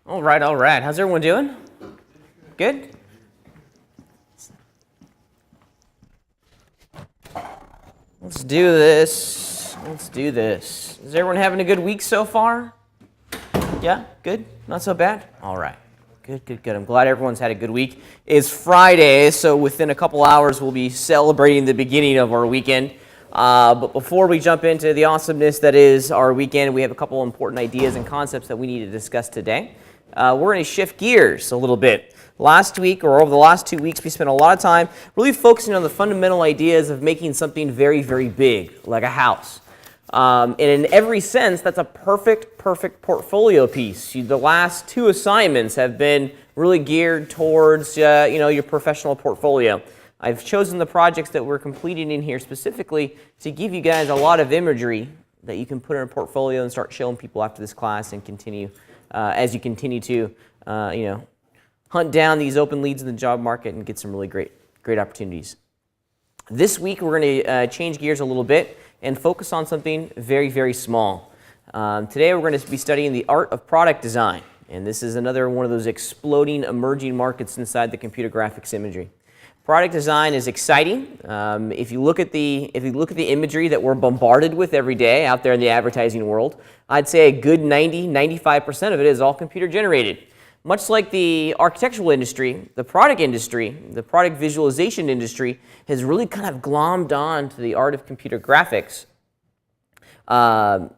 All right, all right. How's everyone doing? Good? Let's do this. Let's do this. Is everyone having a good week so far? Yeah? Good? Not so bad? All right. Good, good, good. I'm glad everyone's had a good week. It's Friday, so within a couple hours we'll be celebrating the beginning of our weekend. But before we jump into the awesomeness that is our weekend, we have a couple important ideas and concepts that we need to discuss today. We're going to shift gears a little bit. Last week, or over the last 2 weeks, we spent a lot of time really focusing on the fundamental ideas of making something very, very big, like a house. And in every sense, that's a perfect portfolio piece. The last 2 assignments have been really geared towards your professional portfolio. I've chosen the projects that we're completing in here specifically to give you guys a lot of imagery that you can put in a portfolio and start showing people after this class and continue as you continue to hunt down these open leads in the job market and get some really great opportunities. This week we're going to change gears a little bit and focus on something very, very small. Today we're going to be studying the art of product design, and this is another one of those exploding emerging markets inside the computer graphics imagery. Product design is exciting. If you look at the imagery that we're bombarded with every day out there in the advertising world, I'd say a good 95% of it is all computer generated. Much like the architectural industry, the product visualization industry has really kind of glommed on to the art of computer graphics. I'd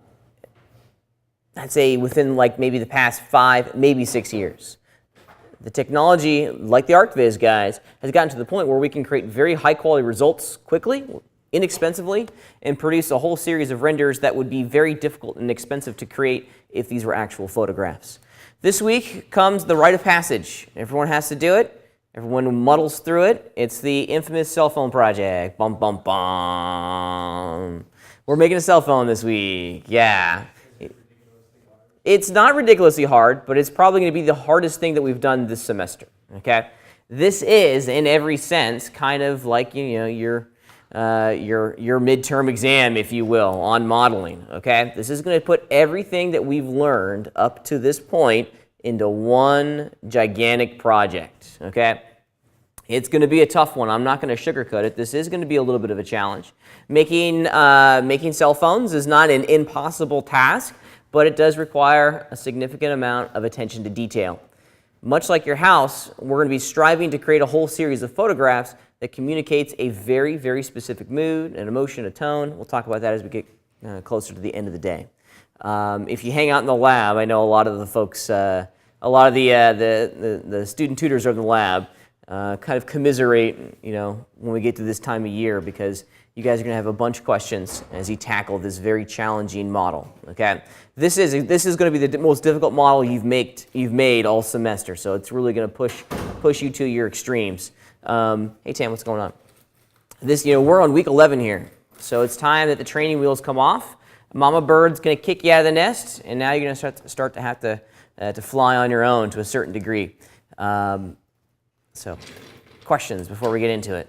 say within maybe the past 5, maybe 6 years. The technology, like the ArcViz guys, has gotten to the point where we can create very high quality results quickly, inexpensively, and produce a whole series of renders that would be very difficult and expensive to create if these were actual photographs. This week comes the rite of passage. Everyone has to do it. Everyone muddles through it. It's the infamous cell phone project. Bum, bum, bum. We're making a cell phone this week. Yeah. It's not ridiculously hard, but it's probably going to be the hardest thing that we've done this semester. Okay? This is, in every sense, kind of like your midterm exam, if you will, on modeling. Okay? This is going to put everything that we've learned up to this point into one gigantic project. Okay? It's going to be a tough one. I'm not going to sugarcoat it. This is going to be a little bit of a challenge. Making cell phones is not an impossible task, but it does require a significant amount of attention to detail. Much like your house, we're going to be striving to create a whole series of photographs that communicates a very, very specific mood, an emotion, a tone. We'll talk about that as we get closer to the end of the day. If you hang out in the lab, I know a lot of the folks, the student tutors over in the lab kind of commiserate, when we get to this time of year, because you guys are going to have a bunch of questions as you tackle this very challenging model. Okay, this is going to be the most difficult model you've made all semester. So it's really going to push you to your extremes. Hey Tam, what's going on? We're on week 11 here, so it's time that the training wheels come off. Mama bird's going to kick you out of the nest, and now you're going to start to have to fly on your own to a certain degree. So, questions before we get into it.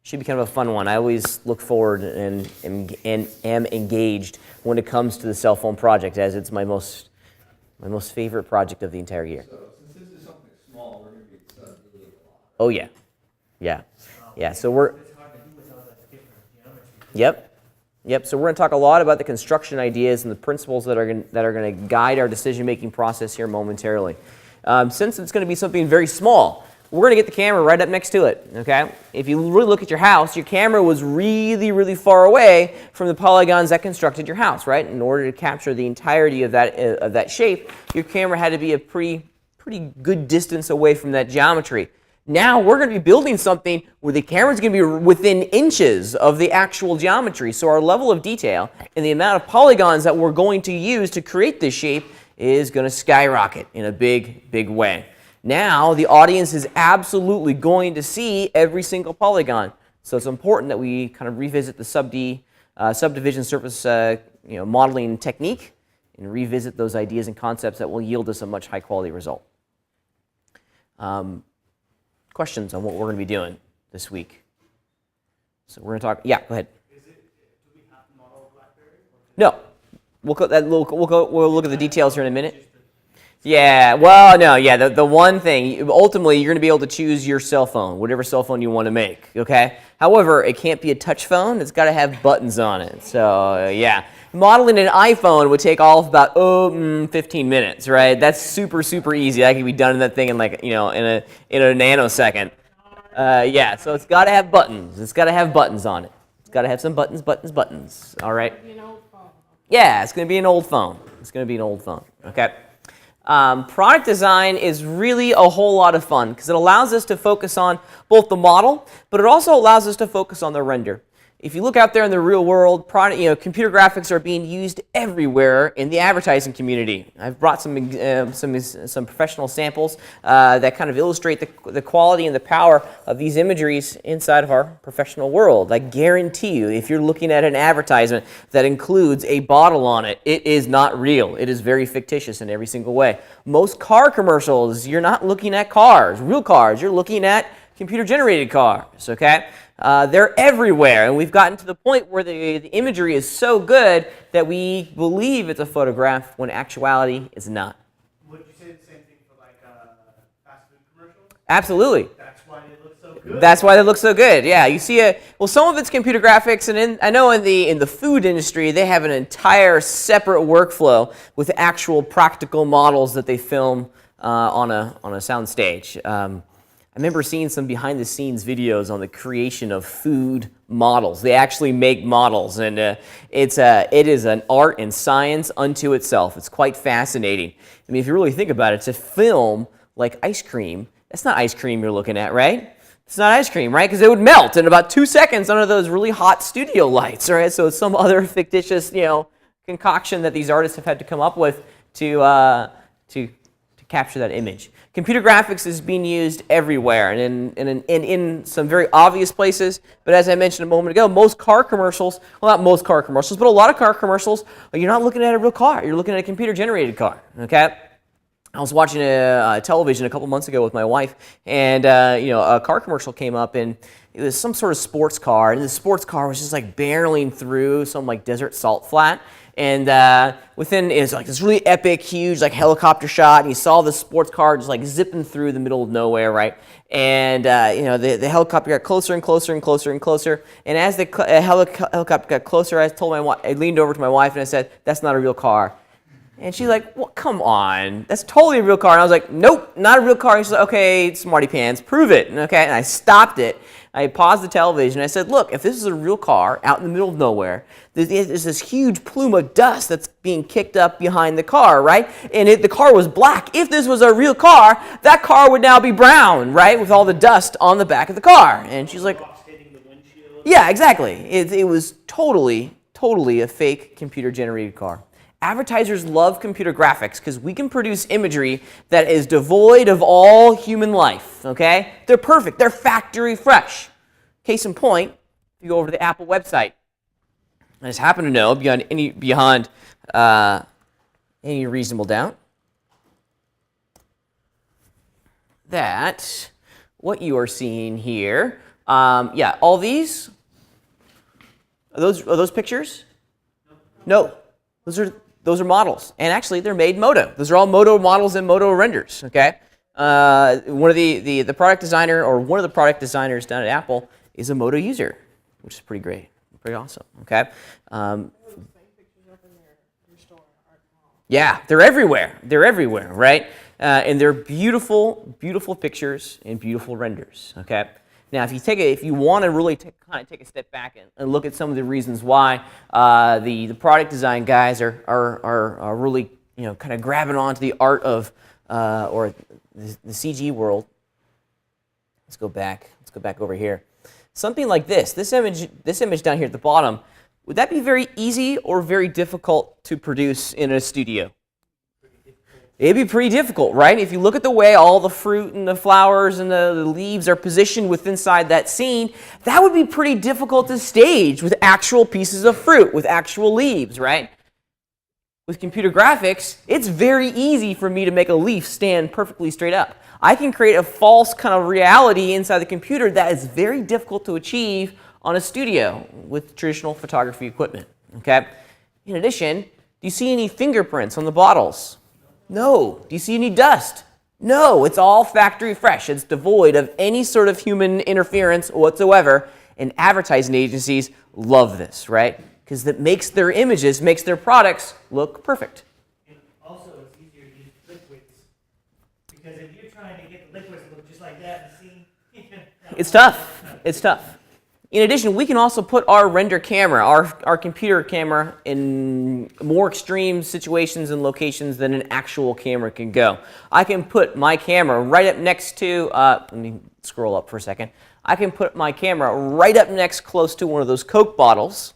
Should be kind of a fun one. I always look forward and am engaged when it comes to the cell phone project, as it's my most favorite project of the entire year. So since this is something small, we're going to be studying a lot. Oh yeah, yeah. So we're. Yep. So we're going to talk a lot about the construction ideas and the principles that are going to guide our decision-making process here momentarily. Since it's going to be something very small, we're going to get the camera right up next to it, okay? If you really look at your house, your camera was really, really far away from the polygons that constructed your house, right? In order to capture the entirety of that shape, your camera had to be a pretty good distance away from that geometry. Now we're going to be building something where the camera's going to be within inches of the actual geometry. So our level of detail and the amount of polygons that we're going to use to create this shape is going to skyrocket in a big, big way. Now the audience is absolutely going to see every single polygon. So it's important that we kind of revisit the subdivision surface modeling technique and revisit those ideas and concepts that will yield us a much high quality result. Questions on what we're going to be doing this week? So we're going to talk. Yeah, go ahead. Do we have to model BlackBerry? No, we'll look at the details here in a minute. Yeah, well, no, yeah, the one thing, ultimately, you're going to be able to choose your cell phone, whatever cell phone you want to make, okay? However, it can't be a touch phone. It's got to have buttons on it. So, yeah. Modeling an iPhone would take all of about, 15 minutes, right? That's super, super easy. That can be done in that thing in like, in a nanosecond. Yeah, so it's got to have buttons. It's got to have buttons on it. It's got to have some buttons, all right? Yeah, it's going to be an old phone. It's going to be an old phone, okay? Product design is really a whole lot of fun because it allows us to focus on both the model, but it also allows us to focus on the render. If you look out there in the real world, computer graphics are being used everywhere in the advertising community. I've brought some professional samples that kind of illustrate the quality and the power of these imageries inside of our professional world. I guarantee you, if you're looking at an advertisement that includes a bottle on it, it is not real. It is very fictitious in every single way. Most car commercials, you're not looking at cars, real cars. You're looking at computer-generated cars, okay? They're everywhere, and we've gotten to the point where the imagery is so good that we believe it's a photograph when actuality is not. Would you say the same thing for like fast food commercials? Absolutely. That's why they look so good. That's why they look so good. Yeah, you see some of it's computer graphics, and I know in the food industry they have an entire separate workflow with actual practical models that they film on a sound stage. I remember seeing some behind-the-scenes videos on the creation of food models. They actually make models, and it is an art and science unto itself. It's quite fascinating. I mean, if you really think about it, to film like ice cream, that's not ice cream you're looking at, right? It's not ice cream, right? Because it would melt in about 2 seconds under those really hot studio lights, right? So it's some other fictitious, concoction that these artists have had to come up with to capture that image. Computer graphics is being used everywhere and in some very obvious places, but as I mentioned a moment ago, most car commercials, well, not most car commercials, but a lot of car commercials, you're not looking at a real car, you're looking at a computer-generated car, okay? I was watching a television a couple months ago with my wife, and a car commercial came up, and it was some sort of sports car, and the sports car was just like barreling through some like desert salt flat. And within is like this really epic, huge like helicopter shot, and you saw the sports car just like zipping through the middle of nowhere, right? And the helicopter got closer and closer and closer and closer. And as the helicopter got closer, I leaned over to my wife and I said, "That's not a real car." And she's like, "Well, come on, that's totally a real car." And I was like, "Nope, not a real car." And she's like, "Okay, smarty pants, prove it." And okay, and I stopped it. I paused the television. I said, "Look, if this is a real car out in the middle of nowhere, there's this huge plume of dust that's being kicked up behind the car, right? And the car was black. If this was a real car, that car would now be brown, right, with all the dust on the back of the car." And she's like, "Yeah, exactly. It was totally a fake computer-generated car." Advertisers love computer graphics because we can produce imagery that is devoid of all human life, okay? They're perfect. They're factory fresh. Case in point, if you go over to the Apple website, I just happen to know, beyond any reasonable doubt, that what you are seeing here, all these, are those pictures? No. Those are models, and actually they're made Moto. Those are all Moto models and Moto renders. Okay, one of the product designer or one of the product designers down at Apple is a Moto user, which is pretty great, pretty awesome. Okay, yeah, they're everywhere. They're everywhere, right? And they're beautiful, beautiful pictures and beautiful renders. Okay. Now, if you want to really kind of take a step back and look at some of the reasons why the product design guys are really kind of grabbing onto the art of or the CG world, let's go back over here. Something like this image down here at the bottom, would that be very easy or very difficult to produce in a studio? It'd be pretty difficult, right? If you look at the way all the fruit and the flowers and the leaves are positioned inside that scene, that would be pretty difficult to stage with actual pieces of fruit, with actual leaves, right? With computer graphics, it's very easy for me to make a leaf stand perfectly straight up. I can create a false kind of reality inside the computer that is very difficult to achieve on a studio with traditional photography equipment, okay? In addition, do you see any fingerprints on the bottles? No. Do you see any dust? No. It's all factory fresh. It's devoid of any sort of human interference whatsoever. And advertising agencies love this, right? Because that makes their images, makes their products look perfect. And also, it's easier to use liquids. Because if you're trying to get the liquids to look just like that and see... It's tough. It's tough. In addition, we can also put our render camera, our computer camera, in more extreme situations and locations than an actual camera can go. I can put my camera right up next to, let me scroll up for a second. I can put my camera right up next close to one of those Coke bottles,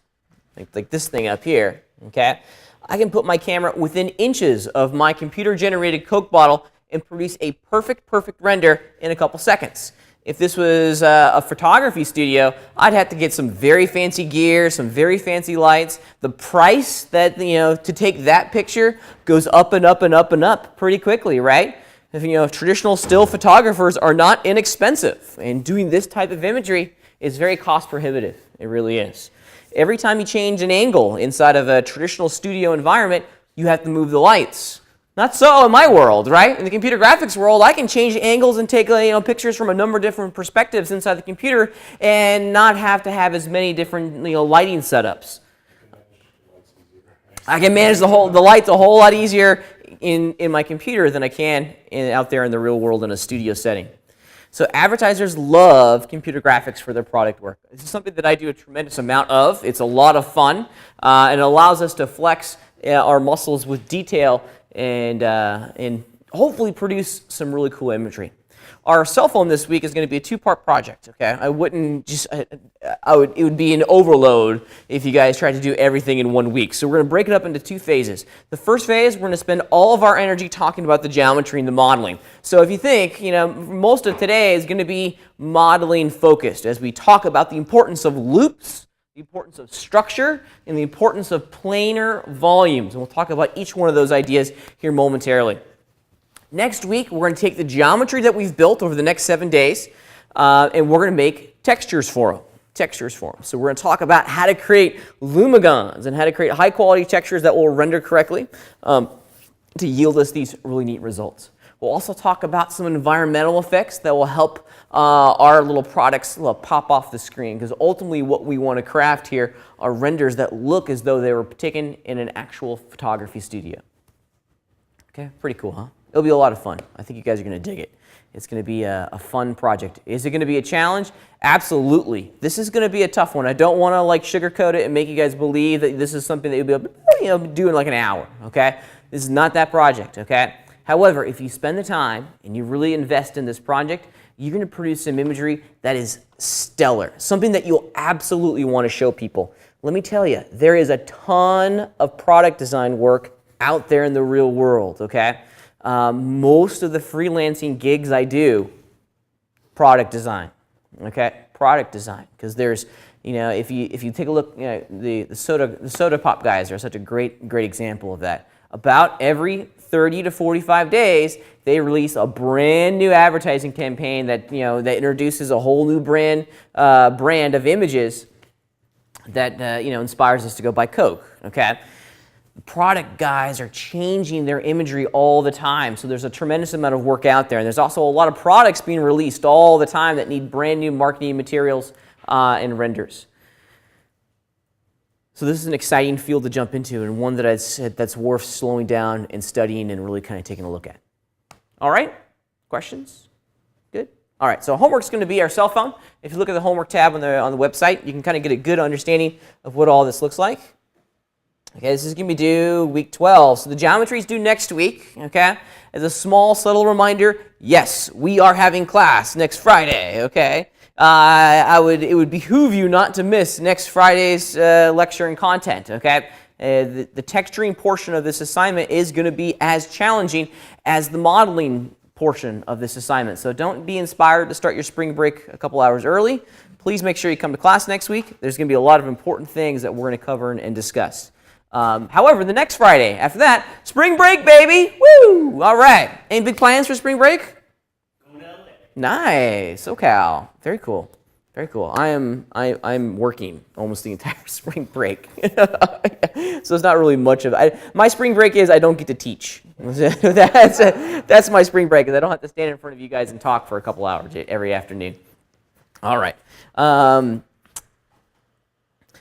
like this thing up here, okay? I can put my camera within inches of my computer-generated Coke bottle and produce a perfect render in a couple seconds. If this was a photography studio, I'd have to get some very fancy gear, some very fancy lights. The price that, to take that picture goes up and up and up and up pretty quickly, right? If, traditional still photographers are not inexpensive, and doing this type of imagery is very cost prohibitive. It really is. Every time you change an angle inside of a traditional studio environment, you have to move the lights. Not so in my world, right? In the computer graphics world, I can change angles and take pictures from a number of different perspectives inside the computer and not have to have as many different lighting setups. I can manage the lights a whole lot easier in my computer than I can out there in the real world in a studio setting. So advertisers love computer graphics for their product work. This is something that I do a tremendous amount of. It's a lot of fun, and it allows us to flex our muscles with detail and hopefully produce some really cool imagery. Our cell phone this week is going to be a two-part project, okay? It would be an overload if you guys tried to do everything in 1 week. So we're going to break it up into two phases. The first phase, we're going to spend all of our energy talking about the geometry and the modeling. So if you think, most of today is going to be modeling focused as we talk about the importance of loops, the importance of structure, and the importance of planar volumes. And we'll talk about each one of those ideas here momentarily. Next week, we're going to take the geometry that we've built over the next 7 days, and we're going to make textures for them. So we're going to talk about how to create lumigons and how to create high-quality textures that will render correctly to yield us these really neat results. We'll also talk about some environmental effects that will help our little products pop off the screen, because ultimately what we want to craft here are renders that look as though they were taken in an actual photography studio. Okay, pretty cool, huh? It'll be a lot of fun. I think you guys are going to dig it. It's going to be a fun project. Is it going to be a challenge? Absolutely. This is going to be a tough one. I don't want to sugarcoat it and make you guys believe that this is something that you'll be able to do in an hour, okay? This is not that project, okay? However, if you spend the time and you really invest in this project, you're going to produce some imagery that is stellar, something that you'll absolutely want to show people. Let me tell you, there is a ton of product design work out there in the real world, okay? Most of the freelancing gigs I do, product design, okay? Product design, because there's, if you take a look, the soda pop guys are such a great example of that. About every 30 to 45 days, they release a brand new advertising campaign that that introduces a whole new brand of images that inspires us to go buy Coke. Okay, the product guys are changing their imagery all the time, so there's a tremendous amount of work out there, and there's also a lot of products being released all the time that need brand new marketing materials and renders. So this is an exciting field to jump into, and one that's worth slowing down and studying and really kind of taking a look at. All right, questions? Good. All right, so homework's going to be our cell phone. If you look at the homework tab on the website, you can kind of get a good understanding of what all this looks like. Okay, this is going to be due week 12. So the geometry is due next week. Okay, as a small, subtle reminder, yes, we are having class next Friday. Okay. It would behoove you not to miss next Friday's lecture and content, okay? The texturing portion of this assignment is going to be as challenging as the modeling portion of this assignment. So don't be inspired to start your spring break a couple hours early. Please make sure you come to class next week. There's going to be a lot of important things that we're going to cover and discuss. However, the next Friday, after that, spring break, baby! Woo! All right. Any big plans for spring break? Nice, SoCal, very cool. Very cool. I'm working almost the entire spring break, so it's not really much of. My spring break is I don't get to teach. That's my spring break, is I don't have to stand in front of you guys and talk for a couple hours every afternoon. All right.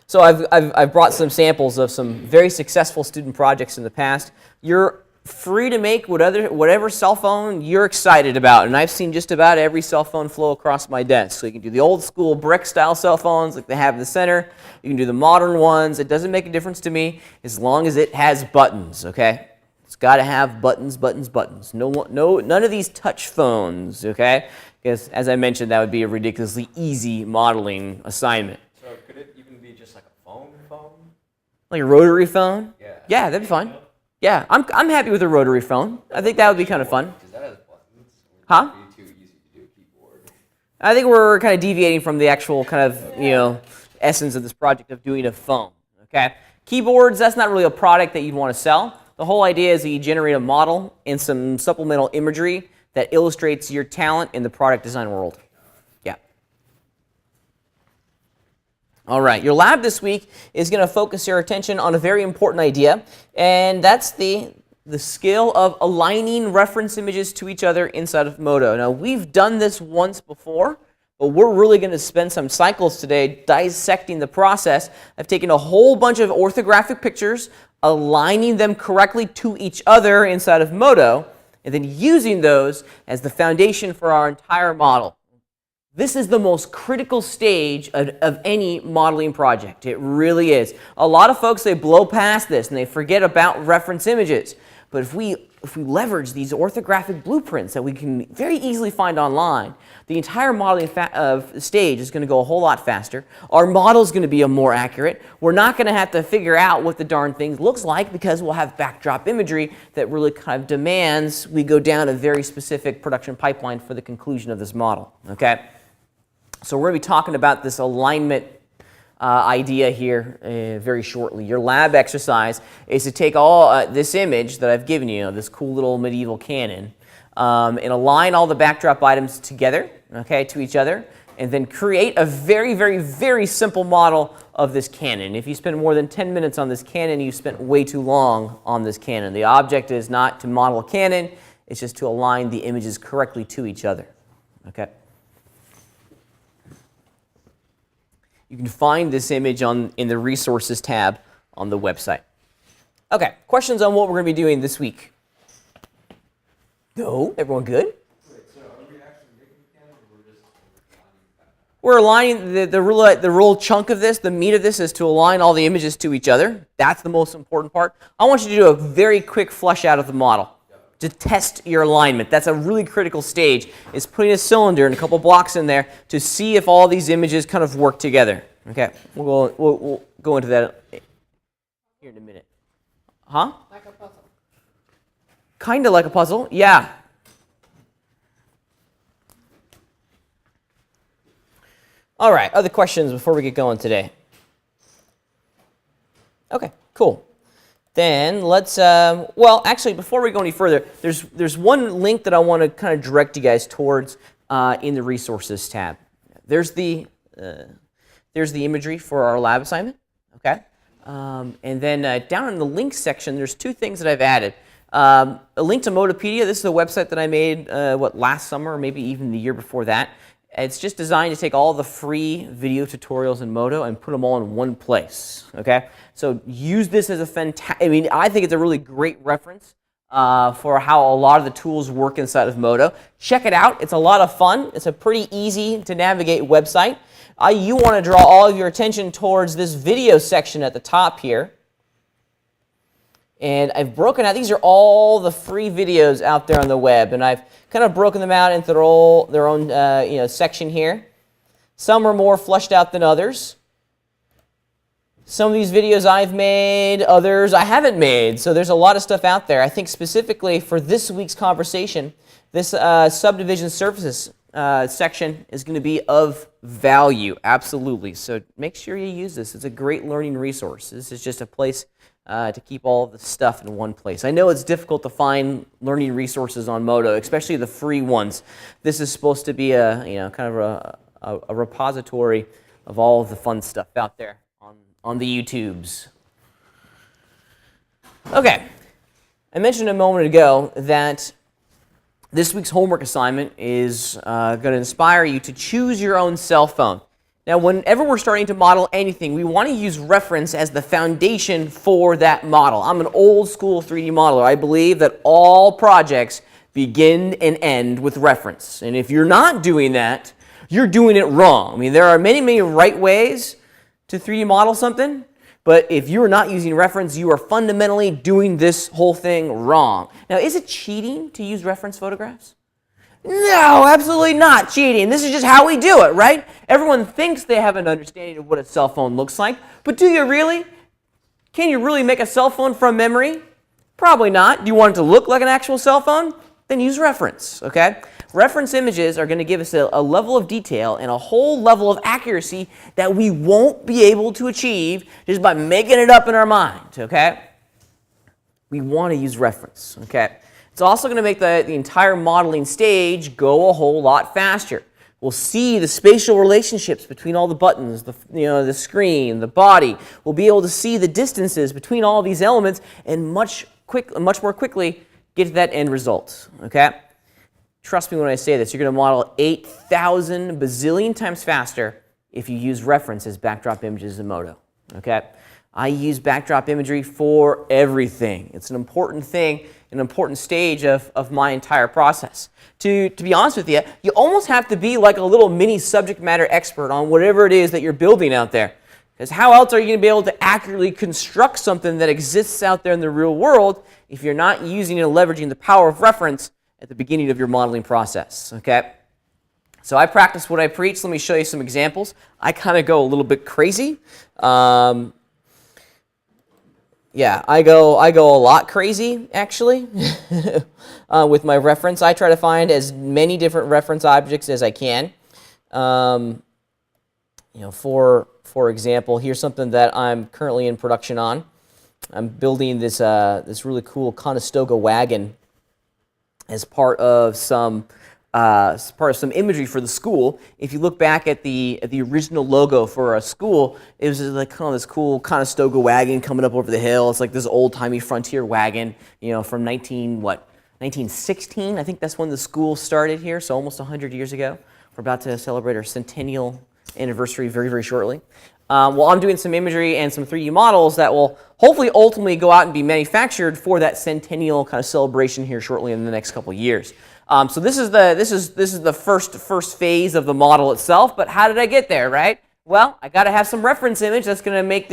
So I've brought some samples of some very successful student projects in the past. You're free to make whatever cell phone you're excited about, and I've seen just about every cell phone flow across my desk. So you can do the old school brick style cell phones like they have in the center. You can do the modern ones. It doesn't make a difference to me as long as it has buttons. Okay, it's got to have buttons, buttons, buttons. None of these touch phones. Okay, because as I mentioned, that would be a ridiculously easy modeling assignment. So could it even be just like a phone? Like a rotary phone? Yeah. Yeah, that'd be fine. Yeah, I'm happy with a rotary phone. I think that would be kind of fun. Because that has buttons. Huh? It'd be too easy to do a keyboard. I think we're kind of deviating from the actual kind of, essence of this project of doing a phone, okay? Keyboards, that's not really a product that you'd want to sell. The whole idea is that you generate a model and some supplemental imagery that illustrates your talent in the product design world. Yeah. All right, your lab this week is going to focus your attention on a very important idea, and that's the skill of aligning reference images to each other inside of Modo. Now, we've done this once before, but we're really going to spend some cycles today dissecting the process of taking a whole bunch of orthographic pictures, aligning them correctly to each other inside of Modo, and then using those as the foundation for our entire model. This is the most critical stage of any modeling project. It really is. A lot of folks, they blow past this and they forget about reference images. But if we leverage these orthographic blueprints that we can very easily find online, the entire modeling stage is going to go a whole lot faster. Our model is going to be more accurate. We're not going to have to figure out what the darn thing looks like because we'll have backdrop imagery that really kind of demands we go down a very specific production pipeline for the conclusion of this model. Okay? So we're going to be talking about this alignment idea here very shortly. Your lab exercise is to take all this image that I've given you, this cool little medieval cannon, and align all the backdrop items together, okay, to each other, and then create a very, very, very simple model of this cannon. If you spend more than 10 minutes on this cannon, you've spent way too long on this cannon. The object is not to model a cannon, it's just to align the images correctly to each other, okay? You can find this image in the Resources tab on the website. Okay, questions on what we're going to be doing this week? No? Everyone good? Wait, so are we actually making the cannon or we're just aligning that? We're aligning the real chunk of this, the meat of this is to align all the images to each other. That's the most important part. I want you to do a very quick flush out of the model to test your alignment. That's a really critical stage, is putting a cylinder and a couple blocks in there to see if all these images kind of work together. Okay, we'll go into that here in a minute. Huh? Like a puzzle. Kind of like a puzzle, yeah. All right, other questions before we get going today? Okay, cool. Then let's, well, actually, before we go any further, there's one link that I want to kind of direct you guys towards in the Resources tab. There's the imagery for our lab assignment, okay? And then down in the links section, there's two things that I've added. A link to Modopedia. This is a website that I made, last summer, or maybe even the year before that. It's just designed to take all the free video tutorials in Modo and put them all in one place, okay? So use this as a fantastic, I think it's a really great reference for how a lot of the tools work inside of Modo. Check it out. It's a lot of fun. It's a pretty easy to navigate website. You want to draw all of your attention towards this video section at the top here. And I've broken out, these are all the free videos out there on the web, and I've kind of broken them out into their own section here. Some are more fleshed out than others. Some of these videos I've made, others I haven't made, so there's a lot of stuff out there. I think specifically for this week's conversation, this subdivision surfaces section is going to be of value, absolutely. So make sure you use this. It's a great learning resource. This is just a place to keep all of the stuff in one place. I know it's difficult to find learning resources on Modo, especially the free ones. This is supposed to be a kind of a repository of all of the fun stuff out there on the YouTubes. Okay, I mentioned a moment ago that this week's homework assignment is going to inspire you to choose your own cell phone. Now, whenever we're starting to model anything, we want to use reference as the foundation for that model. I'm an old school 3D modeler. I believe that all projects begin and end with reference. And if you're not doing that, you're doing it wrong. I mean, there are many, many right ways to 3D model something, but if you're not using reference, you are fundamentally doing this whole thing wrong. Now, is it cheating to use reference photographs? No, absolutely not cheating. This is just how we do it, right? Everyone thinks they have an understanding of what a cell phone looks like, but do you really? Can you really make a cell phone from memory? Probably not. Do you want it to look like an actual cell phone? Then use reference, okay? Reference images are going to give us a level of detail and a whole level of accuracy that we won't be able to achieve just by making it up in our mind, okay? We want to use reference, okay? It's also going to make the entire modeling stage go a whole lot faster. We'll see the spatial relationships between all the buttons, the screen, the body. We'll be able to see the distances between all these elements and much more quickly get to that end result, okay? Trust me when I say this, you're going to model 8,000 bazillion times faster if you use reference as backdrop images in Modo, okay? I use backdrop imagery for everything. It's an important thing, an important stage of my entire process. To be honest with you, you almost have to be like a little mini subject matter expert on whatever it is that you're building out there. Because how else are you going to be able to accurately construct something that exists out there in the real world if you're not using and leveraging the power of reference at the beginning of your modeling process, okay? So I practice what I preach. Let me show you some examples. I kind of go a little bit crazy. Yeah, I go a lot crazy, actually, with my reference. I try to find as many different reference objects as I can. For example, here's something that I'm currently in production on. I'm building this really cool Conestoga wagon as part of some imagery for the school. If you look back at the original logo for a school, it was like kind of this cool Conestoga wagon coming up over the hill. It's like this old-timey frontier wagon, from 1916. I think that's when the school started here, so almost 100 years ago. We're about to celebrate our centennial anniversary very, very shortly. Well, I'm doing some imagery and some 3D models that will hopefully ultimately go out and be manufactured for that centennial kind of celebration here shortly in the next couple of years. So this is the first phase of the model itself. But how did I get there, right? Well, I got to have some reference image that's going to make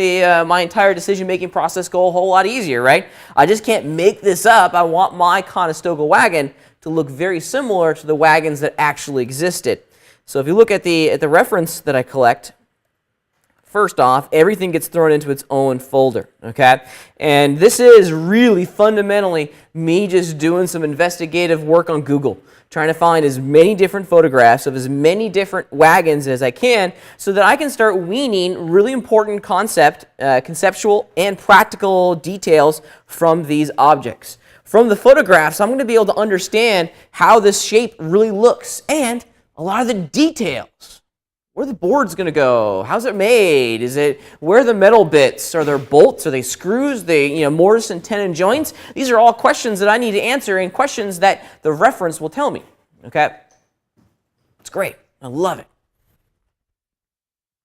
my entire decision-making process go a whole lot easier, right? I just can't make this up. I want my Conestoga wagon to look very similar to the wagons that actually existed. So if you look at the reference that I collect, first off, everything gets thrown into its own folder, okay? And this is really fundamentally me just doing some investigative work on Google, trying to find as many different photographs of as many different wagons as I can so that I can start weaning really important conceptual and practical details from these objects. From the photographs, I'm going to be able to understand how this shape really looks and a lot of the details. Where the board's going to go? How's it made? Where are the metal bits? Are there bolts? Are they screws? Mortise and tenon joints? These are all questions that I need to answer and questions that the reference will tell me. Okay? It's great. I love it.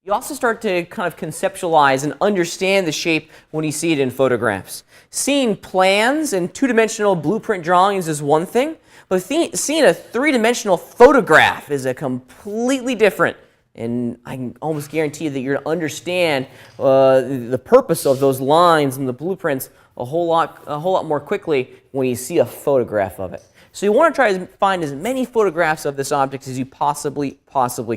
You also start to kind of conceptualize and understand the shape when you see it in photographs. Seeing plans and two-dimensional blueprint drawings is one thing, but seeing a three-dimensional photograph is a completely different. And I can almost guarantee you that you're going to understand the purpose of those lines and the blueprints a whole lot more quickly when you see a photograph of it. So you want to try to find as many photographs of this object as you possibly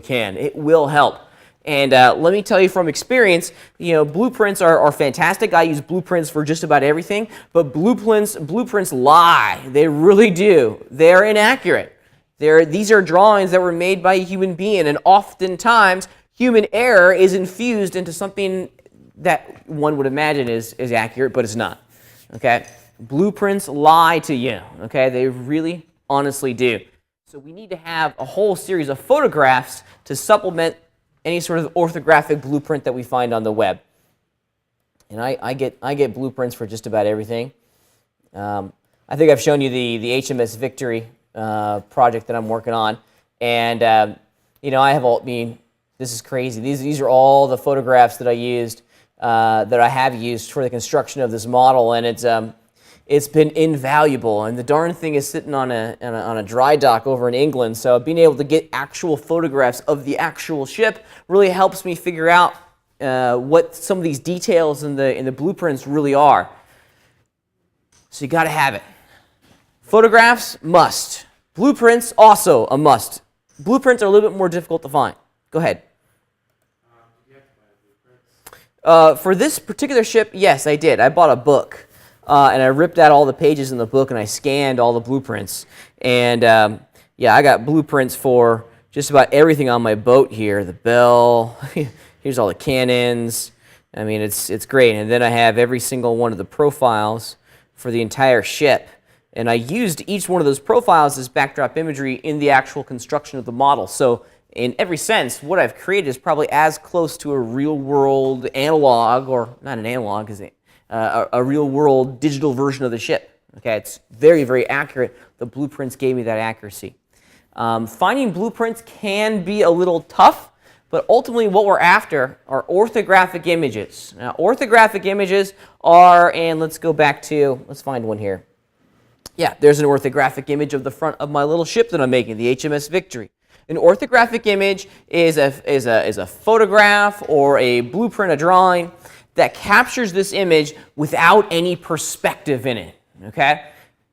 can. It will help. And let me tell you from experience, blueprints are fantastic. I use blueprints for just about everything, but blueprints lie. They really do. They're inaccurate. These are drawings that were made by a human being, and oftentimes human error is infused into something that one would imagine is accurate, but it's not. Okay? Blueprints lie to you. Okay? They really honestly do. So we need to have a whole series of photographs to supplement any sort of orthographic blueprint that we find on the web. And I get blueprints for just about everything. I think I've shown you the HMS Victory project that I'm working on, and you know, I have all. I mean, this is crazy. These are all the photographs that I used, that I have used for the construction of this model, and it's been invaluable. And the darn thing is sitting on a dry dock over in England, so being able to get actual photographs of the actual ship really helps me figure out what some of these details in the blueprints really are. So you got to have it. Photographs, must. Blueprints, also a must. Blueprints are a little bit more difficult to find. Go ahead. Did you have to buy blueprints? For this particular ship, yes, I did. I bought a book, and I ripped out all the pages in the book, and I scanned all the blueprints. And yeah, I got blueprints for just about everything on my boat here. The bell, here's all the cannons. I mean, it's great. And then I have every single one of the profiles for the entire ship. And I used each one of those profiles as backdrop imagery in the actual construction of the model. So in every sense, what I've created is probably as close to a real-world analog, or not an analog, is a real-world digital version of the ship. Okay, it's very, very accurate. The blueprints gave me that accuracy. Finding blueprints can be a little tough, but ultimately what we're after are orthographic images. Now, orthographic images are, and let's go back to, let's find one here. Yeah, there's an orthographic image of the front of my little ship that I'm making, the HMS Victory. An orthographic image is a photograph or a blueprint, a drawing that captures this image without any perspective in it. Okay?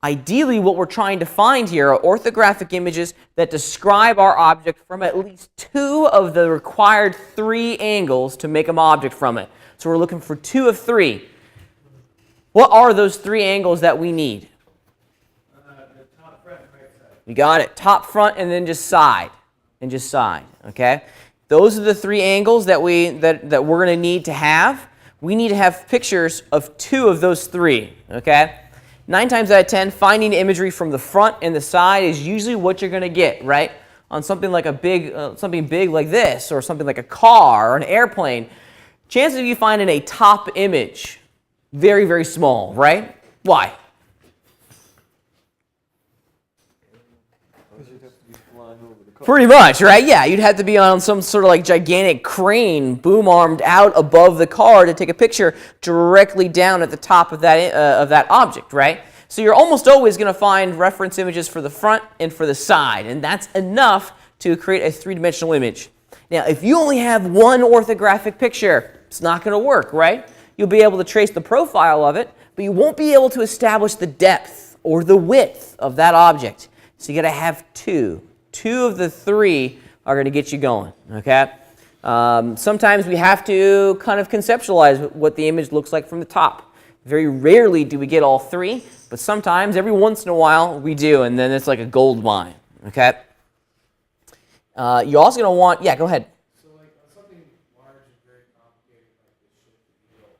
Ideally, what we're trying to find here are orthographic images that describe our object from at least 2 of the required 3 angles to make an object from it. So we're looking for 2 of 3. What are those 3 angles that we need? The top, front, right side. You got it. Top, front, and then just side. And just side. Okay? Those are the 3 angles that we're going to need to have. We need to have pictures of 2 of those 3. Okay? 9 times out of 10, finding imagery from the front and the side is usually what you're going to get, right? On something like something big like this, or something like a car or an airplane, chances of you finding a top image, very, very small, right? Why? Pretty much, right? Yeah, you'd have to be on some sort of like gigantic crane, boom-armed out above the car to take a picture directly down at the top of that object, right? So you're almost always going to find reference images for the front and for the side, and that's enough to create a 3-dimensional image. Now, if you only have one orthographic picture, it's not going to work, right? You'll be able to trace the profile of it, but you won't be able to establish the depth or the width of that object. So you got to have 2. 2 of the 3 are going to get you going, okay? Sometimes we have to kind of conceptualize what the image looks like from the top. Very rarely do we get all 3, but sometimes, every once in a while, we do, and then it's like a gold mine, okay? You're also going to want, yeah, go ahead. So like on something large and very complicated like this ship to be built,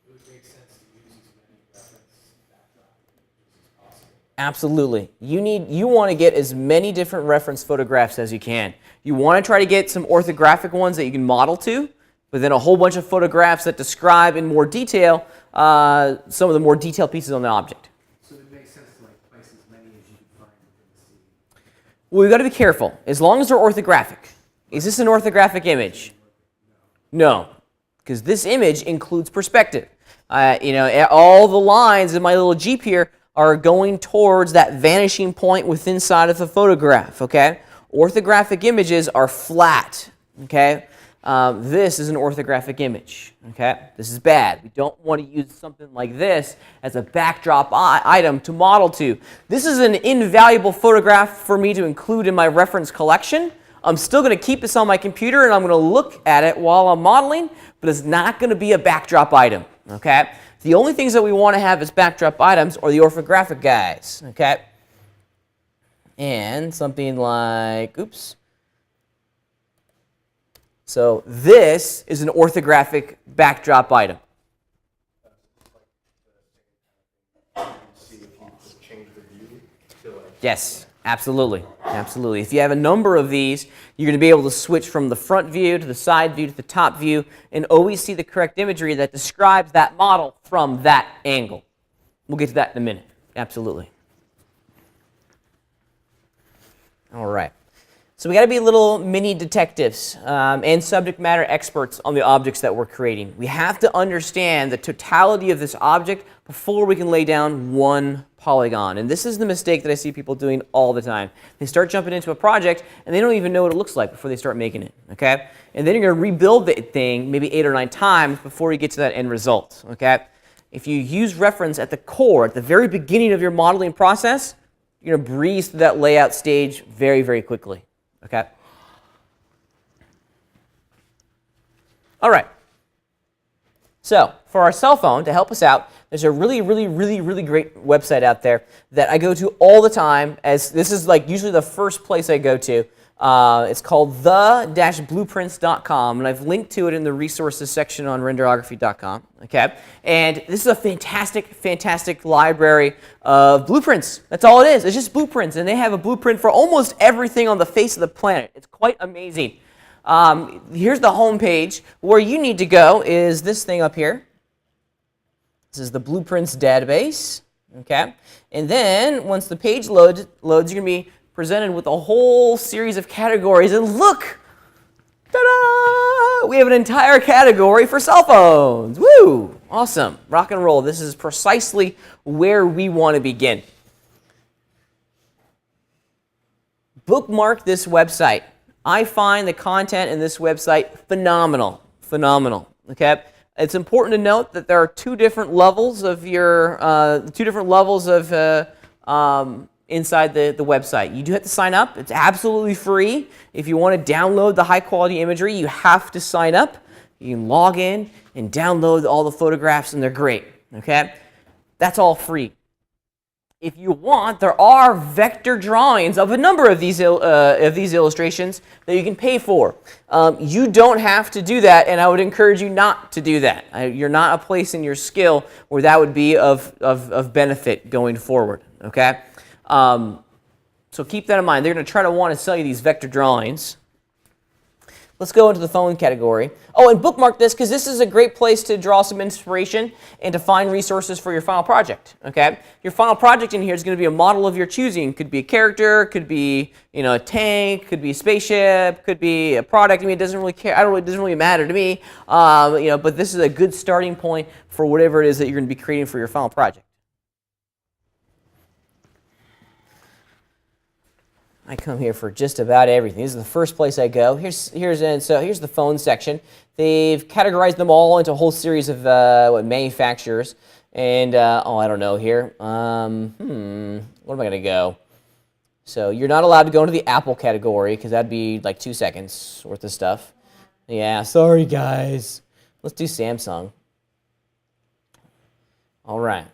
it would make sense to use as many reference backdrop images as possible. Absolutely. You want to get as many different reference photographs as you can. You want to try to get some orthographic ones that you can model to, but then a whole bunch of photographs that describe in more detail some of the more detailed pieces on the object. So it makes sense to like place as many as you can find within the sea. Well, we've got to be careful. As long as they're orthographic. Is this an orthographic image? No, because this image includes perspective. All the lines in my little Jeep here are going towards that vanishing point within inside of the photograph, okay? Orthographic images are flat, okay? This is an orthographic image, okay? This is bad. We don't want to use something like this as a backdrop item to model to. This is an invaluable photograph for me to include in my reference collection. I'm still going to keep this on my computer and I'm going to look at it while I'm modeling, but it's not going to be a backdrop item, okay? The only things that we want to have as backdrop items are the orthographic guys, okay? And something like, oops. So this is an orthographic backdrop item. See if you could change the view to like Yes, Absolutely, absolutely. If you have a number of these, you're going to be able to switch from the front view to the side view to the top view and always see the correct imagery that describes that model from that angle. We'll get to that in a minute. Absolutely. All right. So we got to be little mini detectives and subject matter experts on the objects that we're creating. We have to understand the totality of this object before we can lay down one polygon. And this is the mistake that I see people doing all the time. They start jumping into a project and they don't even know what it looks like before they start making it. Okay? And then you're going to rebuild the thing maybe 8 or 9 times before you get to that end result. Okay? If you use reference at the core, at the very beginning of your modeling process, you're going to breeze through that layout stage very, very quickly. Okay? All right. So for our cell phone, to help us out, there's a really great website out there that I go to all the time. As this is like usually the first place I go to. It's called the-blueprints.com, and I've linked to it in the resources section on renderography.com. Okay, and this is a fantastic library of blueprints. That's all it is. It's just blueprints, and they have a blueprint for almost everything on the face of the planet. It's quite amazing. Here's the home page. Where you need to go is this thing up here. This is the blueprints database. Okay, and then once the page loads, you're going to be presented with a whole series of categories, and look, ta-da! We have an entire category for cell phones. Woo! Awesome. Rock and roll. This is precisely where we want to begin. Bookmark this website. I find the content in this website phenomenal. Phenomenal. Okay? It's important to note that there are two different levels of inside the website. You do have to sign up. It's absolutely free. If you want to download the high quality imagery, you have to sign up. You can log in and download all the photographs, and they're great. Okay? That's all free. If you want, there are vector drawings of a number of these illustrations that you can pay for. You don't have to do that, and I would encourage you not to do that. You're not a place in your skill where that would be of benefit going forward. Okay? So keep that in mind. They're going to try to want to sell you these vector drawings. Let's go into the phone category. Oh, and bookmark this because this is a great place to draw some inspiration and to find resources for your final project. Okay, your final project in here is going to be a model of your choosing. Could be a character, could be a tank, could be a spaceship, could be a product. I mean, it doesn't really care. It doesn't really matter to me. But this is a good starting point for whatever it is that you're going to be creating for your final project. I come here for just about everything. This is the first place I go. Here's the phone section. They've categorized them all into a whole series of manufacturers. And I don't know here. What am I going to go? So you're not allowed to go into the Apple category because that'd be like 2 seconds worth of stuff. Yeah, sorry guys. Let's do Samsung. All right.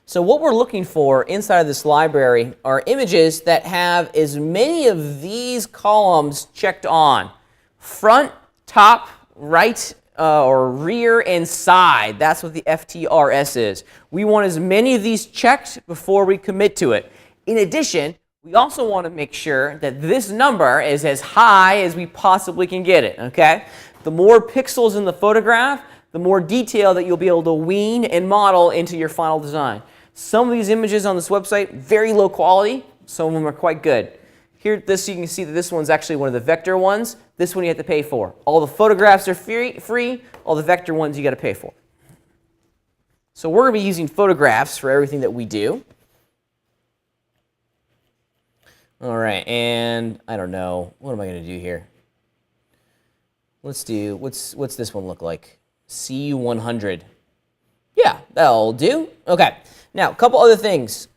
So what we're looking for inside of this library are images that have as many of these columns checked on. Front, top, right, or rear, and side. That's what the FTRS is. We want as many of these checked before we commit to it. In addition, we also want to make sure that this number is as high as we possibly can get it. Okay? The more pixels in the photograph, the more detail that you'll be able to wean and model into your final design. Some of these images on this website, very low quality. Some of them are quite good. Here, you can see that this one's actually one of the vector ones. This one you have to pay for. All the photographs are free. All the vector ones you got to pay for. So we're going to be using photographs for everything that we do. All right, and I don't know. What am I going to do here? Let's do, what's this one look like? C100. Yeah, that'll do. Okay. Now, a couple other things.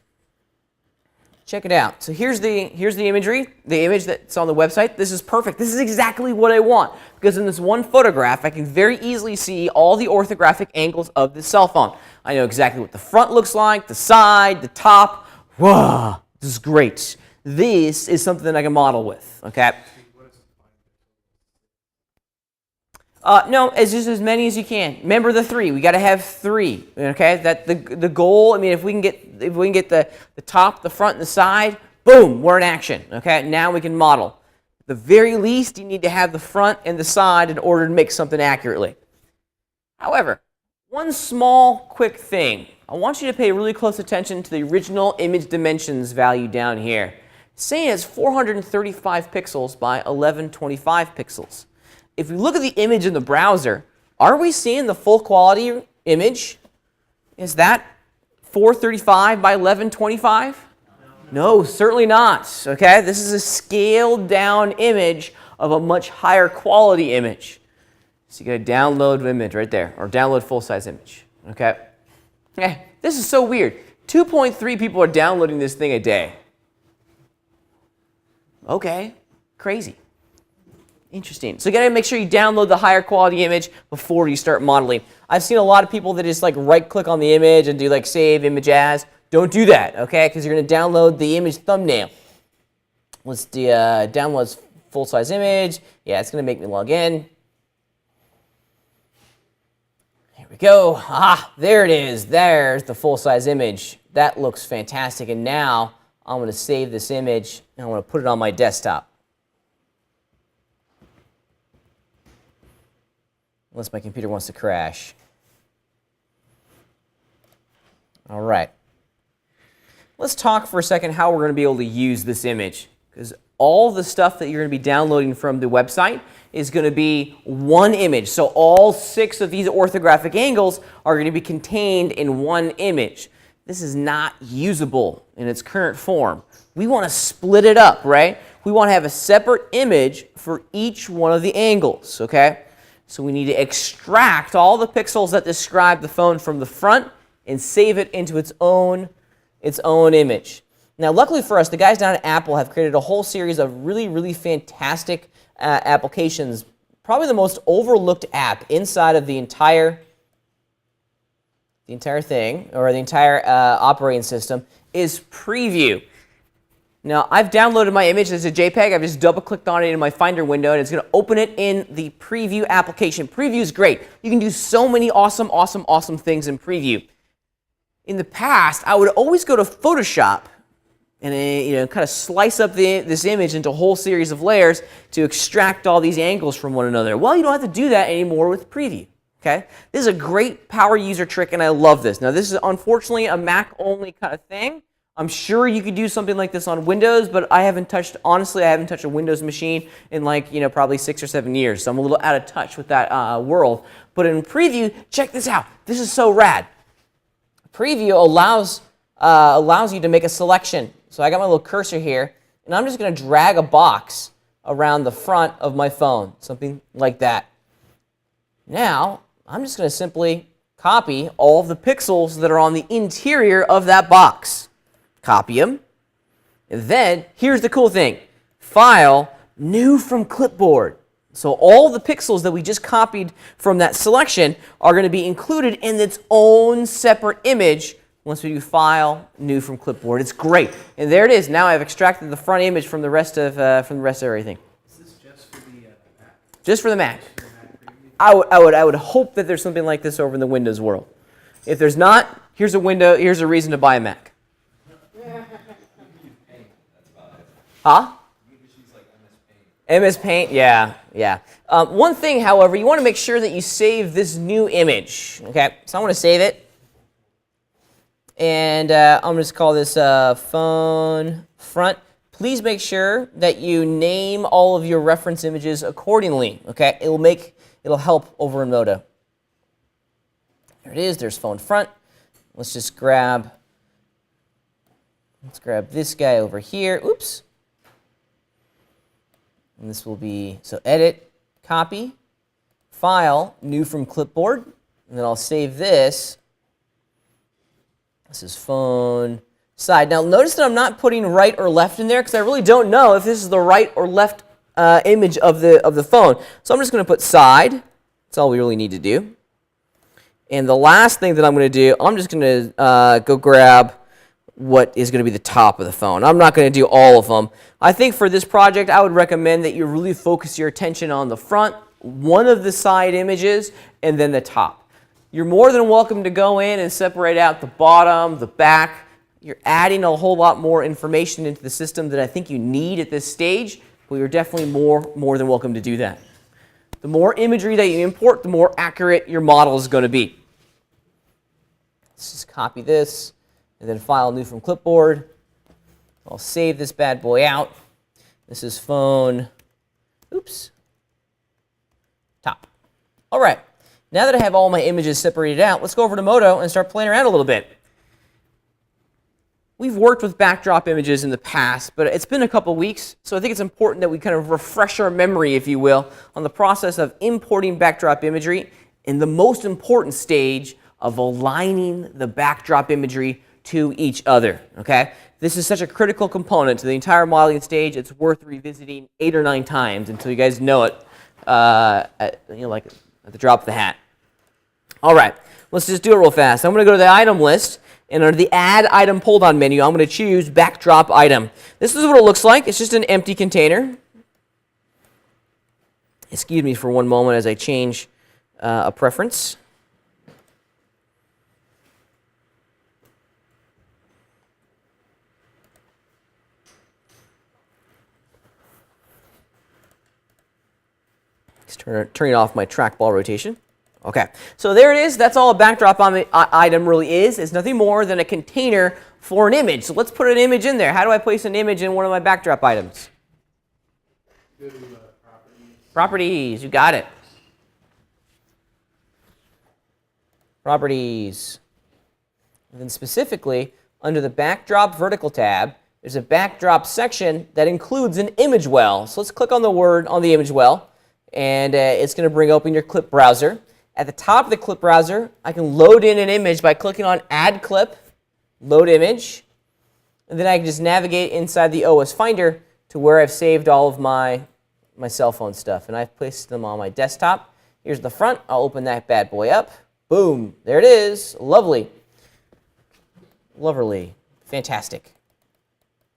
Check it out. So here's the imagery, the image that's on the website. This is perfect. This is exactly what I want because in this one photograph, I can very easily see all the orthographic angles of this cell phone. I know exactly what the front looks like, the side, the top. Wow, this is great. This is something that I can model with. Okay. No, it's just as many as you can. Remember the 3. We got to have 3. Okay, that the goal. I mean, if we can get the top, the front, and the side, Boom, we're in action. Okay, now we can model. At the very least, you need to have the front and the side in order to make something accurately. However, one small quick thing. I want you to pay really close attention to the original image dimensions value down here. Saying it's 435 pixels by 1125 pixels. If we look at the image in the browser, are we seeing the full quality image? Is that 435 by 1125? No, certainly not. Okay, this is a scaled down image of a much higher quality image. So you get a download image right there, or download full-size image. Okay, this is so weird. 2.3 people are downloading this thing a day. Okay, crazy. Interesting. So you got to make sure you download the higher quality image before you start modeling. I've seen a lot of people that just like right-click on the image and do like save image as. Don't do that, okay? Because you're going to download the image thumbnail. Let's do downloads full-size image. Yeah, it's going to make me log in. Here we go. Ah, there it is. There's the full-size image. That looks fantastic. And now I'm going to save this image and I'm going to put it on my desktop. Unless my computer wants to crash. All right. Let's talk for a second how we're going to be able to use this image. Because all the stuff that you're going to be downloading from the website is going to be one image. So all 6 of these orthographic angles are going to be contained in one image. This is not usable in its current form. We want to split it up, right? We want to have a separate image for each one of the angles, okay? So we need to extract all the pixels that describe the phone from the front and save it into its own image. Now, luckily for us, the guys down at Apple have created a whole series of really, really fantastic applications. Probably the most overlooked app inside of the entire thing, or the entire operating system, is Preview. Now, I've downloaded my image as a JPEG. I've just double-clicked on it in my Finder window, and it's going to open it in the Preview application. Preview is great. You can do so many awesome, awesome, awesome things in Preview. In the past, I would always go to Photoshop and kind of slice up this image into a whole series of layers to extract all these angles from one another. Well, you don't have to do that anymore with Preview. Okay? This is a great power user trick, and I love this. Now, this is unfortunately a Mac-only kind of thing. I'm sure you could do something like this on Windows, but honestly, I haven't touched a Windows machine in probably 6 or 7 years, so I'm a little out of touch with that world. But in Preview, check this out. This is so rad. Preview allows you to make a selection. So I got my little cursor here, and I'm just going to drag a box around the front of my phone, something like that. Now, I'm just going to simply copy all of the pixels that are on the interior of that box. Copy them. And then, here's the cool thing. File, New from Clipboard. So all the pixels that we just copied from that selection are going to be included in its own separate image once we do File, New from Clipboard. It's great. And there it is. Now I've extracted the front image from the rest of everything. Is this just for the Mac? Just for the Mac. I would hope that there's something like this over in the Windows world. If there's not, here's a reason to buy a Mac. Huh? MS Paint, yeah. One thing, however, you want to make sure that you save this new image. Okay, so I want to save it. And I'm going to just call this phone front. Please make sure that you name all of your reference images accordingly. Okay, it'll help over in Moto. There it is. There's phone front. Let's just grab this guy over here. Oops. And this will be, so edit, copy, file, New from Clipboard, and then I'll save this. This is phone side. Now notice that I'm not putting right or left in there because I really don't know if this is the right or left image of the phone. So I'm just going to put side. That's all we really need to do. And the last thing that I'm going to do, I'm just going to go grab what is going to be the top of the phone. I'm not going to do all of them. I think for this project, I would recommend that you really focus your attention on the front, one of the side images, and then the top. You're more than welcome to go in and separate out the bottom, the back, You're adding a whole lot more information into the system that I think you need at this stage, but you're definitely more than welcome to do that. The more imagery that you import, the more accurate your model is going to be. Let's just copy this, and then file new from clipboard. I'll save this bad boy out. This is phone, oops, top. All right, now that I have all my images separated out, let's go over to Moto and start playing around a little bit. We've worked with backdrop images in the past, but it's been a couple weeks, so I think it's important that we kind of refresh our memory, if you will, on the process of importing backdrop imagery and the most important stage of aligning the backdrop imagery to each other, okay? This is such a critical component to the entire modeling stage, it's worth revisiting 8 or 9 times until you guys know it, like at the drop of the hat. All right, let's just do it real fast. I'm going to go to the item list, and under the Add Item pull-down menu, I'm going to choose Backdrop Item. This is what it looks like. It's just an empty container. Excuse me for one moment as I change a preference. Just turning off my trackball rotation. Okay, so there it is. That's all a backdrop item really is. It's nothing more than a container for an image. So let's put an image in there. How do I place an image in one of my backdrop items? Go to properties. Properties, you got it. Properties. And then specifically, under the backdrop vertical tab, there's a backdrop section that includes an image well. So let's click on the word on the image well, and it's going to bring open your clip browser. At the top of the clip browser, I can load in an image by clicking on Add Clip, Load Image, and then I can just navigate inside the OS Finder to where I've saved all of my cell phone stuff, and I've placed them on my desktop. Here's the front. I'll open that bad boy up. Boom, there it is. Lovely. Lovely. Fantastic.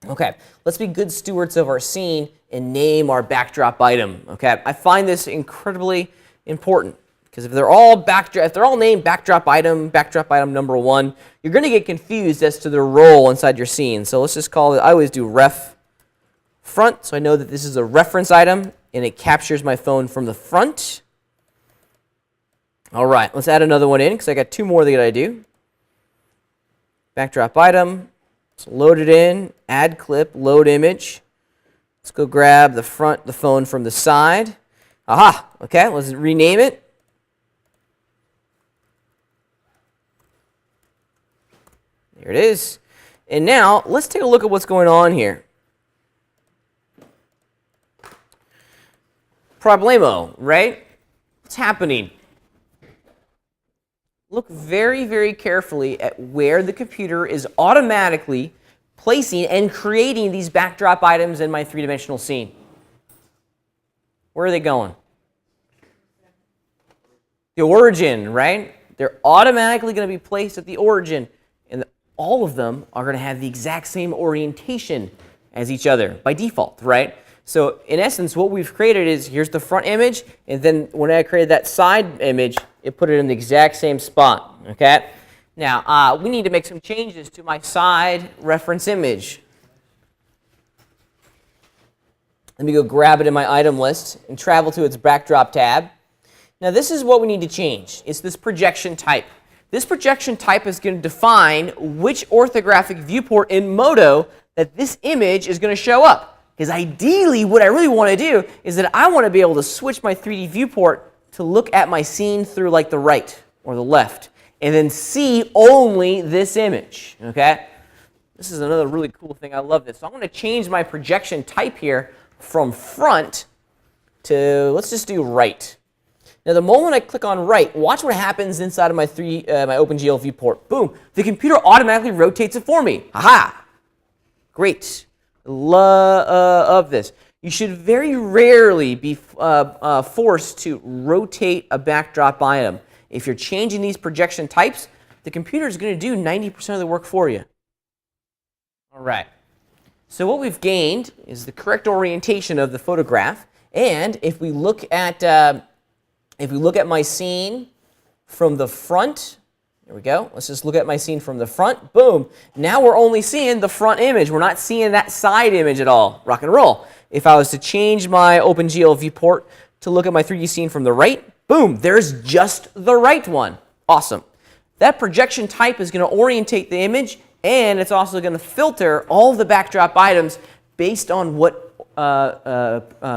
Okay, let's be good stewards of our scene and name our backdrop item. Okay, I find this incredibly important. Because if they're all named backdrop item number 1, you're going to get confused as to their role inside your scene. So let's just call it, I always do ref front, so I know that this is a reference item, and it captures my phone from the front. All right, let's add another one in, because I got 2 more that I do. Backdrop item, let's load it in, add clip, load image. Let's go grab the phone from the side. Aha, okay, let's rename it. There it is. And now, let's take a look at what's going on here. Problemo, right? What's happening? Look very, very carefully at where the computer is automatically placing and creating these backdrop items in my 3-dimensional scene. Where are they going? The origin, right? They're automatically going to be placed at the origin. And all of them are going to have the exact same orientation as each other by default, right? So in essence, what we've created is, here's the front image, and then when I created that side image, it put it in the exact same spot, okay? Now, we need to make some changes to my side reference image. Let me go grab it in my item list and travel to its backdrop tab. Now, this is what we need to change. It's this projection type. This projection type is going to define which orthographic viewport in Moto that this image is going to show up. Because ideally, what I really want to do is that I want to be able to switch my 3D viewport to look at my scene through like the right or the left, and then see only this image, okay? This is another really cool thing. I love this. So I'm going to change my projection type here from front to, let's just do right. Now, the moment I click on right, watch what happens inside of my my OpenGL viewport. Boom, the computer automatically rotates it for me. Aha! Great. Love this. You should very rarely be forced to rotate a backdrop item. If you're changing these projection types, the computer is going to do 90% of the work for you. All right. So what we've gained is the correct orientation of the photograph. And if we look at my scene from the front There we go. Let's just look at my scene from the front. Boom. Now we're only seeing the front image. We're not seeing that side image at all. Rock and roll. If I was to change my OpenGL viewport to look at my 3D scene from the right, boom, there's just the right one. Awesome. That projection type is going to orientate the image, and it's also going to filter all the backdrop items based on what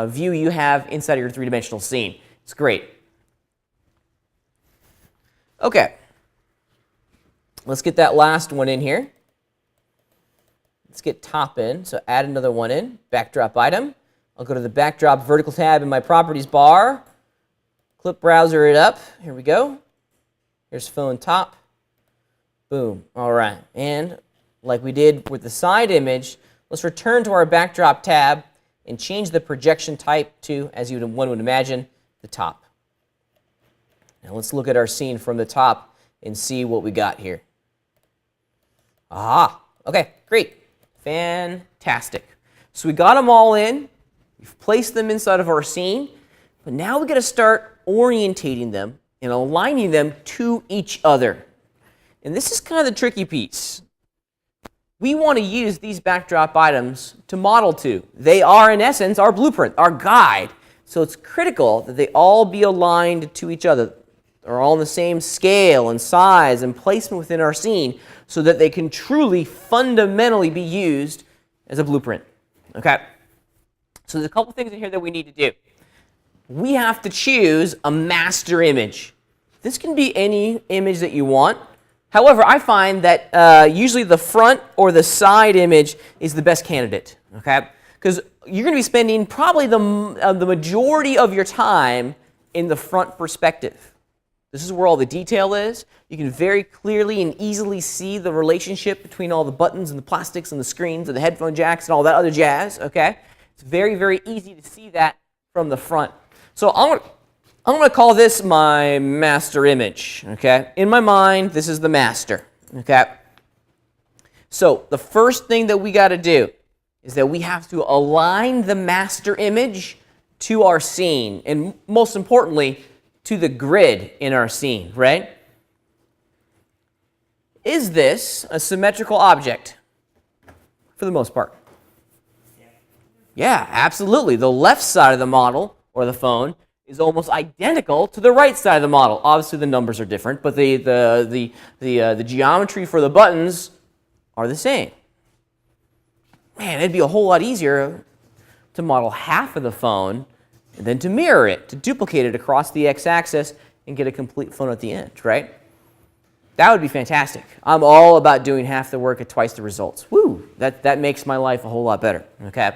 view you have inside of your three-dimensional scene. It's great. Okay. Let's get that last one in here. Let's get top in. So add another one in. Backdrop item. I'll go to the backdrop vertical tab in my properties bar. Clip browser it up. Here we go. Here's phone top. Boom. All right. And like we did with the side image, let's return to our backdrop tab and change the projection type to, as one would imagine, the top. Now let's look at our scene from the top and see what we got here. Aha. Okay, great. Fantastic. So we got them all in. We've placed them inside of our scene. But now we've got to start orientating them and aligning them to each other. And this is kind of the tricky piece. We want to use these backdrop items to model to. They are, in essence, our blueprint, our guide. So it's critical that they all be aligned to each other. They're all in the same scale and size and placement within our scene so that they can truly, fundamentally be used as a blueprint. Okay? So there's a couple things in here that we need to do. We have to choose a master image. This can be any image that you want. However, I find that usually the front or the side image is the best candidate. Okay? Because you're going to be spending probably the majority of your time in the front perspective. This is where all the detail is. You can very clearly and easily see the relationship between all the buttons and the plastics and the screens and the headphone jacks and all that other jazz, okay? It's very, very easy to see that from the front. So I'm going to call this my master image, okay? In my mind, this is the master, okay? So the first thing that we got to do is that we have to align the master image to our scene, and most importantly, to the grid in our scene, right? Is this a symmetrical object? For the most part. Yeah, absolutely. The left side of the model, or the phone, is almost identical to the right side of the model. Obviously, the numbers are different, but the geometry for the buttons are the same. Man, it'd be a whole lot easier to model half of the phone and then to mirror it, to duplicate it across the x-axis and get a complete phone at the end, right? That would be fantastic. I'm all about doing half the work at twice the results. Woo! That makes my life a whole lot better, okay?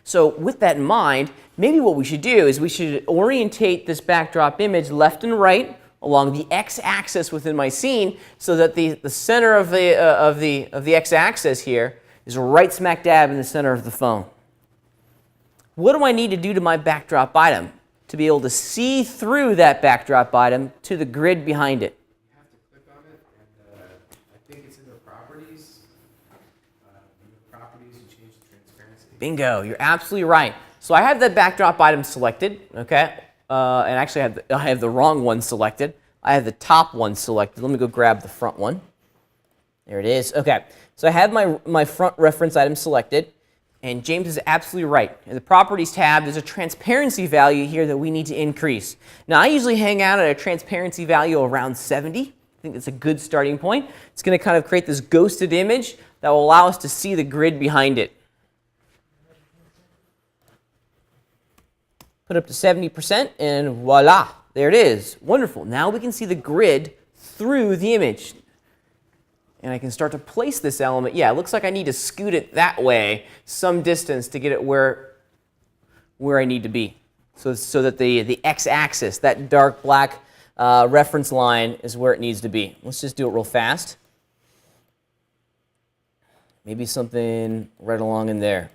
So with that in mind, maybe what we should do is we should orientate this backdrop image left and right along the x-axis within my scene so that the center of the x-axis here is right smack dab in the center of the phone. What do I need to do to my backdrop item to be able to see through that backdrop item to the grid behind it? You have to click on it, and I think it's in the properties. You change the transparency. Bingo, you're absolutely right. So I have that backdrop item selected, okay? And actually I have the wrong one selected. I have the top one selected. Let me go grab the front one. There it is. Okay, so I have my front reference item selected. And James is absolutely right. In the Properties tab, there's a transparency value here that we need to increase. Now, I usually hang out at a transparency value around 70. I think that's a good starting point. It's going to kind of create this ghosted image that will allow us to see the grid behind it. Put up to 70%, and voila, there it is. Wonderful. Now we can see the grid through the image. And I can start to place this element. Yeah, it looks like I need to scoot it that way some distance to get it where I need to be. So that the x-axis, that dark black reference line, is where it needs to be. Let's just do it real fast. Maybe something right along in there.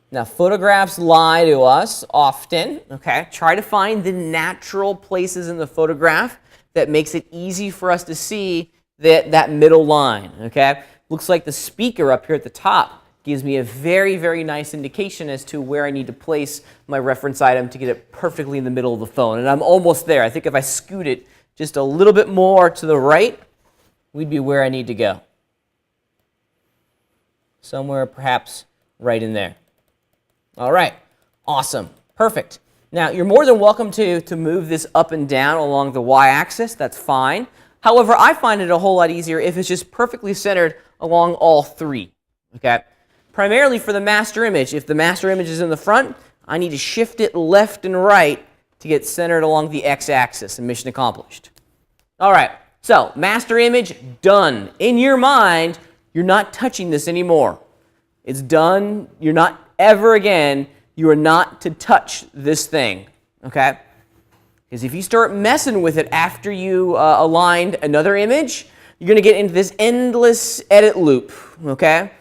Now, photographs lie to us often. Okay, try to find the natural places in the photograph that makes it easy for us to see that middle line, okay? Looks like the speaker up here at the top gives me a very, very nice indication as to where I need to place my reference item to get it perfectly in the middle of the phone. And I'm almost there. I think if I scoot it just a little bit more to the right, we'd be where I need to go. Somewhere perhaps right in there. All right, awesome, perfect. Now, you're more than welcome to move this up and down along the y-axis. That's fine. However, I find it a whole lot easier if it's just perfectly centered along all three. Okay? Primarily for the master image. If the master image is in the front, I need to shift it left and right to get centered along the x-axis, and mission accomplished. All right, so master image, done. In your mind, you're not touching this anymore. It's done. You're not ever again, you are not to touch this thing, okay? Because if you start messing with it after you aligned another image, you're going to get into this endless edit loop, okay?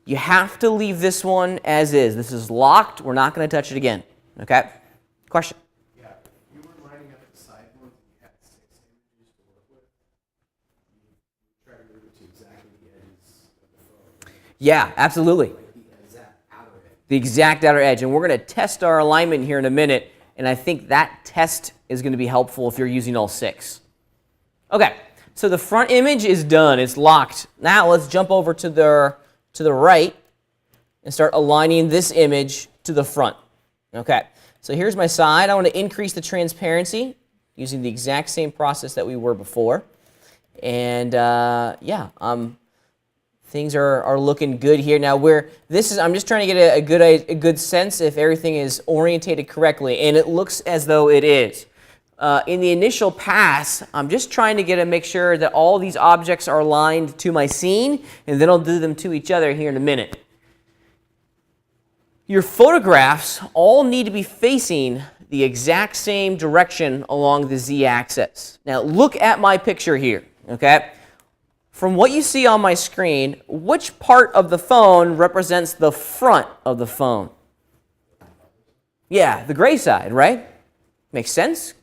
You have to leave this one as is. This is locked. We're not going to touch it again, okay? Question? Yeah, if you were lining up the side ones and you had 6 images to work with, you try to move it to exactly the edges of the phone. Yeah, absolutely. Like the exact outer edge. The exact outer edge. And we're going to test our alignment here in a minute, and I think that test is going to be helpful if you're using all 6. Okay, so the front image is done. It's locked. Now let's jump over to the right and start aligning this image to the front. Okay, so here's my side. I want to increase the transparency using the exact same process that we were before. And yeah, things are looking good here. Now I'm just trying to get a good sense if everything is orientated correctly, and it looks as though it is. In the initial pass, I'm just trying to make sure that all these objects are aligned to my scene, and then I'll do them to each other here in a minute. Your photographs all need to be facing the exact same direction along the z-axis. Now look at my picture here, okay? From what you see on my screen, which part of the phone represents the front of the phone? Yeah, the gray side, right? Makes sense?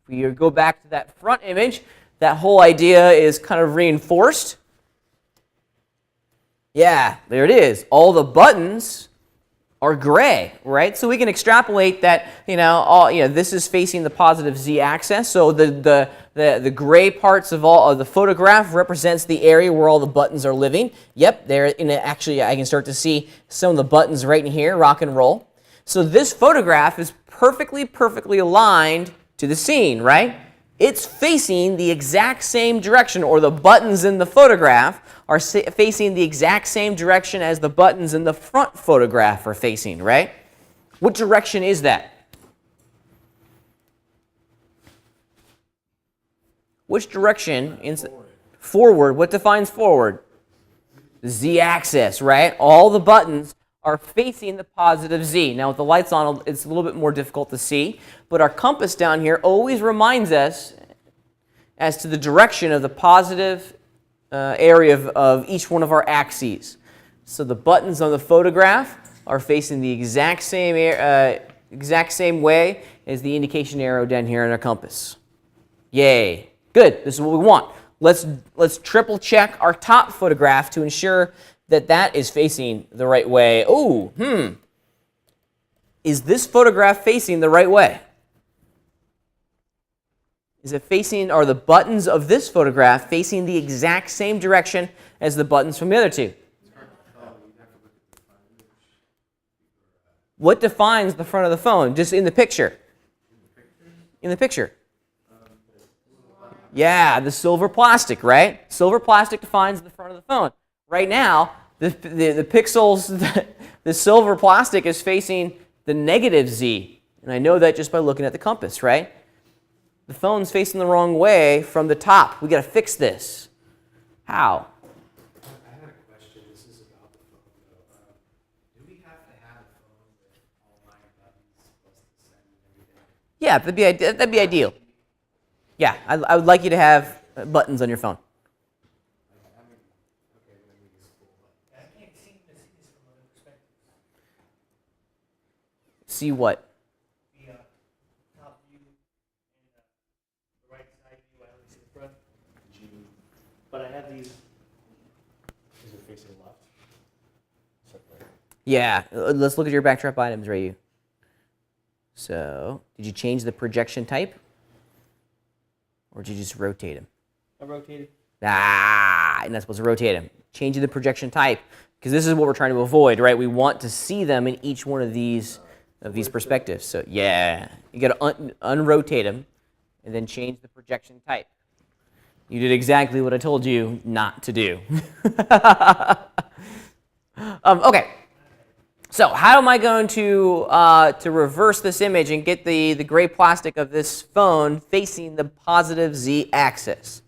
If you go back to that front image, that whole idea is kind of reinforced. Yeah, there it is. All the buttons are gray, right? So we can extrapolate that, this is facing the positive z-axis. So the gray parts of the photograph represents the area where all the buttons are living. Yep, actually I can start to see some of the buttons right in here, rock and roll. So this photograph is perfectly aligned to the scene, right? It's facing the exact same direction, or the buttons in the photograph are facing the exact same direction as the buttons in the front photograph are facing, right? What direction is that? Which direction? Forward. What defines forward? The z-axis, right? All the buttons are facing the positive z. Now with the lights on, it's a little bit more difficult to see, but our compass down here always reminds us as to the direction of the positive area of each one of our axes. So the buttons on the photograph are facing the exact same way as the indication arrow down here in our compass. Yay. Good. This is what we want. Let's triple check our top photograph to ensure that is facing the right way. Oh, Is this photograph facing the right way? Is it facing, are the buttons of this photograph facing the exact same direction as the buttons from the other two? What defines the front of the phone? Just in the picture. In the picture. Yeah, the silver plastic, right? Silver plastic defines the front of the phone. Right now, the pixels, the silver plastic is facing the negative z. And I know that just by looking at the compass, right? The phone's facing the wrong way from the top. We got to fix this. How? I had a question. This is about the phone, though. Do we have to have a phone with all 9 buttons plus the send and everything? Yeah, that'd be ideal. Yeah, I would like you to have buttons on your phone. I can't seem to see this from other perspectives. See what? The top view and the right side view, I only see the front. But I have these. Is it facing left? Yeah, let's look at your backdrop items, Rayu. So, did you change the projection type? Or did you just rotate them? I rotated. Ah, you're not supposed to rotate them. Changing the projection type, because this is what we're trying to avoid, right? We want to see them in each one of these perspectives. So yeah, you got to unrotate them and then change the projection type. You did exactly what I told you not to do. Okay. So how am I going to reverse this image and get the gray plastic of this phone facing the positive z-axis?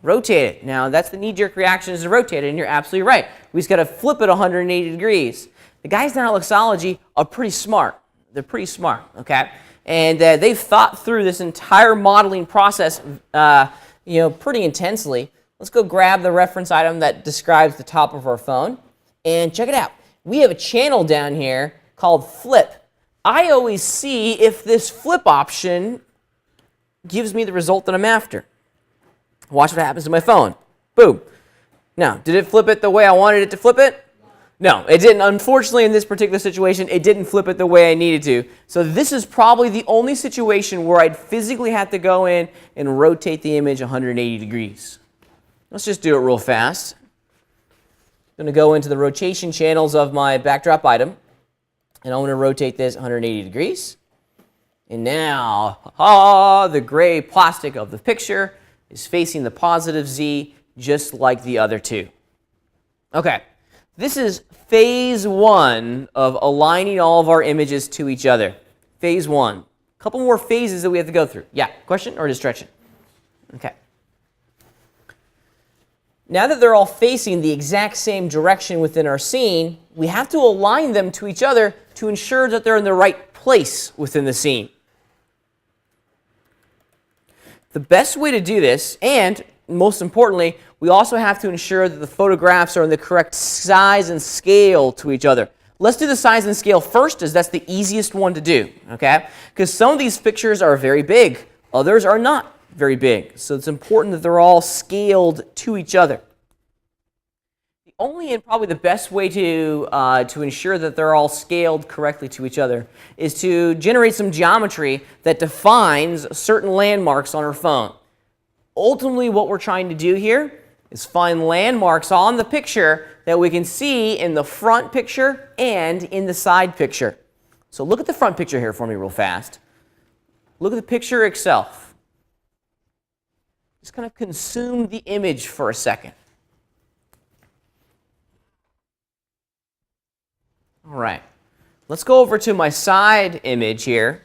Rotate it. Now, that's the knee-jerk reaction is to rotate it, and you're absolutely right. We just got to flip it 180 degrees. The guys down at Luxology are pretty smart. They're pretty smart, okay? And they've thought through this entire modeling process, pretty intensely. Let's go grab the reference item that describes the top of our phone, and check it out. We have a channel down here called flip. I always see if this flip option gives me the result that I'm after. Watch what happens to my phone. Boom. Now, did it flip it the way I wanted it to flip it? No, it didn't. Unfortunately, in this particular situation, it didn't flip it the way I needed to. So this is probably the only situation where I'd physically have to go in and rotate the image 180 degrees. Let's just do it real fast. I'm going to go into the rotation channels of my backdrop item, and I'm going to rotate this 180 degrees. And now, the gray plastic of the picture is facing the positive Z, just like the other two. Okay, this is phase one of aligning all of our images to each other. Phase one. A couple more phases that we have to go through. Yeah, question or distraction? Okay. Now that they're all facing the exact same direction within our scene, we have to align them to each other to ensure that they're in the right place within the scene. The best way to do this, and most importantly, we also have to ensure that the photographs are in the correct size and scale to each other. Let's do the size and scale first, as that's the easiest one to do, okay? Because some of these pictures are very big, others are not very big. So it's important that they're all scaled to each other. The only and probably the best way to ensure that they're all scaled correctly to each other is to generate some geometry that defines certain landmarks on our phone. Ultimately, what we're trying to do here is find landmarks on the picture that we can see in the front picture and in the side picture. So look at the front picture here for me real fast. Look at the picture itself. Just kind of consume the image for a second. All right, let's go over to my side image here.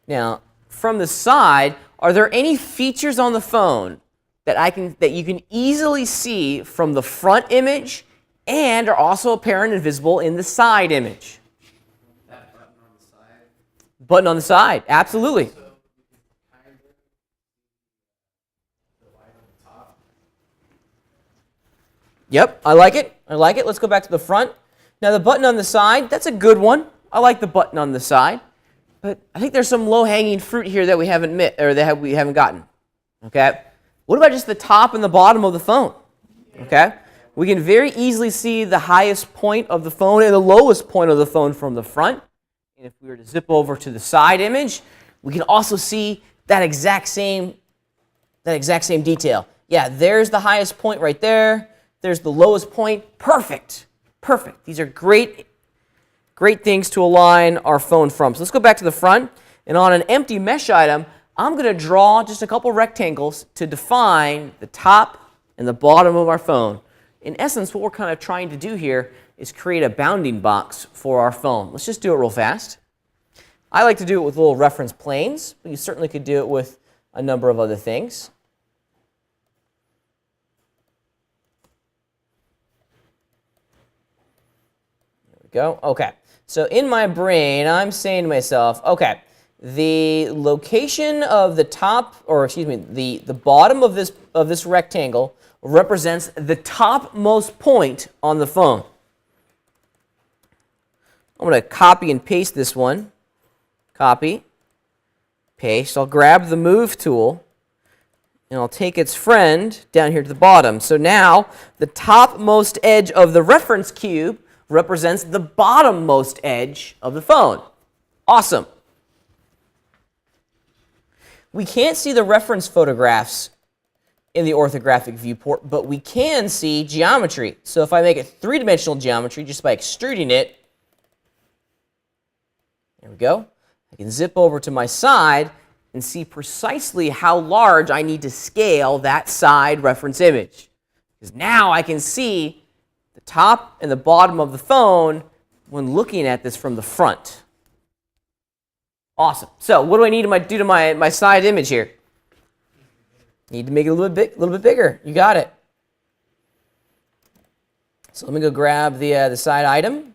Now, from the side, are there any features on the phone that you can easily see from the front image and are also apparent and visible in the side image? That button on the side. Button on the side, absolutely. So you can kind of the light on the top. Yep, I like it. I like it. Let's go back to the front. Now the button on the side, that's a good one. I like the button on the side. But I think there's some low-hanging fruit here that we haven't we haven't gotten. Okay? What about just the top and the bottom of the phone? Okay? We can very easily see the highest point of the phone and the lowest point of the phone from the front. And if we were to zip over to the side image, we can also see that exact same detail. Yeah, there's the highest point right there. There's the lowest point. Perfect. Perfect. These are great things to align our phone from. So let's go back to the front. And on an empty mesh item, I'm going to draw just a couple rectangles to define the top and the bottom of our phone. In essence, what we're kind of trying to do here is create a bounding box for our phone. Let's just do it real fast. I like to do it with little reference planes, but you certainly could do it with a number of other things. There we go. Okay. So in my brain, I'm saying to myself, okay, the location of the top, or excuse me, the bottom of this rectangle represents the topmost point on the phone. I'm going to copy and paste this one. Copy, paste. I'll grab the move tool, and I'll take its friend down here to the bottom. So now the topmost edge of the reference cube represents the bottommost edge of the phone. Awesome. we can't see the reference photographs in the orthographic viewport, but we can see geometry. So if I make it three-dimensional geometry just by extruding it, there we go. I can zip over to my side and see precisely how large I need to scale that side reference image. Because now I can see the top and the bottom of the phone when looking at this from the front. Awesome. So what do I need to do to my side image here? Need to make it a little bit bigger. You got it. So let me go grab the side item.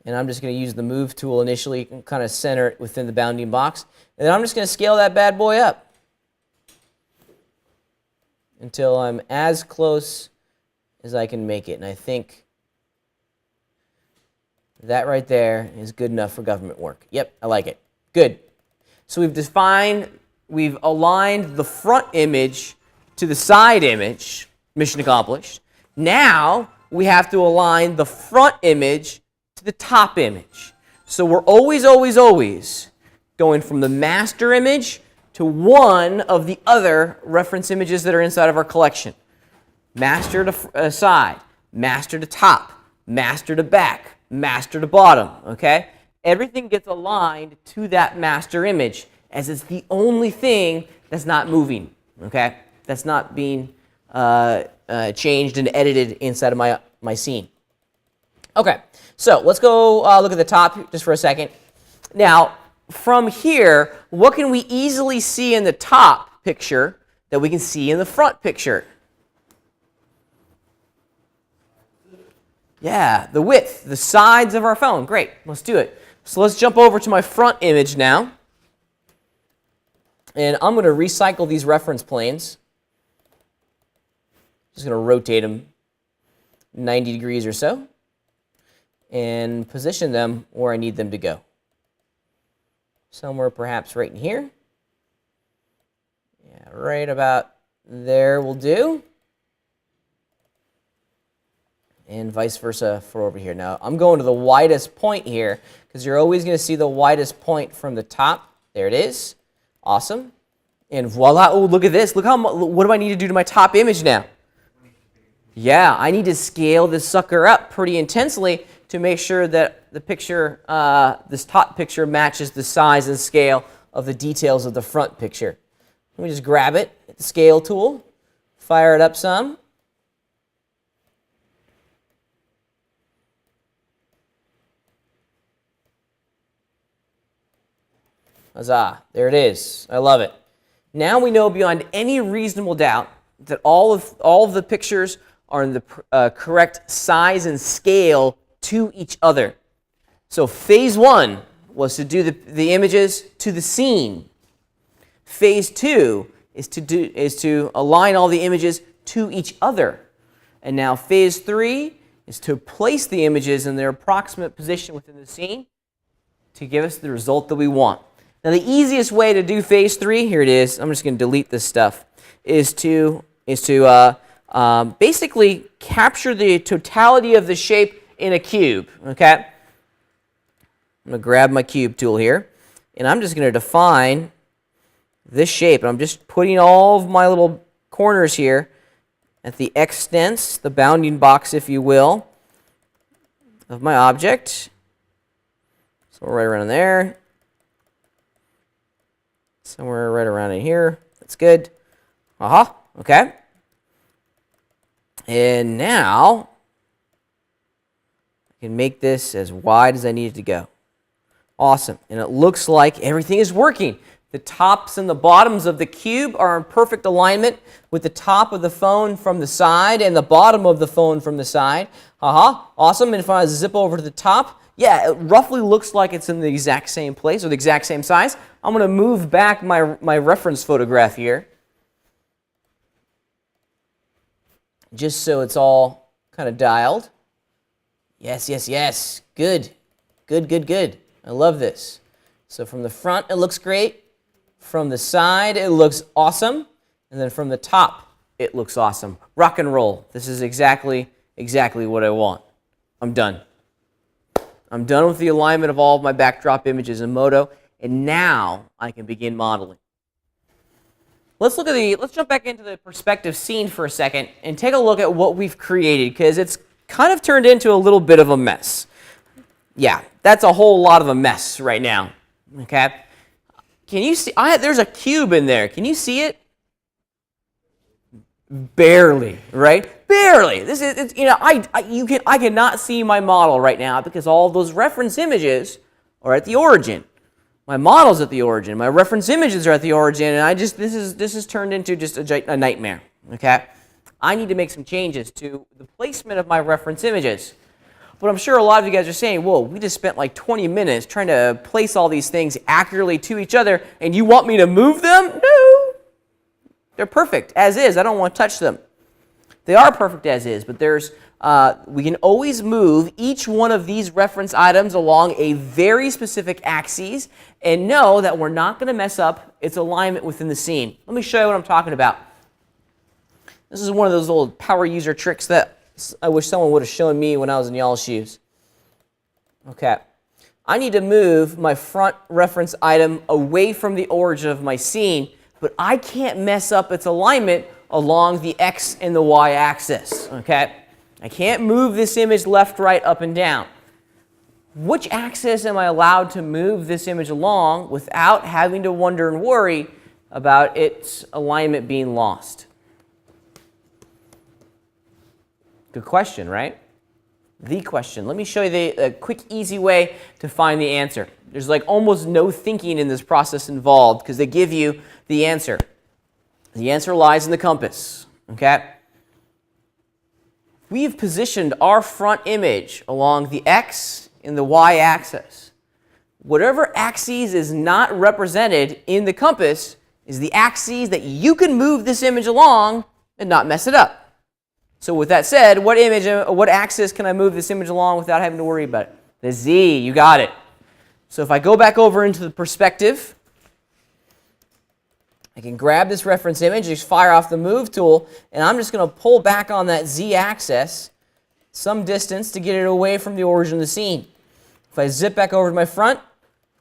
And I'm just going to use the move tool initially and kind of center it within the bounding box. And then I'm just going to scale that bad boy up until I'm as close as I can make it. And I think that right there is good enough for government work. Yep, I like it. Good. So we've aligned the front image to the side image. Mission accomplished. Now we have to align the front image to the top image. So we're always going from the master image to one of the other reference images that are inside of our collection. Master to side, master to top, master to back, master to bottom, okay? Everything gets aligned to that master image as it's the only thing that's not moving, okay? That's not being changed and edited inside of my scene. Okay, so let's go look at the top just for a second. Now, from here, what can we easily see in the top picture that we can see in the front picture? Yeah, the width, the sides of our phone. Great, let's do it. So let's jump over to my front image now. And I'm going to recycle these reference planes. Just going to rotate them 90 degrees or so and position them where I need them to go. Somewhere perhaps right in here. Yeah, right about there will do. And vice versa for over here. Now, I'm going to the widest point here because you're always going to see the widest point from the top. There it is. Awesome. And voila. Oh, look at this. Look what do I need to do to my top image now? Yeah, I need to scale this sucker up pretty intensely to make sure that the picture, this top picture matches the size and scale of the details of the front picture. Let me just grab it, hit the scale tool, fire it up some. Huzzah, there it is. I love it. Now we know beyond any reasonable doubt that all of the pictures are in the correct size and scale to each other. So phase one was to do the images to the scene. Phase two is to align all the images to each other. And now phase three is to place the images in their approximate position within the scene to give us the result that we want. Now the easiest way to do phase three, here it is, I'm just going to delete this stuff, is to basically capture the totality of the shape in a cube, okay? I'm going to grab my cube tool here, and I'm just going to define this shape. I'm just putting all of my little corners here at the extents, the bounding box, if you will, of my object. So right around there. Somewhere right around in here. That's good. Okay. And now I can make this as wide as I need it to go. Awesome. And it looks like everything is working. The tops and the bottoms of the cube are in perfect alignment with the top of the phone from the side and the bottom of the phone from the side. Awesome. And if I zip over to the top, yeah, it roughly looks like it's in the exact same place or the exact same size. I'm going to move back my reference photograph here, just so it's all kind of dialed. Yes, yes, yes. Good. Good, good, good. I love this. So from the front, it looks great. From the side, it looks awesome. And then from the top, it looks awesome. Rock and roll. This is exactly what I want. I'm done. I'm done with the alignment of all of my backdrop images in Modo, and now I can begin modeling. let's jump back into the perspective scene for a second and take a look at what we've created, because it's kind of turned into a little bit of a mess. Yeah, that's a whole lot of a mess right now. Okay, can you see? There's a cube in there. Can you see it? Barely, right? Barely. This is, I cannot see my model right now because all those reference images are at the origin. My model's at the origin. My reference images are at the origin, and this is turned into just a nightmare. Okay, I need to make some changes to the placement of my reference images. But I'm sure a lot of you guys are saying, "Whoa, we just spent like 20 minutes trying to place all these things accurately to each other, and you want me to move them?" No. They're perfect as is. I don't want to touch them. They are perfect as is, but we can always move each one of these reference items along a very specific axis and know that we're not going to mess up its alignment within the scene. Let me show you what I'm talking about. This is one of those old power user tricks that I wish someone would have shown me when I was in y'all's shoes. Okay. I need to move my front reference item away from the origin of my scene, but I can't mess up its alignment along the X and the Y axis, okay? I can't move this image left, right, up, and down. Which axis am I allowed to move this image along without having to wonder and worry about its alignment being lost? Good question, right? The question. Let me show you the quick, easy way to find the answer. There's like almost no thinking in this process involved because they give you the answer. The answer lies in the compass, okay? We've positioned our front image along the X and the Y axis. Whatever axis is not represented in the compass is the axis that you can move this image along and not mess it up. So with that said, what axis can I move this image along without having to worry about it? The Z, you got it. So if I go back over into the perspective, I can grab this reference image, just fire off the move tool, and I'm just going to pull back on that Z axis some distance to get it away from the origin of the scene. If I zip back over to my front,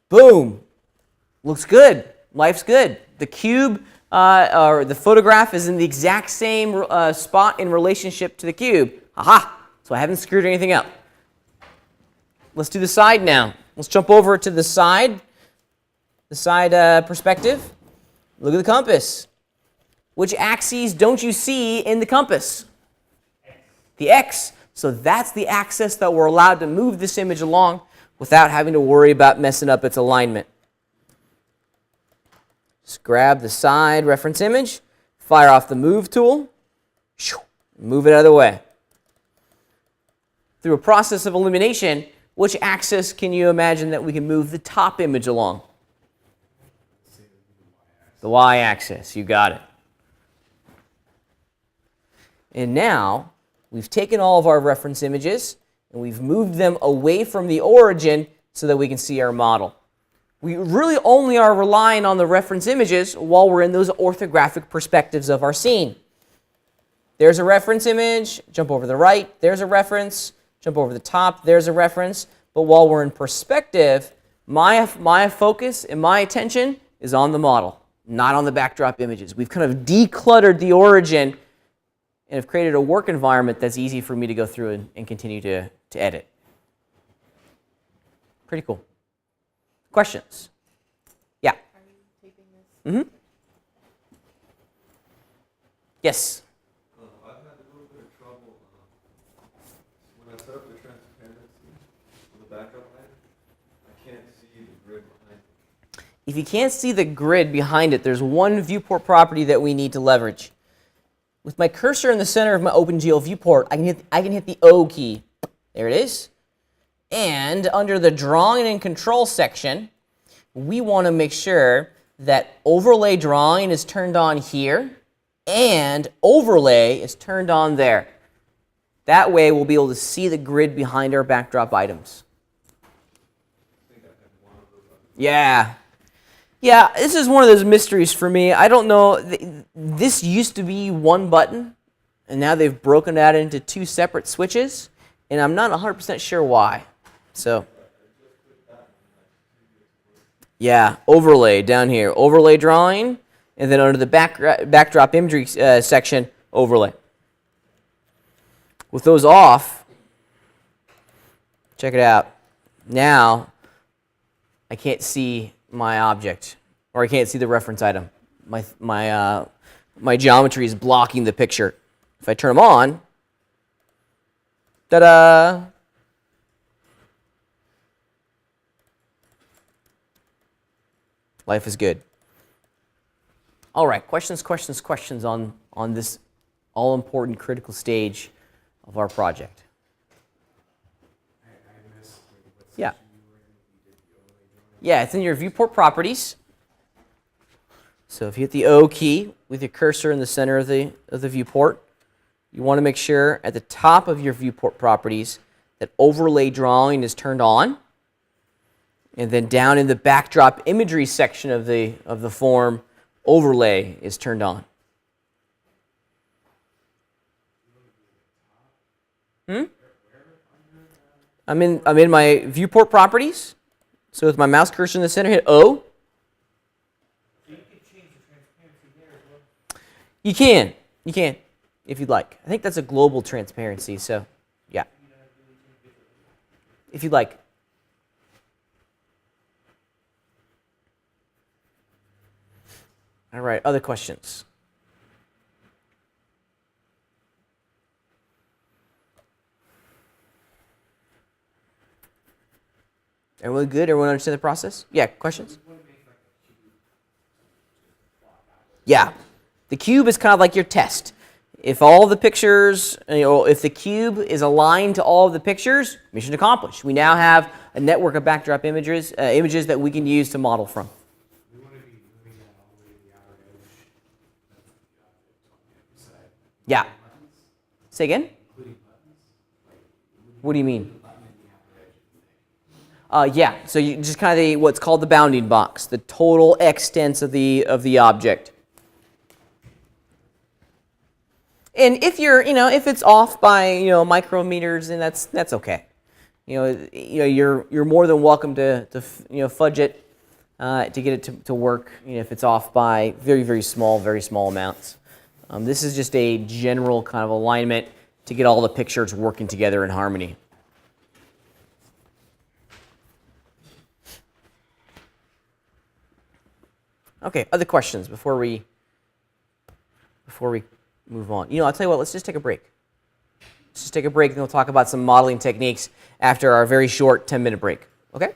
boom, looks good, life's good. The cube or the photograph is in the exact same spot in relationship to the cube. Aha! So I haven't screwed anything up. Let's do the side now. Let's jump over to the side perspective. Look at the compass. Which axes don't you see in the compass? X. The X. So that's the axis that we're allowed to move this image along without having to worry about messing up its alignment. Just grab the side reference image, fire off the move tool, move it out of the way. Through a process of elimination, which axis can you imagine that we can move the top image along? The y-axis, you got it. And now, we've taken all of our reference images and we've moved them away from the origin so that we can see our model. We really only are relying on the reference images while we're in those orthographic perspectives of our scene. There's a reference image, jump over the right, there's a reference, jump over the top, there's a reference. But while we're in perspective, my focus and my attention is on the model, not on the backdrop images. We've kind of decluttered the origin and have created a work environment that's easy for me to go through and continue to edit. Pretty cool. Questions? Yeah. Are you taping this? Mm-hmm. Yes. I've had a little bit of trouble when I set up the transparency on the backup line. I can't see the grid behind it. If you can't see the grid behind it, there's one viewport property that we need to leverage. With my cursor in the center of my OpenGL viewport, I can hit the O key. There it is. And under the drawing and control section, we want to make sure that overlay drawing is turned on here and overlay is turned on there. That way we'll be able to see the grid behind our backdrop items. Yeah. Yeah, this is one of those mysteries for me. I don't know. This used to be one button, and now they've broken that into two separate switches, and I'm not 100% sure why. So, yeah, overlay down here. Overlay drawing, and then under the backdrop imagery section, overlay. With those off, check it out. Now, I can't see my object, or I can't see the reference item. My geometry is blocking the picture. If I turn them on, ta-da! Life is good. All right, questions on this all-important critical stage of our project. I missed what Yeah. section you were in. You did the overlay drawing. Yeah, it's in your viewport properties. So if you hit the O key with your cursor in the center of the viewport, you want to make sure at the top of your viewport properties that overlay drawing is turned on. And then down in the backdrop imagery section of the form, overlay is turned on. I'm in my viewport properties. So with my mouse cursor in the center, hit O. So you can change the transparency there as well. You can, if you'd like. I think that's a global transparency, so yeah. If you'd like. All right, other questions? Everyone good? Everyone understand the process? Yeah, questions? Yeah. The cube is kind of like your test. If all the pictures, if the cube is aligned to all of the pictures, mission accomplished. We now have a network of backdrop images that we can use to model from. We want to be moving that all the way to the outer edge of the object on the other side. Yeah. Buttons, Say again? including buttons. Like, What do you mean? the button in the outer edge of the thing. Yeah, so you just kind of what's called the bounding box, the total extents of the object. And if if it's off by micrometers, then that's okay. You're more than welcome to fudge it to get it to work. If it's off by very small amounts. This is just a general kind of alignment to get all the pictures working together in harmony. Okay, other questions before we move on? I'll tell you what, let's just take a break. Let's just take a break and we'll talk about some modeling techniques after our very short 10-minute break. Okay?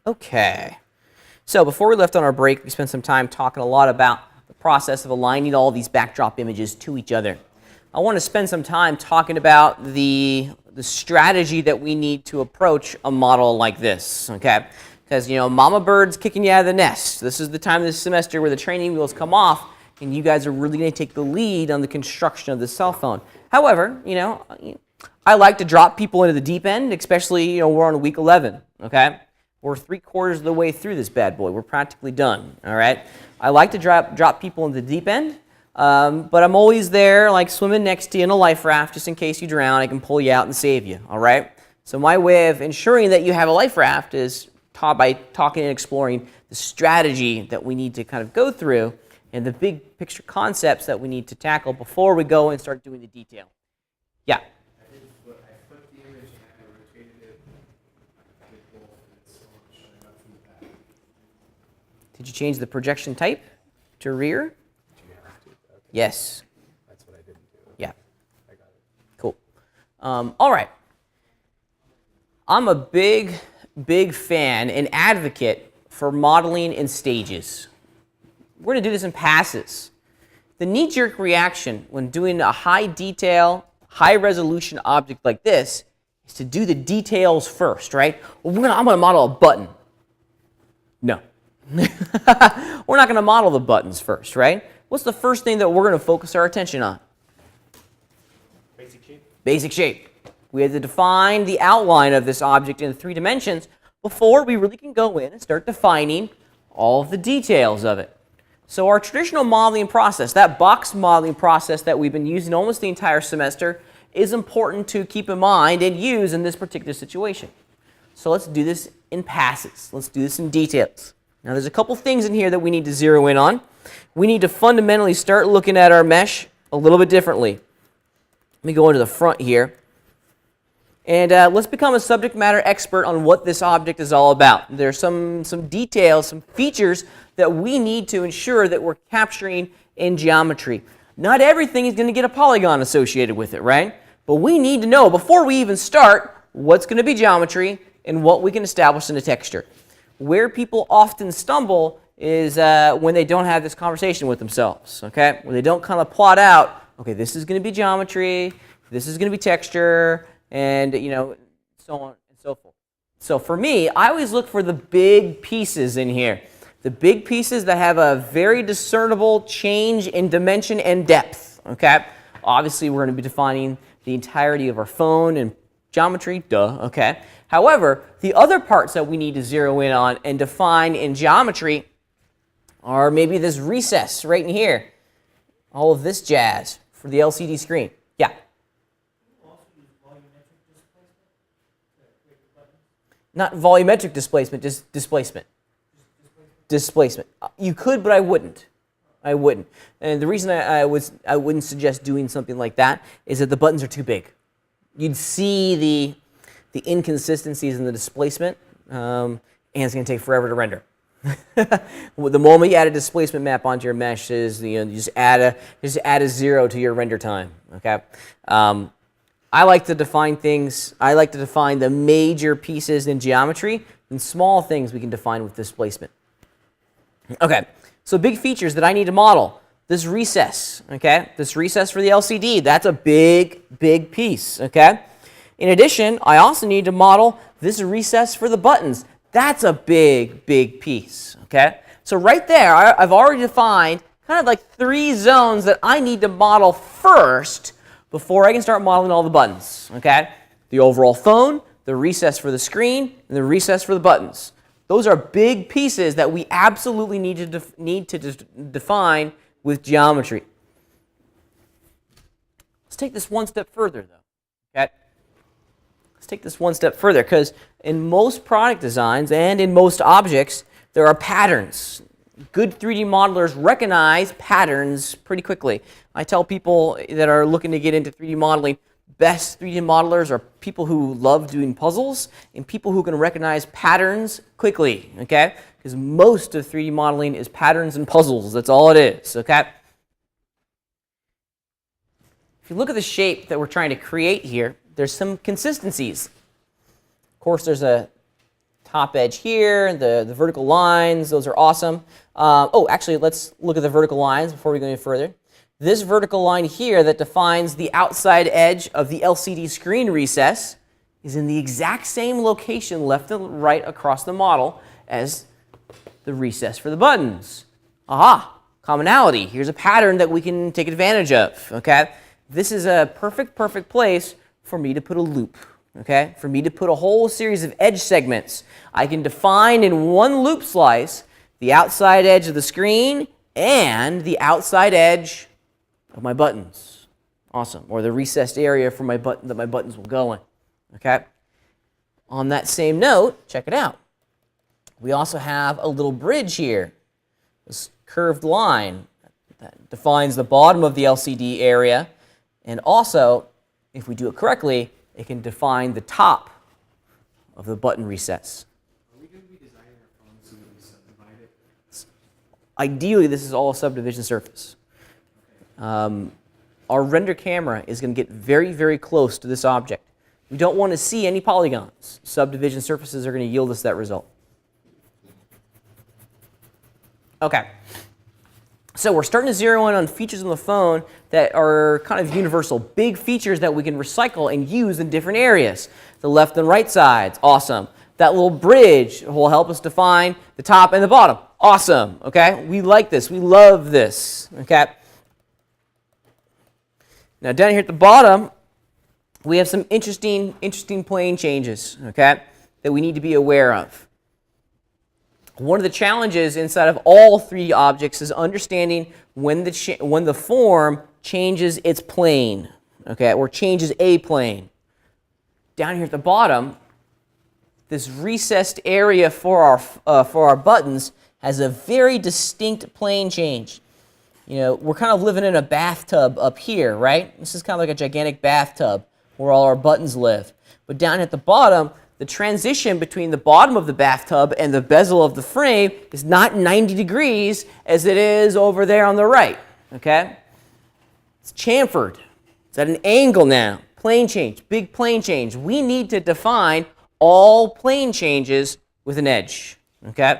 Okay. So before we left on our break, we spent some time talking a lot about the process of aligning all these backdrop images to each other. I want to spend some time talking about the strategy that we need to approach a model like this, okay? Because, you know, mama bird's kicking you out of the nest. This is the time of this semester where the training wheels come off, and you guys are really going to take the lead on the construction of the cell phone. However, you know, I like to drop people into the deep end, especially, you know, we're on week 11, okay? We're 3/4 of the way through this bad boy. We're practically done, all right? I like to drop people into the deep end, but I'm always there, like swimming next to you in a life raft, just in case you drown. I can pull you out and save you, all right? So my way of ensuring that you have a life raft is by talking and exploring the strategy that we need to kind of go through and the big picture concepts that we need to tackle before we go and start doing the detail. Yeah? I flipped the image and I rotated it. I did both, and it's still not showing up from the back. Did you change the projection type to rear? Do you have to? Okay. Yes. That's what I didn't do. Yeah. I got it. Cool. All right. I'm a big fan and advocate for modeling in stages. We're going to do this in passes. The knee-jerk reaction when doing a high detail, high resolution object like this is to do the details first, right? Well, I'm going to model a button. No. We're not going to model the buttons first, right? What's the first thing that we're going to focus our attention on? Basic shape. Basic shape. We have to define the outline of this object in 3 dimensions before we really can go in and start defining all of the details of it. So our traditional modeling process, that box modeling process that we've been using almost the entire semester, is important to keep in mind and use in this particular situation. So let's do this in passes. Let's do this in details. Now there's a couple things in here that we need to zero in on. We need to fundamentally start looking at our mesh a little bit differently. Let me go into the front here. And let's become a subject matter expert on what this object is all about. There's some details, some features that we need to ensure that we're capturing in geometry. Not everything is going to get a polygon associated with it, right? But we need to know before we even start what's going to be geometry and what we can establish in a texture. Where people often stumble is when they don't have this conversation with themselves, okay? When they don't kind of plot out, okay, this is going to be geometry, this is going to be texture, and, you know, so on and so forth. So for me, I always look for the big pieces in here. The big pieces that have a very discernible change in dimension and depth, okay? Obviously, we're going to be defining the entirety of our phone and geometry, duh, okay? However, the other parts that we need to zero in on and define in geometry are maybe this recess right in here. All of this jazz for the LCD screen. Yeah? Not volumetric displacement, just displacement. Displacement. You could, but I wouldn't. I wouldn't. And the reason I wouldn't suggest doing something like that is that the buttons are too big. You'd see the inconsistencies in the displacement, and it's going to take forever to render. The moment you add a displacement map onto your mesh, is you just add a 0 to your render time. Okay. I like to define things. I like to define the major pieces in geometry, and small things we can define with displacement. Okay, so big features that I need to model. This recess, okay? This recess for the LCD, that's a big piece, okay? In addition, I also need to model this recess for the buttons. That's a big piece, okay? So right there, I've already defined kind of like 3 zones that I need to model first before I can start modeling all the buttons, okay? The overall phone, the recess for the screen, and the recess for the buttons. Those are big pieces that we absolutely need to define with geometry. Let's take this one step further, though. Okay? Let's take this one step further, because in most product designs and in most objects, there are patterns. Good 3D modelers recognize patterns pretty quickly. I tell people that are looking to get into 3D modeling, best 3D modelers are people who love doing puzzles and people who can recognize patterns quickly, okay? Because most of 3D modeling is patterns and puzzles. That's all it is, okay? If you look at the shape that we're trying to create here, there's some consistencies. Of course, there's a top edge here, the vertical lines, those are awesome. Oh, actually, let's look at the vertical lines before we go any further. This vertical line here that defines the outside edge of the LCD screen recess is in the exact same location left and right across the model as the recess for the buttons. Aha, commonality. Here's a pattern that we can take advantage of, okay? This is a perfect place for me to put a loop, okay? For me to put a whole series of edge segments. I can define in one loop slice the outside edge of the screen and the outside edge of my buttons. Awesome. Or the recessed area for my button that my buttons will go in, okay? On that same note, check it out. We also have a little bridge here, this curved line that defines the bottom of the LCD area, and also, if we do it correctly, it can define the top of the button recess. Are we going to be designing our phones so that we subdivide it? Ideally, this is all a subdivision surface. Our render camera is going to get very close to this object. We don't want to see any polygons. Subdivision surfaces are going to yield us that result. Okay, so we're starting to zero in on features on the phone that are kind of universal, big features that we can recycle and use in different areas. The left and right sides, awesome. That little bridge will help us define the top and the bottom. Awesome, okay? We like this, we love this, okay? Now down here at the bottom, we have some interesting plane changes, okay, that we need to be aware of. One of the challenges inside of all 3D objects is understanding when the form changes its plane, okay, or changes a plane. Down here at the bottom, this recessed area for our buttons has a very distinct plane change. You know, we're kind of living in a bathtub up here, right? This is kind of like a gigantic bathtub where all our buttons live. But down at the bottom, the transition between the bottom of the bathtub and the bezel of the frame is not 90 degrees as it is over there on the right, okay? It's chamfered. It's at an angle now. Plane change, big plane change. We need to define all plane changes with an edge, okay?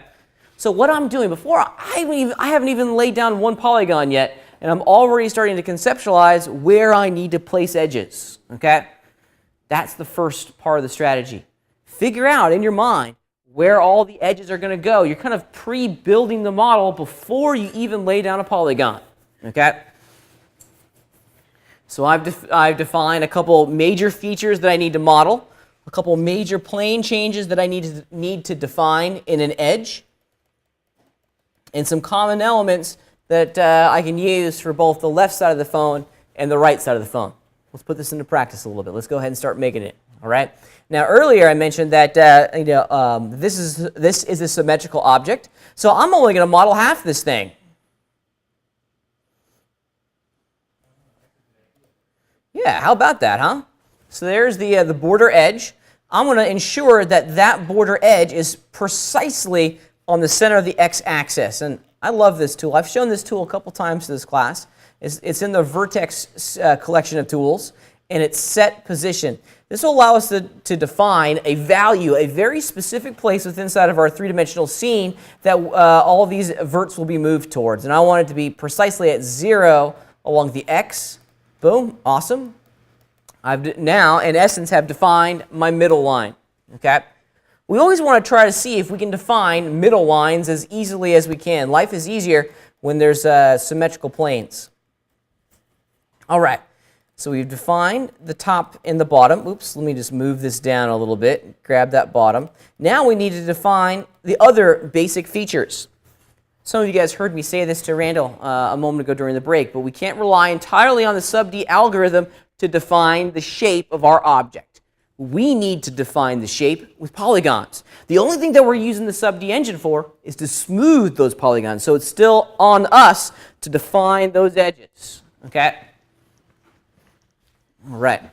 So what I'm doing before, I haven't even laid down one polygon yet, and I'm already starting to conceptualize where I need to place edges, okay? That's the first part of the strategy. Figure out in your mind where all the edges are going to go. You're kind of pre-building the model before you even lay down a polygon, okay? So I've defined a couple major features that I need to model, a couple major plane changes that I need to define in an edge, and some common elements that I can use for both the left side of the phone and the right side of the phone. Let's put this into practice a little bit. Let's go ahead and start making it, all right? Now, earlier I mentioned that this is a symmetrical object, so I'm only going to model half this thing. Yeah, how about that, huh? So there's the border edge. I'm going to ensure that that border edge is precisely on the center of the x-axis, and I love this tool. I've shown this tool a couple times in this class. It's in the Vertex collection of tools, and it's set position. This will allow us to define a value, a very specific place within inside of our three-dimensional scene that all of these verts will be moved towards. And I want it to be precisely at 0 along the x. Boom, awesome. I've now, in essence, have defined my middle line. Okay. We always want to try to see if we can define middle lines as easily as we can. Life is easier when there's symmetrical planes. All right. So we've defined the top and the bottom. Oops, let me just move this down a little bit. Grab that bottom. Now we need to define the other basic features. Some of you guys heard me say this to Randall a moment ago during the break, but we can't rely entirely on the sub-D algorithm to define the shape of our object. We need to define the shape with polygons. The only thing that we're using the sub-D engine for is to smooth those polygons. So it's still on us to define those edges. Okay? All right.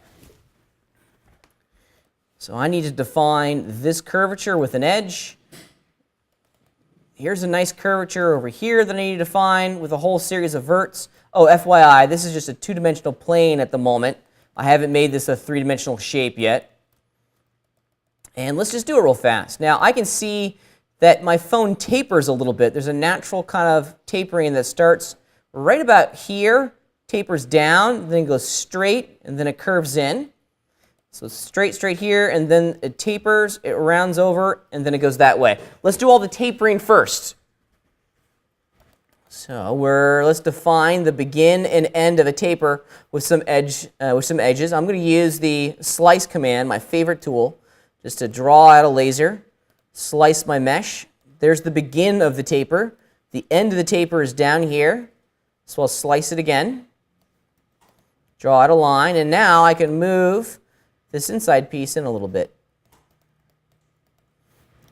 So I need to define this curvature with an edge. Here's a nice curvature over here that I need to define with a whole series of verts. Oh, FYI, this is just a two-dimensional plane at the moment. I haven't made this a three-dimensional shape yet. And let's just do it real fast. Now, I can see that my phone tapers a little bit. There's a natural kind of tapering that starts right about here, tapers down, then it goes straight, and then it curves in. So straight here, and then it tapers, it rounds over, and then it goes that way. Let's do all the tapering first. So let's define the begin and end of a taper with some edges. I'm going to use the slice command, my favorite tool, just to draw out a laser, slice my mesh. There's the begin of the taper. The end of the taper is down here, so I'll slice it again, draw out a line, and now I can move this inside piece in a little bit.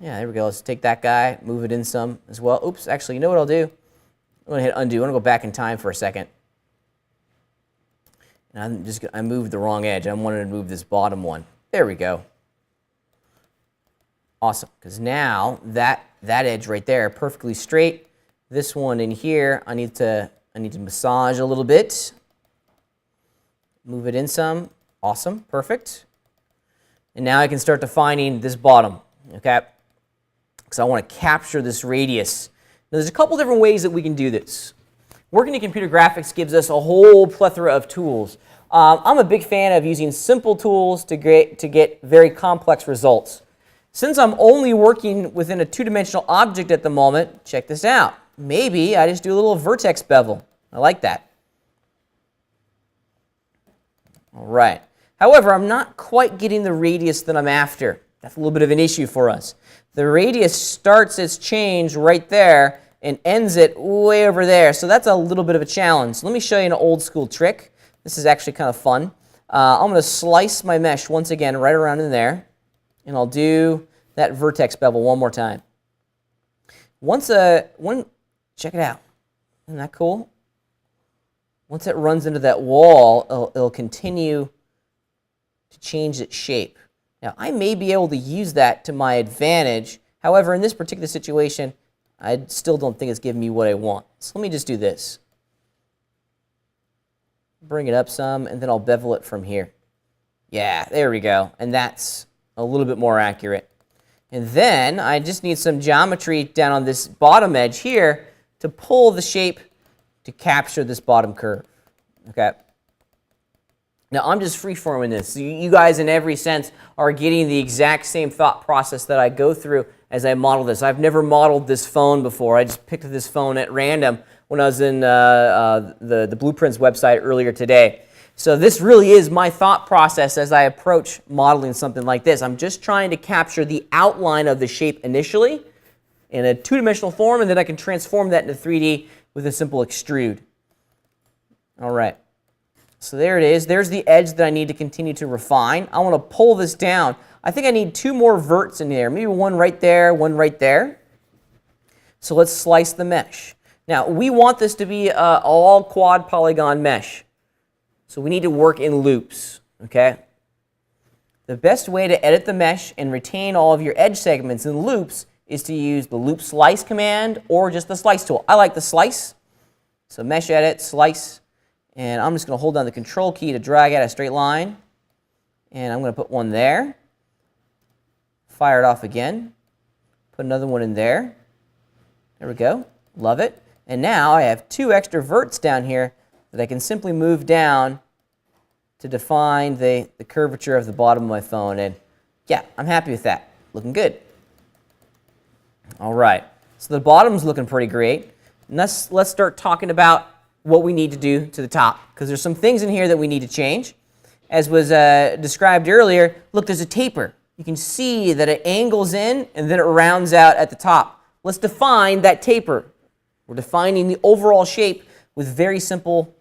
Yeah, there we go. Let's take that guy, move it in some as well. Oops, actually, you know what I'll do? I'm going to hit undo. I'm going to go back in time for a second. And I moved the wrong edge. I wanted to move this bottom one. There we go. Awesome, because now that edge right there, perfectly straight. This one in here, I need to massage a little bit. Move it in some. Awesome, perfect. And now I can start defining this bottom, okay? Because I want to capture this radius. Now, there's a couple different ways that we can do this. Working in computer graphics gives us a whole plethora of tools. I'm a big fan of using simple tools to get very complex results. Since I'm only working within a two-dimensional object at the moment, check this out. Maybe I just do a little vertex bevel. I like that. All right. However, I'm not quite getting the radius that I'm after. That's a little bit of an issue for us. The radius starts its change right there and ends it way over there. So that's a little bit of a challenge. So let me show you an old school trick. This is actually kind of fun. I'm going to slice my mesh once again right around in there. And I'll do that vertex bevel one more time. Check it out. Isn't that cool? Once it runs into that wall, it'll continue to change its shape. Now, I may be able to use that to my advantage. However, in this particular situation, I still don't think it's giving me what I want. So let me just do this. Bring it up some, and then I'll bevel it from here. Yeah, there we go. And that's a little bit more accurate. And then I just need some geometry down on this bottom edge here to pull the shape to capture this bottom curve. Okay. Now, I'm just freeforming this. So you guys, in every sense, are getting the exact same thought process that I go through as I model this. I've never modeled this phone before. I just picked this phone at random when I was in the Blueprints website earlier today. So this really is my thought process as I approach modeling something like this. I'm just trying to capture the outline of the shape initially in a two-dimensional form, and then I can transform that into 3D with a simple extrude. All right. So there it is. There's the edge that I need to continue to refine. I want to pull this down. I think I need two more verts in there, maybe one right there, one right there. So let's slice the mesh. Now, we want this to be all quad polygon mesh. So we need to work in loops, okay? The best way to edit the mesh and retain all of your edge segments in loops is to use the loop slice command or just the slice tool. I like the slice. So mesh edit, slice. And I'm just going to hold down the control key to drag out a straight line. And I'm going to put one there. Fire it off again. Put another one in there. There we go. Love it. And now I have two extra verts down here that I can simply move down to define the curvature of the bottom of my phone. And yeah, I'm happy with that. Looking good. All right. So the bottom's looking pretty great. And let's start talking about what we need to do to the top, because there's some things in here that we need to change. As was described earlier, look, there's a taper. You can see that it angles in and then it rounds out at the top. Let's define that taper. We're defining the overall shape with very simple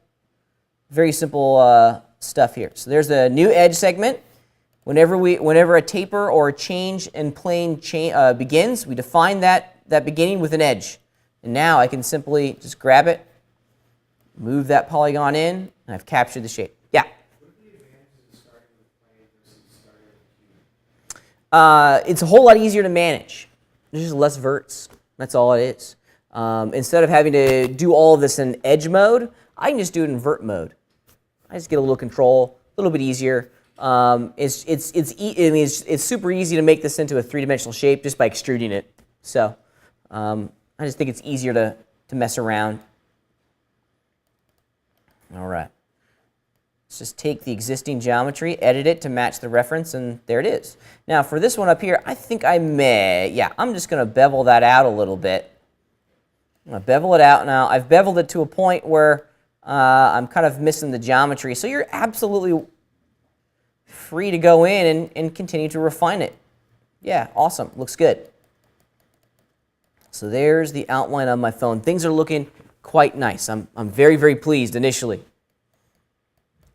stuff here. So there's a new edge segment. Whenever a taper or a change in plane begins, we define that beginning with an edge. And now I can simply just grab it, move that polygon in, and I've captured the shape. Yeah? What are the advantages of starting with plane versus starting with cube? It's a whole lot easier to manage. There's just less verts. That's all it is. Instead of having to do all of this in edge mode, I can just do it in vert mode. I just get a little control, a little bit easier. It's super easy to make this into a three-dimensional shape just by extruding it. So I just think it's easier to mess around. All right. Let's just take the existing geometry, edit it to match the reference, and there it is. Now for this one up here, I think I'm just going to bevel that out a little bit. I'm going to bevel it out now. I've beveled it to a point where I'm kind of missing the geometry. So you're absolutely free to go in and continue to refine it. Yeah, awesome. Looks good. So there's the outline of my phone. Things are looking quite nice. I'm very, very pleased initially.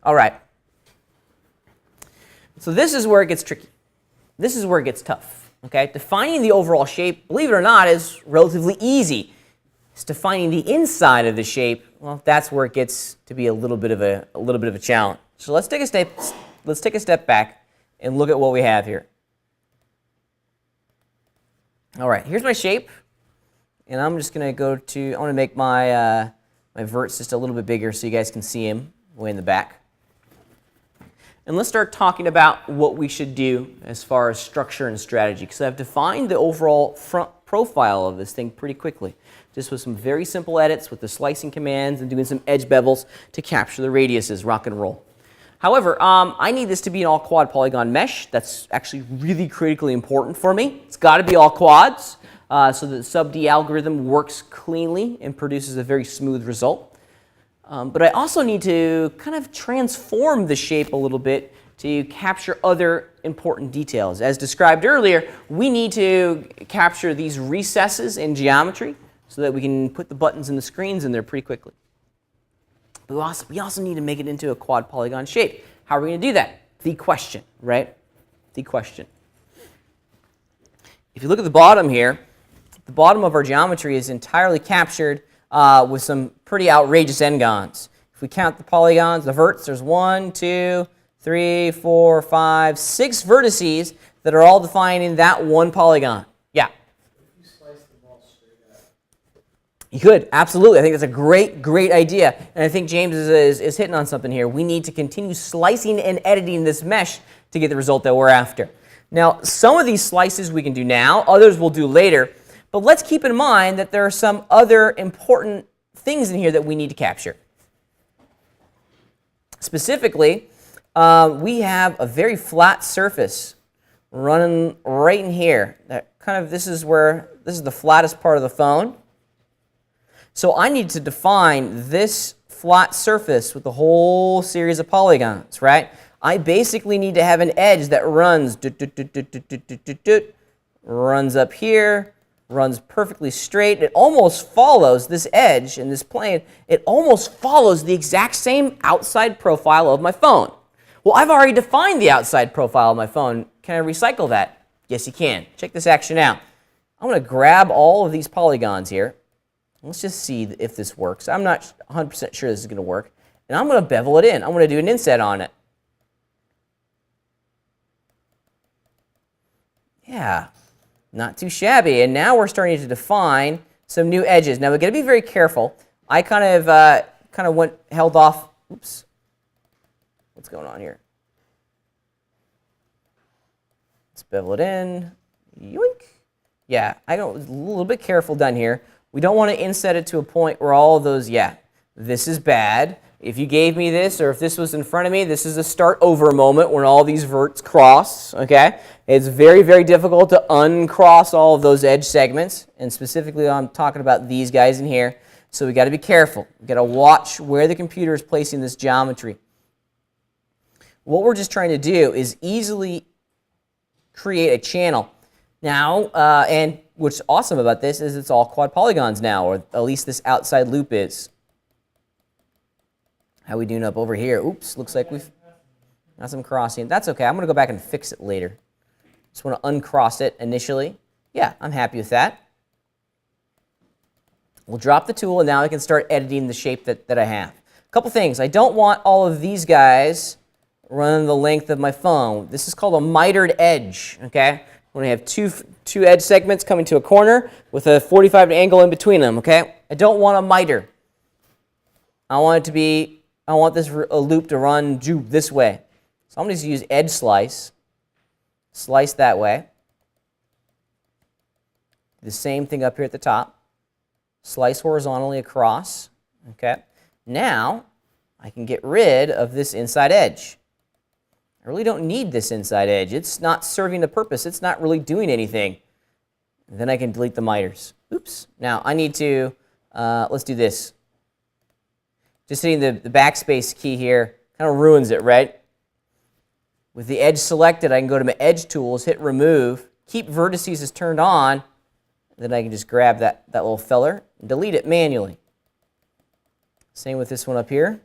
All right. So this is where it gets tricky. This is where it gets tough. Okay? Defining the overall shape, believe it or not, is relatively easy. It's defining the inside of the shape. Well, that's where it gets to be a little bit of a challenge. So let's take a step back and look at what we have here. All right, here's my shape, and I'm just going to go to. I want to make my my verts just a little bit bigger so you guys can see him way in the back. And let's start talking about what we should do as far as structure and strategy, because I've defined the overall front profile of this thing pretty quickly, just with some very simple edits with the slicing commands and doing some edge bevels to capture the radiuses, rock and roll. However, I need this to be an all quad polygon mesh. That's actually really critically important for me. It's got to be all quads so that the sub-D algorithm works cleanly and produces a very smooth result. But I also need to kind of transform the shape a little bit to capture other important details. As described earlier, we need to capture these recesses in geometry so that we can put the buttons and the screens in there pretty quickly. But we also need to make it into a quad polygon shape. How are we going to do that? The question, right? The question. If you look at the bottom here, the bottom of our geometry is entirely captured with some pretty outrageous n-gons. If we count the polygons, the verts, there's 1, 2, 3, 4, 5, 6 vertices that are all defining that one polygon. Yeah? If you slice them all straight out. You could, absolutely. I think that's a great, great idea. And I think James is hitting on something here. We need to continue slicing and editing this mesh to get the result that we're after. Now, some of these slices we can do now, others we'll do later. But let's keep in mind that there are some other important things in here that we need to capture. Specifically, we have a very flat surface running right in here. This is the flattest part of the phone. So I need to define this flat surface with a whole series of polygons, right? I basically need to have an edge that runs runs up here, runs perfectly straight. It almost follows this edge in this plane. It almost follows the exact same outside profile of my phone. Well, I've already defined the outside profile of my phone. Can I recycle that? Yes, you can. Check this action out. I'm going to grab all of these polygons here. Let's just see if this works. I'm not 100% sure this is going to work. And I'm going to bevel it in. I'm going to do an inset on it. Yeah. Not too shabby. And now we're starting to define some new edges. Now we've got to be very careful. I kind of held off. Oops. What's going on here? Let's bevel it in. Yoink. Yeah, I got a little bit careful done here. We don't want to inset it to a point where all of those, this is bad. If you gave me this, or if this was in front of me, this is a start over moment when all these verts cross, okay? It's very, very difficult to uncross all of those edge segments, and specifically I'm talking about these guys in here, so we got to be careful. We got to watch where the computer is placing this geometry. What we're just trying to do is easily create a channel. Now, and what's awesome about this is it's all quad polygons now, or at least this outside loop is. How we doing up over here? Oops, looks like we've got some crossing. That's okay. I'm going to go back and fix it later. Just want to uncross it initially. Yeah, I'm happy with that. We'll drop the tool, and now I can start editing the shape that I have. A couple things. I don't want all of these guys running the length of my phone. This is called a mitered edge, okay? When I have two edge segments coming to a corner with a 45 angle in between them, okay? I don't want a miter. I want this loop to run this way. So I'm going to use edge slice. Slice that way. The same thing up here at the top. Slice horizontally across. Okay. Now I can get rid of this inside edge. I really don't need this inside edge. It's not serving a purpose. It's not really doing anything. And then I can delete the miters. Oops. Now I need to, let's do this. Just hitting the backspace key here kind of ruins it, right? With the edge selected, I can go to my edge tools, hit remove, keep vertices as turned on, then I can just grab that little feller and delete it manually. Same with this one up here.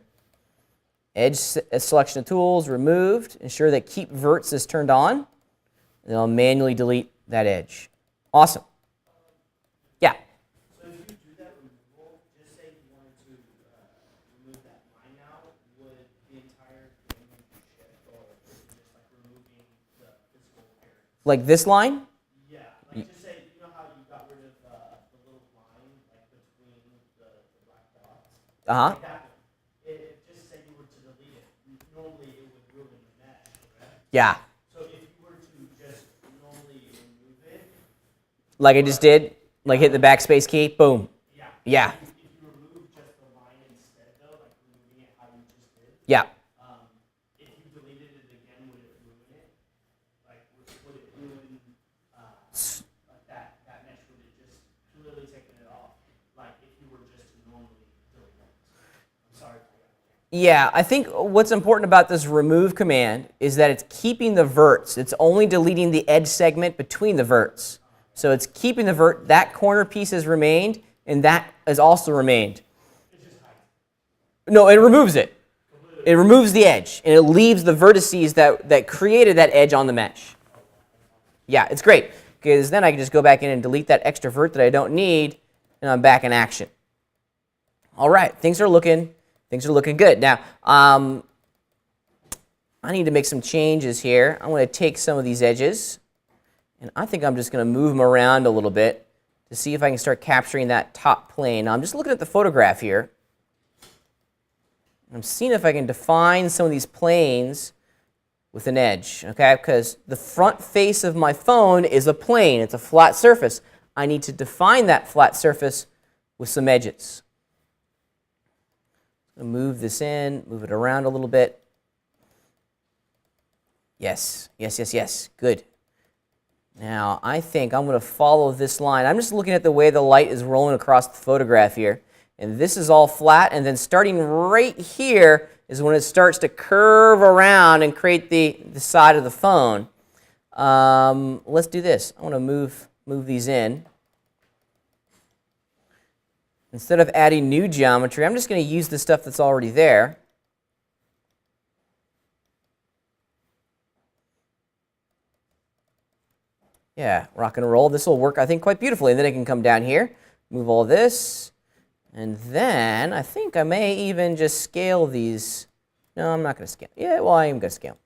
Edge selection of tools removed, ensure that keep verts is turned on, and then I'll manually delete that edge. Awesome. Yeah. So if you do that removal, just say you wanted to remove that line out, would the entire thing shift, or is it just like removing the physical appearance? Like this line? Yeah, like just say, you know how you got rid of the little line like between the black dots? Uh-huh. Like that one. Just say you were to delete it, normally it would ruin the mesh, correct? Yeah. So if you were to just normally remove it, Like I just did, like hit the backspace key, boom. yeah. Yeah. If you remove just the line instead though, like removing it how you just did, Yeah. if you deleted it again, would it ruin it? Like, would it ruin like that mesh? Would it just literally taking it off? Like if you were just to normally delete it? I'm sorry for that. Yeah, I think what's important about this remove command is that it's keeping the verts. It's only deleting the edge segment between the verts. So it's keeping the vert, that corner piece has remained, and that has also remained. No, it removes it. It removes the edge, and it leaves the vertices that created that edge on the mesh. Yeah, it's great, because then I can just go back in and delete that extra vert that I don't need, and I'm back in action. All right, things are looking good. Now, I need to make some changes here. I'm going to take some of these edges, and I think I'm just going to move them around a little bit to see if I can start capturing that top plane. Now, I'm just looking at the photograph here. I'm seeing if I can define some of these planes with an edge, okay? Because the front face of my phone is a plane. It's a flat surface. I need to define that flat surface with some edges. Move this in, move it around a little bit. Yes, yes, yes, yes. Good. Now, I think I'm going to follow this line. I'm just looking at the way the light is rolling across the photograph here. And this is all flat, and then starting right here is when it starts to curve around and create the side of the phone. Let's do this. I want to move these in. Instead of adding new geometry, I'm just going to use the stuff that's already there. Yeah, rock and roll. This will work, I think, quite beautifully. And then I can come down here, move all this, and then I think I may even just scale these. No, I'm not going to scale. Yeah, well, I am going to scale.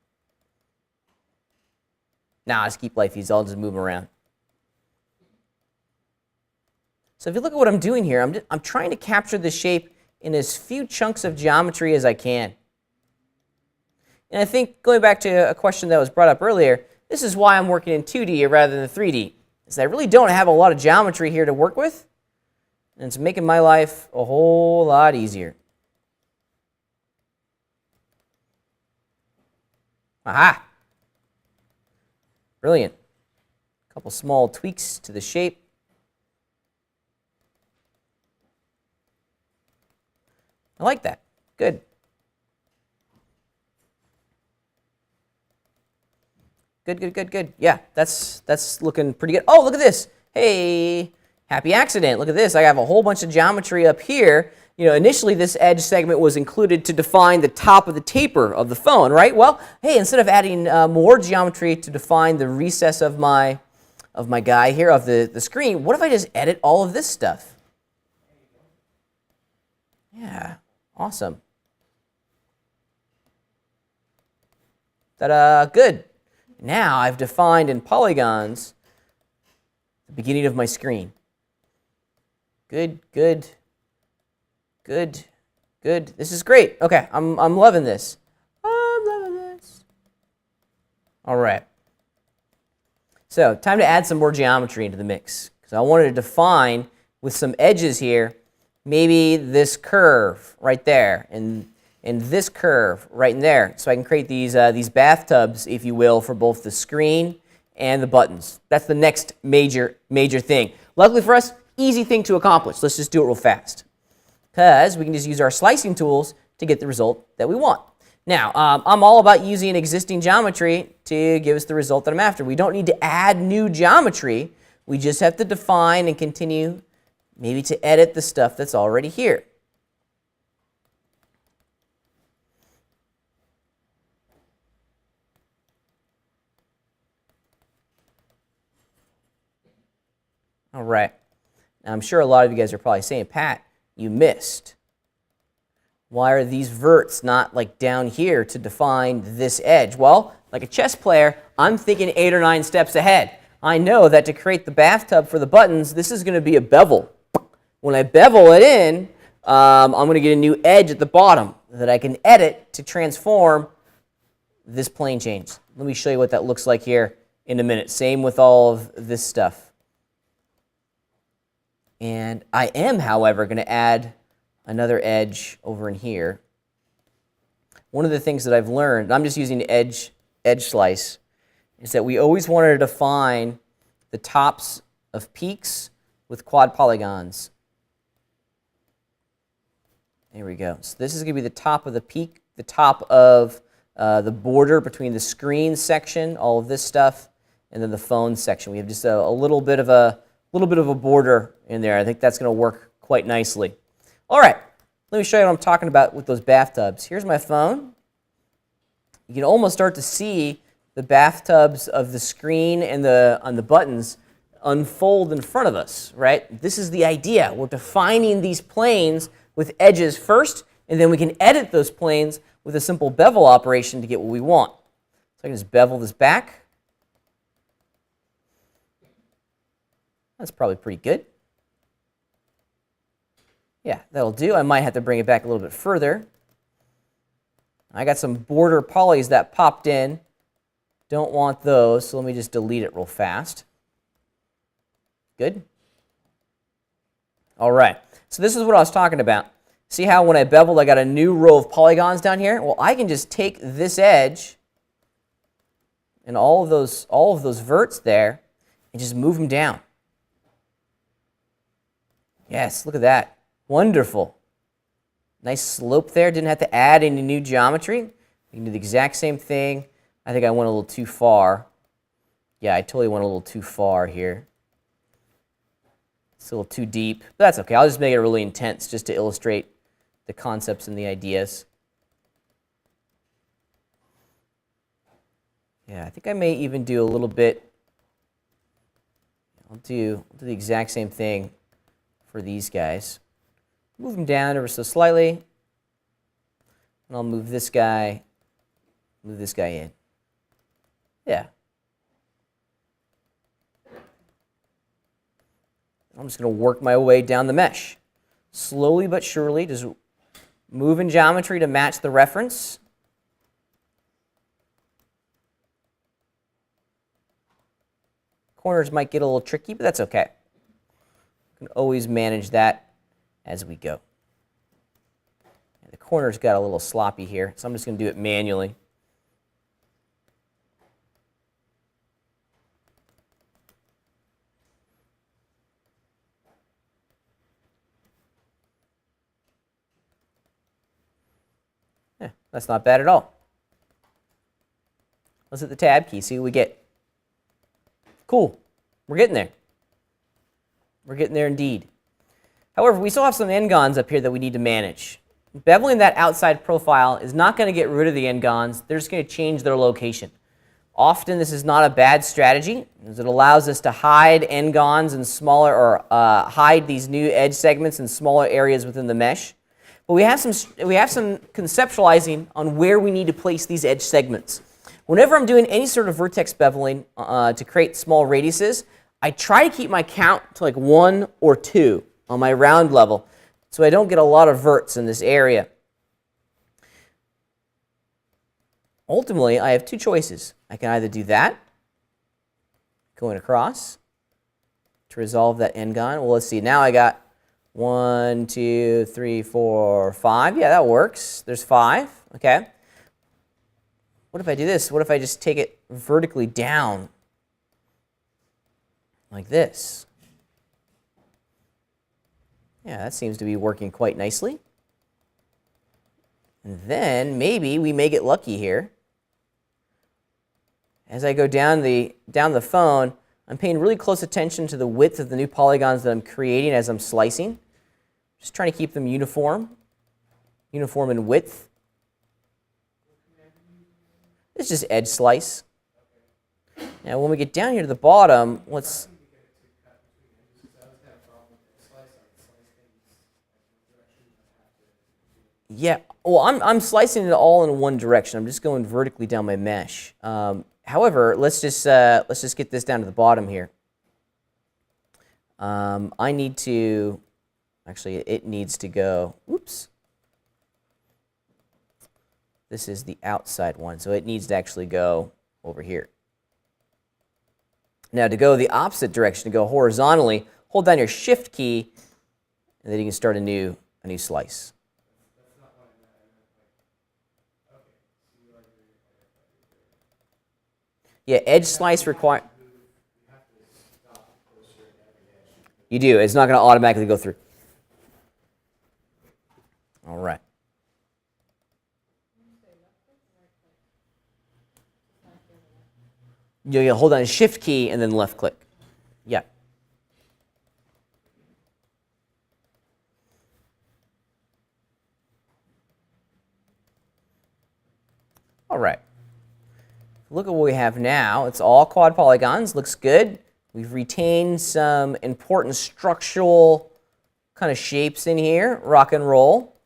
Nah, I'll just keep like these. I'll just move them around. So if you look at what I'm doing here, I'm trying to capture the shape in as few chunks of geometry as I can. And I think, going back to a question that was brought up earlier, this is why I'm working in 2D rather than 3D, is I really don't have a lot of geometry here to work with, and it's making my life a whole lot easier. Aha! Brilliant. A couple small tweaks to the shape. I like that. Good. Good, good, good, good. Yeah, that's looking pretty good. Oh, look at this. Hey, happy accident. Look at this. I have a whole bunch of geometry up here. You know, initially this edge segment was included to define the top of the taper of the phone, right? Well, hey, instead of adding more geometry to define the recess of my guy here, of the screen, what if I just edit all of this stuff? Yeah, awesome. Ta-da, good. Now I've defined in polygons the beginning of my screen. Good, good, good, good. This is great. Okay, I'm loving this. I'm loving this. All right. So time to add some more geometry into the mix. So I wanted to define with some edges here, maybe this curve right there, and this curve right in there. So I can create these bathtubs, if you will, for both the screen and the buttons. That's the next major thing. Luckily for us, easy thing to accomplish. Let's just do it real fast, because we can just use our slicing tools to get the result that we want. Now, I'm all about using existing geometry to give us the result that I'm after. We don't need to add new geometry. We just have to define and continue maybe to edit the stuff that's already here. All right. Now, I'm sure a lot of you guys are probably saying, Pat, you missed. Why are these verts not like down here to define this edge? Well, like a chess player, I'm thinking 8 or 9 steps ahead. I know that to create the bathtub for the buttons, this is going to be a bevel. When I bevel it in, I'm going to get a new edge at the bottom that I can edit to transform this plane change. Let me show you what that looks like here in a minute. Same with all of this stuff. And I am, however, going to add another edge over in here. One of the things that I've learned, I'm just using edge slice, is that we always want to define the tops of peaks with quad polygons. There we go. So this is going to be the top of the peak, the top of the border between the screen section, all of this stuff, and then the phone section. We have just a little bit of a border in there. I think that's going to work quite nicely. All right, let me show you what I'm talking about with those bathtubs. Here's my phone. You can almost start to see the bathtubs of the screen and on the buttons unfold in front of us, right? This is the idea. We're defining these planes with edges first, and then we can edit those planes with a simple bevel operation to get what we want. So I can just bevel this back. That's probably pretty good. Yeah, that'll do. I might have to bring it back a little bit further. I got some border polys that popped in. Don't want those, so let me just delete it real fast. Good. All right, so this is what I was talking about. See how when I beveled, I got a new row of polygons down here? Well, I can just take this edge and all of those verts there and just move them down. Yes, look at that. Wonderful. Nice slope there. Didn't have to add any new geometry. We can do the exact same thing. I think I went a little too far. Yeah, I totally went a little too far here. It's a little too deep. But that's okay. I'll just make it really intense just to illustrate the concepts and the ideas. Yeah, I think I may even do a little bit. I'll do the exact same thing for these guys. Move them down ever so slightly. And I'll move this guy in. Yeah. I'm just going to work my way down the mesh. Slowly but surely, just move in geometry to match the reference. Corners might get a little tricky, but that's okay. You can always manage that as we go. And the corners got a little sloppy here, so I'm just going to do it manually. Yeah, that's not bad at all. Let's hit the tab key, see what we get. Cool. We're getting there. We're getting there indeed. However, we still have some n-gons up here that we need to manage. Beveling that outside profile is not going to get rid of the n-gons. They're just going to change their location. Often this is not a bad strategy, as it allows us to hide n-gons in smaller, or hide these new edge segments in smaller areas within the mesh. But we have some conceptualizing on where we need to place these edge segments. Whenever I'm doing any sort of vertex beveling to create small radiuses, I try to keep my count to like 1 or 2 on my round level, so I don't get a lot of verts in this area. ultimately, I have two choices. I can either do that, going across, to resolve that n-gon. Well, let's see. Now I got 1, 2, 3, 4, 5. Yeah, that works. There's 5. Okay. What if I do this? What if I just take it vertically down like this? Yeah, that seems to be working quite nicely. And then maybe we may get lucky here. As I go down the phone, I'm paying really close attention to the width of the new polygons that I'm creating as I'm slicing. Just trying to keep them uniform in width. It's just edge slice. Now when we get down here to the bottom, let's... Yeah, well, I'm slicing it all in one direction. I'm just going vertically down my mesh. However, let's just get this down to the bottom here. I need to, actually, it needs to go. Whoops. This is the outside one, so it needs to actually go over here. Now, to go the opposite direction, to go horizontally, hold down your Shift key, and then you can start a new slice. Yeah, edge slice require. You do. It's not going to automatically go through. All right. You'll hold down the Shift key and then left click. Yeah. All right. Look at what we have now. It's all quad polygons. Looks good. We've retained some important structural kind of shapes in here. Rock and roll.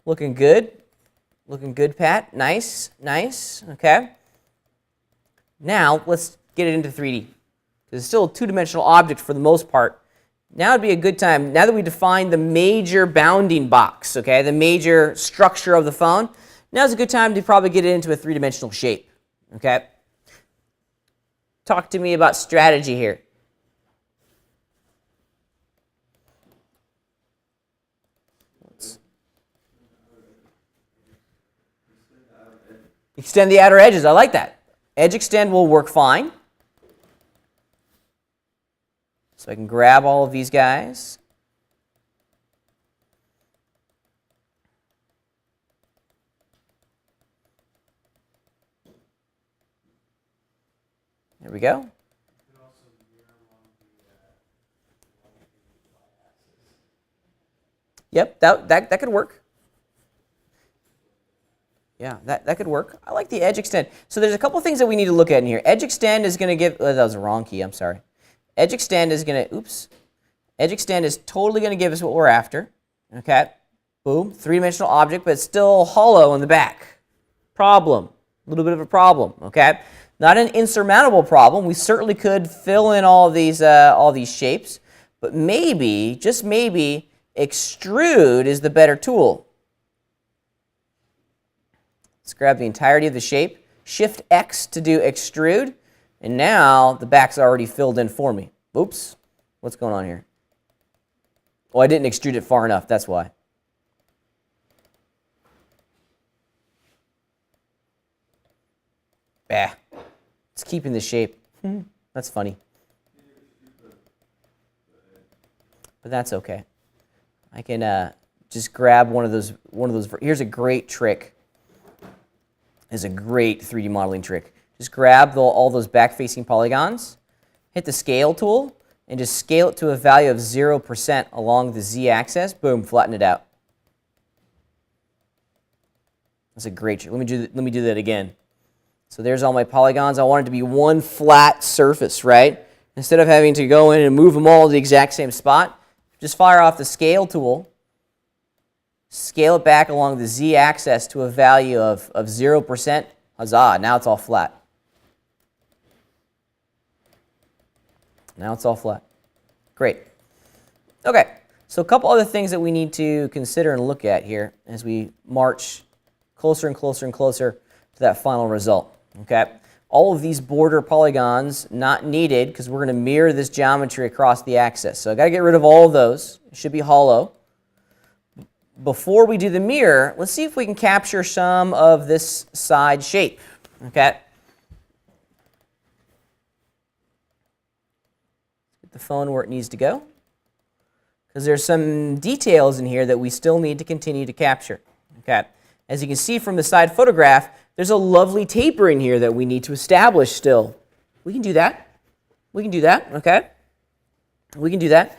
Looking good. Looking good, Pat. Nice. Nice. Okay. Now, let's get it into 3D. It's still a two-dimensional object for the most part. Now would be a good time, now that we defined the major bounding box, okay, the major structure of the phone, now's a good time to probably get it into a three-dimensional shape, okay? Talk to me about strategy here. Extend the outer edges, I like that. Edge extend will work fine. So I can grab all of these guys. There we go. Yep, that could work. Yeah, that could work. I like the edge extend. So there's a couple things that we need to look at in here. Edge extend is going to give, that was the wrong key, I'm sorry. Edge extend is going to, oops. Edge extend is totally going to give us what we're after. Okay, boom, three-dimensional object, but it's still hollow in the back. Problem, a little bit of a problem, okay? Not an insurmountable problem. We certainly could fill in all these shapes, but maybe, just maybe, extrude is the better tool. Let's grab the entirety of the shape, Shift X to do extrude, and now the back's already filled in for me. Oops, what's going on here? Oh, I didn't extrude it far enough, that's why. Bah, it's keeping the shape. That's funny. But that's okay. I can just grab one of those. Here's a great trick. Is a great 3D modeling trick. Just grab all those back-facing polygons, hit the scale tool, and just scale it to a value of 0% along the z-axis. Boom, flatten it out. That's a great trick. Let me do that again. So there's all my polygons. I want it to be one flat surface, right? Instead of having to go in and move them all to the exact same spot, just fire off the scale tool. Scale it back along the z-axis to a value of 0%. Huzzah, now it's all flat. Now it's all flat. Great. Okay, so a couple other things that we need to consider and look at here as we march closer and closer and closer to that final result. Okay? All of these border polygons not needed because we're going to mirror this geometry across the axis. So I've got to get rid of all of those. It should be hollow. Before we do the mirror, let's see if we can capture some of this side shape. Okay? Get the phone where it needs to go, because there's some details in here that we still need to continue to capture. Okay? As you can see from the side photograph, there's a lovely tapering here that we need to establish still. We can do that. We can do that, okay? We can do that.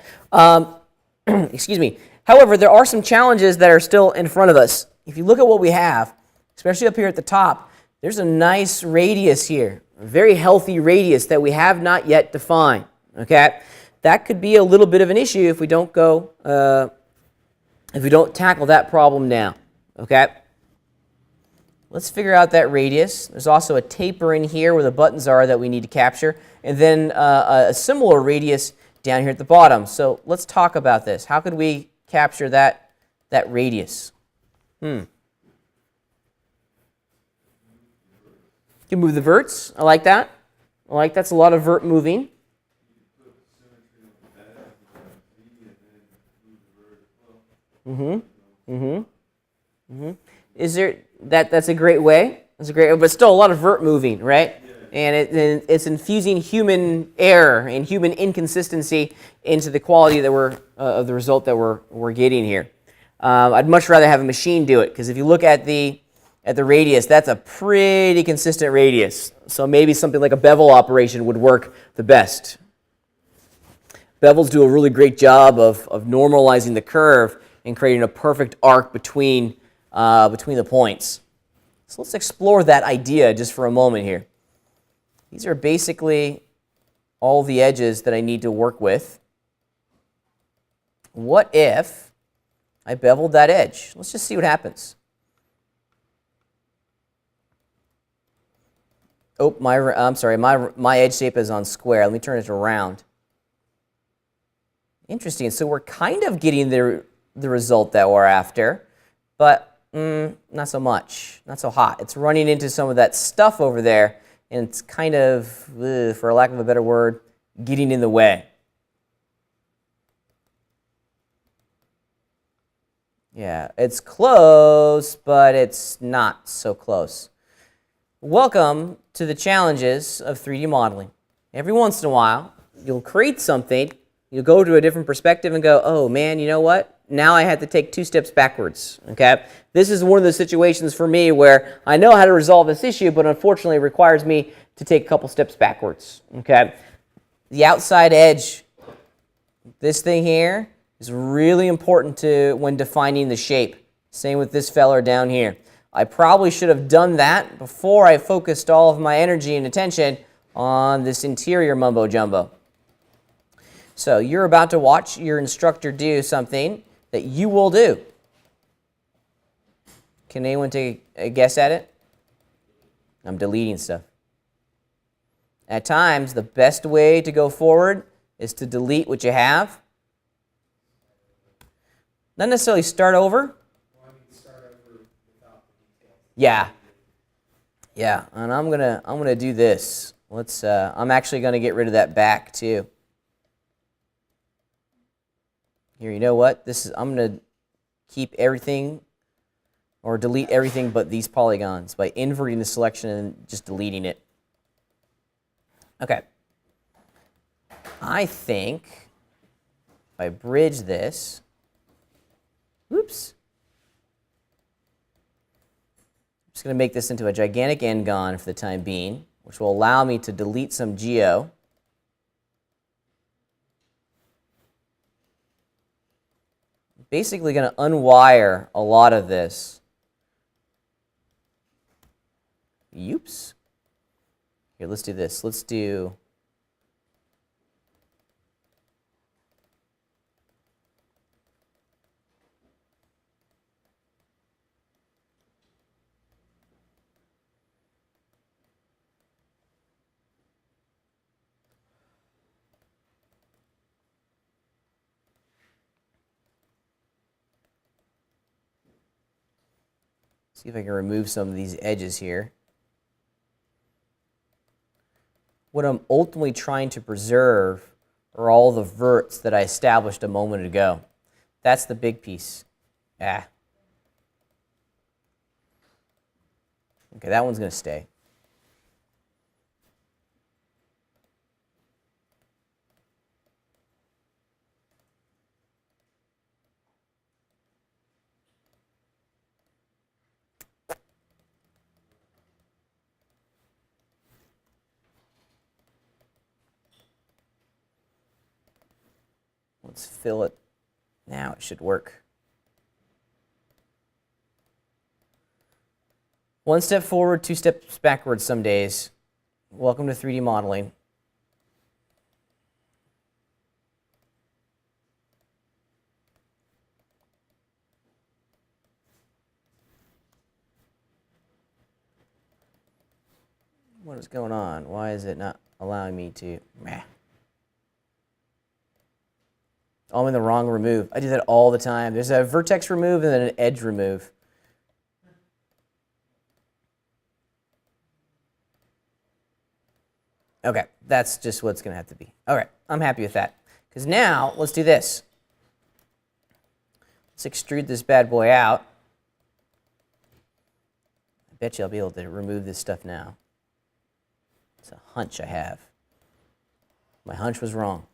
Excuse me. However, there are some challenges that are still in front of us. If you look at what we have, especially up here at the top, there's a nice radius here, a very healthy radius that we have not yet defined, okay? That could be a little bit of an issue if we don't tackle that problem now, okay? Let's figure out that radius. There's also a taper in here where the buttons are that we need to capture, and then a similar radius down here at the bottom. So let's talk about this. How could we capture that radius? You can move the verts. I like that. I like that's a lot of vert moving. Is there that's a great way. That's a great way, but still a lot of vert moving, right? Yeah. And it's infusing human error and human inconsistency into the quality that of the result that we're getting here. I'd much rather have a machine do it, because if you look at the radius, that's a pretty consistent radius. So maybe something like a bevel operation would work the best. Bevels do a really great job of normalizing the curve and creating a perfect arc between the points. So let's explore that idea just for a moment here. These are basically all the edges that I need to work with. What if I beveled that edge? Let's just see what happens. Oh, I'm sorry, my edge shape is on square. Let me turn it around. Interesting. So we're kind of getting the result that we're after, but not so much, not so hot. It's running into some of that stuff over there, and it's kind of, for lack of a better word, getting in the way. Yeah, it's close, but it's not so close. Welcome to the challenges of 3D modeling. Every once in a while, you'll create something, you'll go to a different perspective and go, oh man, you know what? Now I had to take 2 steps backwards, okay? This is one of those situations for me where I know how to resolve this issue, but unfortunately it requires me to take a couple steps backwards, okay? The outside edge, this thing here, is really important when defining the shape. Same with this feller down here. I probably should have done that before I focused all of my energy and attention on this interior mumbo-jumbo. So you're about to watch your instructor do something that you will do. Can anyone take a guess at it? I'm deleting stuff. At times, the best way to go forward is to delete what you have. Not necessarily start over. Well, I mean, start over without the details. Yeah, and I'm gonna do this. I'm actually gonna get rid of that back too. Here, you know what? I'm going to keep everything or delete everything but these polygons by inverting the selection and just deleting it. Okay. I think if I bridge this, whoops. I'm just going to make this into a gigantic n-gon for the time being, which will allow me to delete some geo. Basically going to unwire a lot of this. Oops. Here, let's do this. Let's do see if I can remove some of these edges here. what I'm ultimately trying to preserve are all the verts that I established a moment ago. That's the big piece. Ah. Okay, that one's going to stay. Let's fill it. Now it should work. One step forward, two steps backwards some days. Welcome to 3D modeling. What is going on? Why is it not allowing me to? Meh. Oh, I'm in the wrong remove. I do that all the time. There's a vertex remove and then an edge remove. Okay, that's just what it's going to have to be. All right, I'm happy with that. Because now, let's do this. Let's extrude this bad boy out. I bet you I'll be able to remove this stuff now. It's a hunch I have. My hunch was wrong.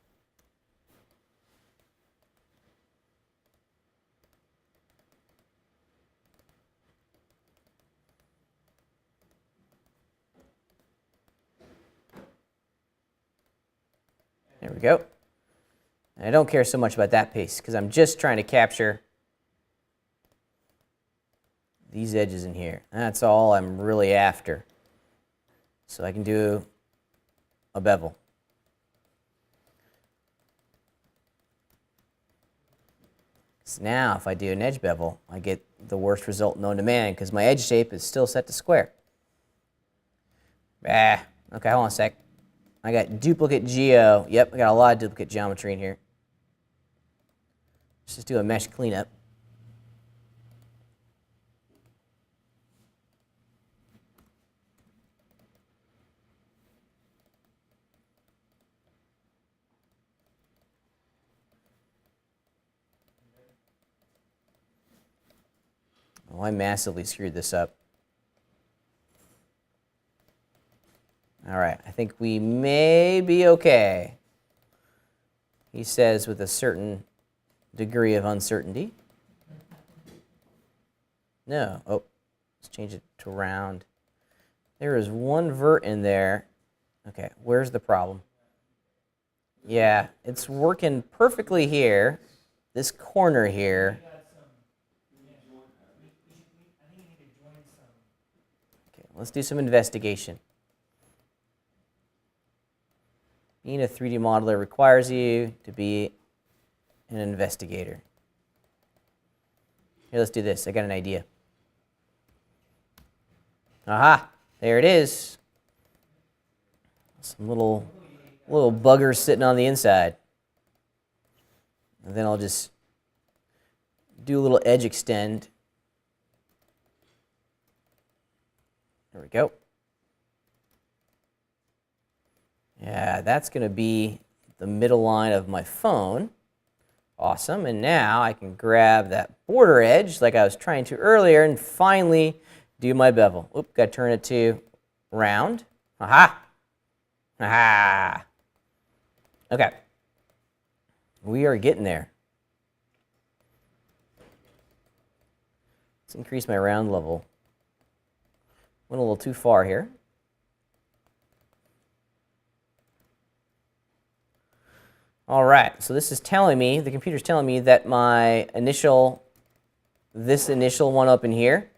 There we go. And I don't care so much about that piece because I'm just trying to capture these edges in here. That's all I'm really after. So I can do a bevel. So now if I do an edge bevel, I get the worst result known to man because my edge shape is still set to square. Okay, hold on a sec. I got duplicate geo. Yep, I got a lot of duplicate geometry in here. Let's just do a mesh cleanup. Oh, I massively screwed this up. All right, I think we may be okay. He says with a certain degree of uncertainty. No, oh, let's change it to round. There is one vert in there. Okay, where's the problem? Yeah, it's working perfectly here. This corner here. Okay, let's do some investigation. Being a 3D modeler requires you to be an investigator. Here, let's do this. I got an idea. Aha! There it is. Some little buggers sitting on the inside. And then I'll just do a little edge extend. There we go. Yeah, that's going to be the middle line of my phone. Awesome. And now I can grab that border edge like I was trying to earlier and finally do my bevel. Oop, got to turn it to round. Aha! Aha! Okay. We are getting there. Let's increase my round level. Went a little too far here. All right, so this is telling me, the computer's telling me that my this initial one up in here,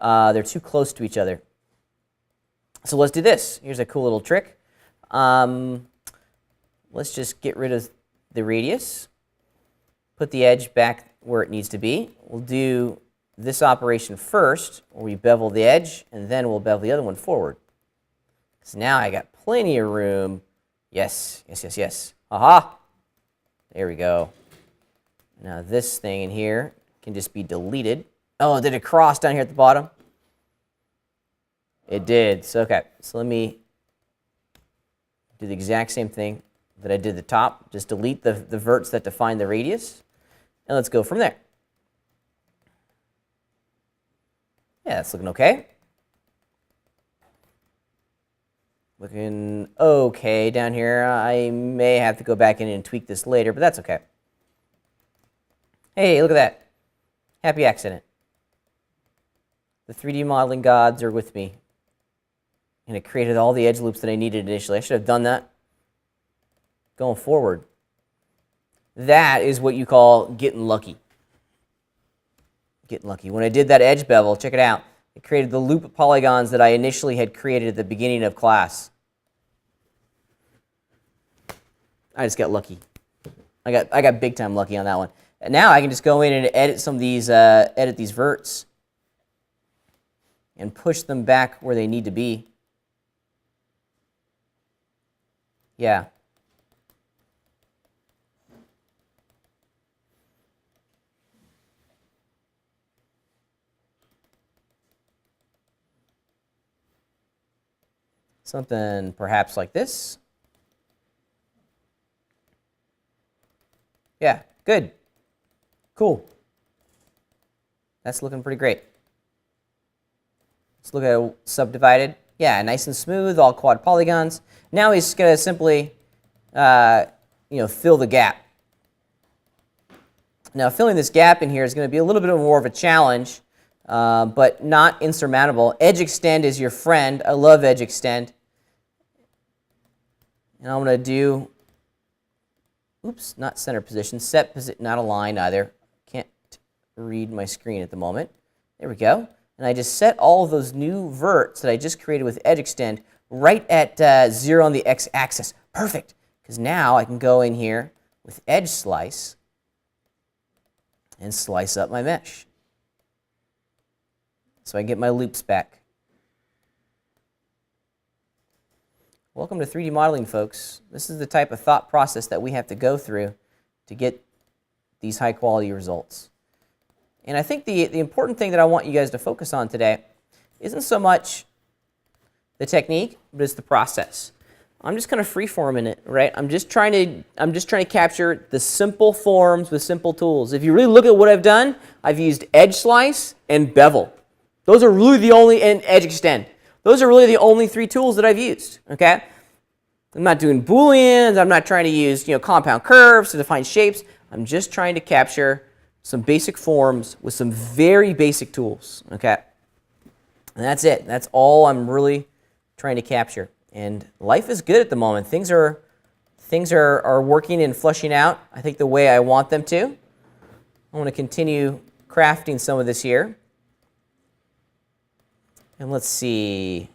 they're too close to each other. So let's do this. Here's a cool little trick. Let's just get rid of the radius, put the edge back where it needs to be. We'll do this operation first, where we bevel the edge, and then we'll bevel the other one forward. So now I got plenty of room. Yes, yes, yes, yes. Aha! There we go. Now this thing in here can just be deleted. Oh, did it cross down here at the bottom? It did. So, okay, so let me Do the exact same thing that I did at the top. Just delete the verts that define the radius, and let's go from there. Yeah, that's looking okay. Looking okay down here. I may have to go back in and tweak this later, but that's okay. Hey, look at that. Happy accident. The 3D modeling gods are with me. And it created all the edge loops that I needed initially. I should have done that going forward. That is what you call getting lucky. Getting lucky. When I did that edge bevel, check it out. It created the loop polygons that I initially had created at the beginning of class. I just got lucky. I got big time lucky on that one. And now I can just go in and edit some of these, edit these verts and push them back where they need to be. Yeah. Something perhaps like this. Yeah, good. Cool. That's looking pretty great. Let's look at it subdivided. Yeah, nice and smooth, all quad polygons. Now he's going to simply, fill the gap. Now, filling this gap in here is going to be a little bit more of a challenge, but not insurmountable. Edge extend is your friend. I love edge extend. And I'm going to do, oops, not center position, set position, not align either. Can't read my screen at the moment. There we go. And I just set all of those new verts that I just created with edge extend right at 0 on the x-axis. Perfect, because now I can go in here with edge slice and slice up my mesh. So I get my loops back. Welcome to 3D modeling, folks. This is the type of thought process that we have to go through to get these high quality results. And I think the important thing that I want you guys to focus on today isn't so much the technique, but it's the process. I'm just kind of free-forming it, right? I'm just trying to capture the simple forms with simple tools. If you really look at what I've done, I've used edge slice and bevel. Those are really the only, and edge extend. Those are really the only 3 tools that I've used, okay? I'm not doing booleans. I'm not trying to use, compound curves to define shapes. I'm just trying to capture some basic forms with some very basic tools, okay? And that's it. That's all I'm really trying to capture. And life is good at the moment. Things are working and flushing out, I think, the way I want them to. I want to continue crafting some of this here. And let's see.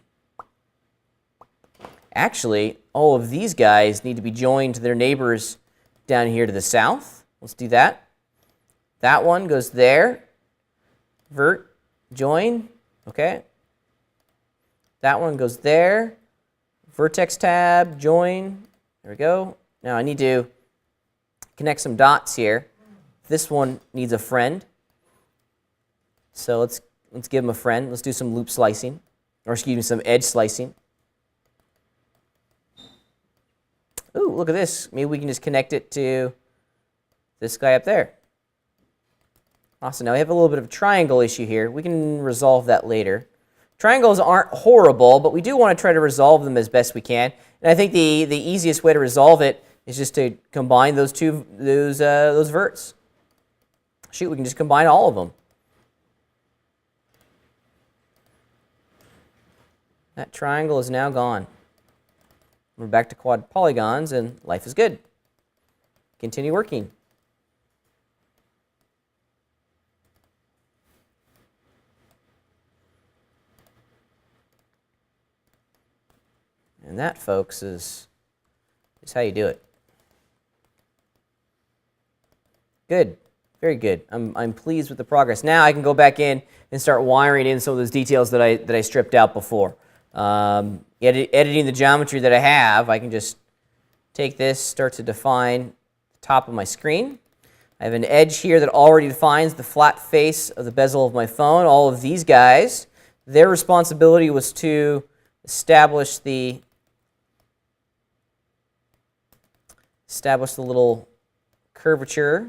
Actually, all of these guys need to be joined to their neighbors down here to the south. Let's do that. That one goes there. Vert, join. Okay. That one goes there. Vertex tab, join. There we go. Now I need to connect some dots here. This one needs a friend. So let's give him a friend. Let's do some loop slicing, or excuse me, some edge slicing. Ooh, look at this. Maybe we can just connect it to this guy up there. Awesome. Now we have a little bit of a triangle issue here. We can resolve that later. Triangles aren't horrible, but we do want to try to resolve them as best we can. And I think the easiest way to resolve it is just to combine those verts. Shoot, we can just combine all of them. That triangle is now gone. We're back to quad polygons, and life is good. Continue working. And that, folks, is how you do it. Good. Very good. I'm pleased with the progress. Now I can go back in and start wiring in some of those details that I stripped out before. Editing the geometry that I have, I can just take this, start to define the top of my screen. I have an edge here that already defines the flat face of the bezel of my phone. All of these guys, their responsibility was to establish the establish the little curvature.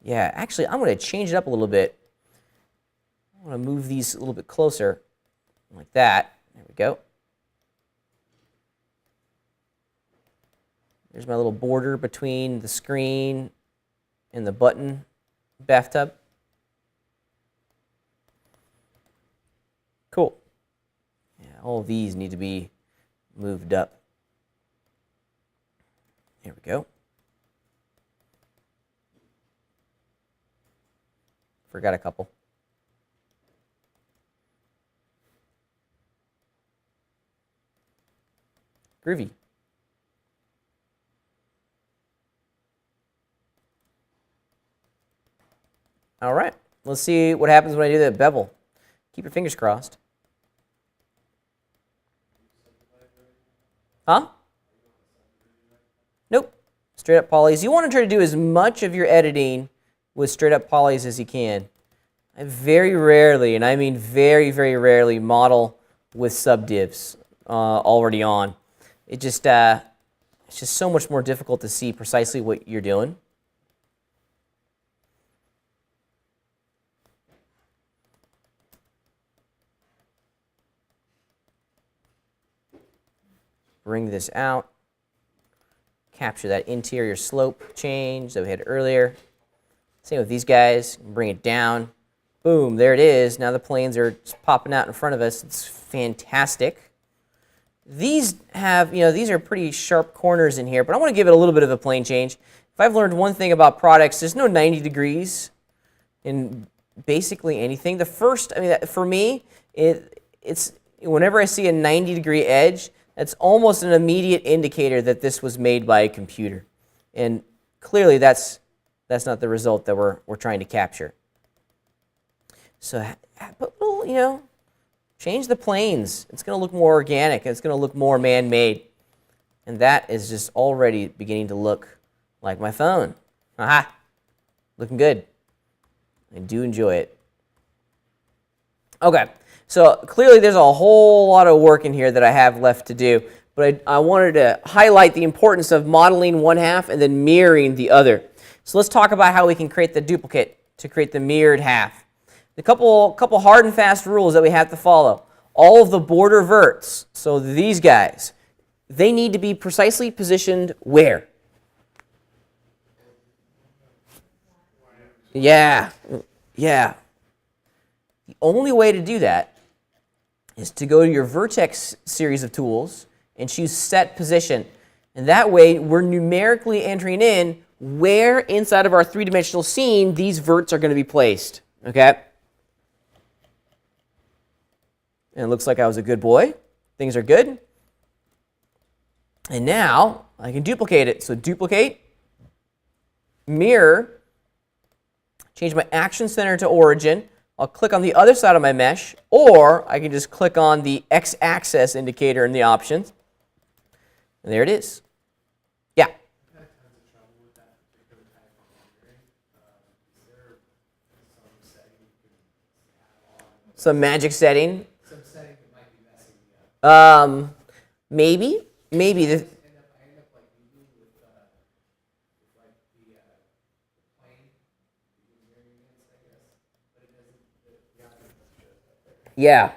Yeah, actually, I'm going to change it up a little bit. I want to move these a little bit closer, like that. There we go. There's my little border between the screen and the button bathtub. Cool. Yeah, all of these need to be moved up. There we go. Forgot a couple. Groovy. All right, let's see what happens when I do that bevel. Keep your fingers crossed. Huh? Nope. Straight up polys. You want to try to do as much of your editing with straight up polys as you can. I very rarely, and I mean very, very rarely, model with subdivs already on. It's just so much more difficult to see precisely what you're doing. Bring this out, capture that interior slope change that we had earlier. Same with these guys, bring it down. Boom, there it is. Now the planes are just popping out in front of us. It's fantastic. These have, these are pretty sharp corners in here, but I want to give it a little bit of a plane change. If I've learned one thing about products, there's no 90 degrees in basically anything. The first, for me, it's whenever I see a 90-degree edge, that's almost an immediate indicator that this was made by a computer. And clearly that's not the result that we're trying to capture. So, but change the planes. It's going to look more organic. It's going to look more man-made. And that is just already beginning to look like my phone. Aha! Looking good. I do enjoy it. Okay. So clearly there's a whole lot of work in here that I have left to do, but I wanted to highlight the importance of modeling one half and then mirroring the other. So let's talk about how we can create the duplicate to create the mirrored half. A couple hard and fast rules that we have to follow. All of the border verts, so these guys, they need to be precisely positioned where? Yeah. The only way to do that is to go to your vertex series of tools and choose set position. And that way we're numerically entering in where inside of our three-dimensional scene these verts are going to be placed. Okay? And it looks like I was a good boy. Things are good. And now I can duplicate it. So duplicate, mirror, change my action center to origin. I'll click on the other side of my mesh, or I can just click on the x-axis indicator in the options. And there it is. Yeah? I've had tons of trouble with that particular type of rendering. Is there some setting you can add on? Some magic setting. Some setting that might be messing me up. Maybe. I end up like you do with like the plane you're mirroring against, I guess. But it doesn't, the option doesn't show up there. Yeah.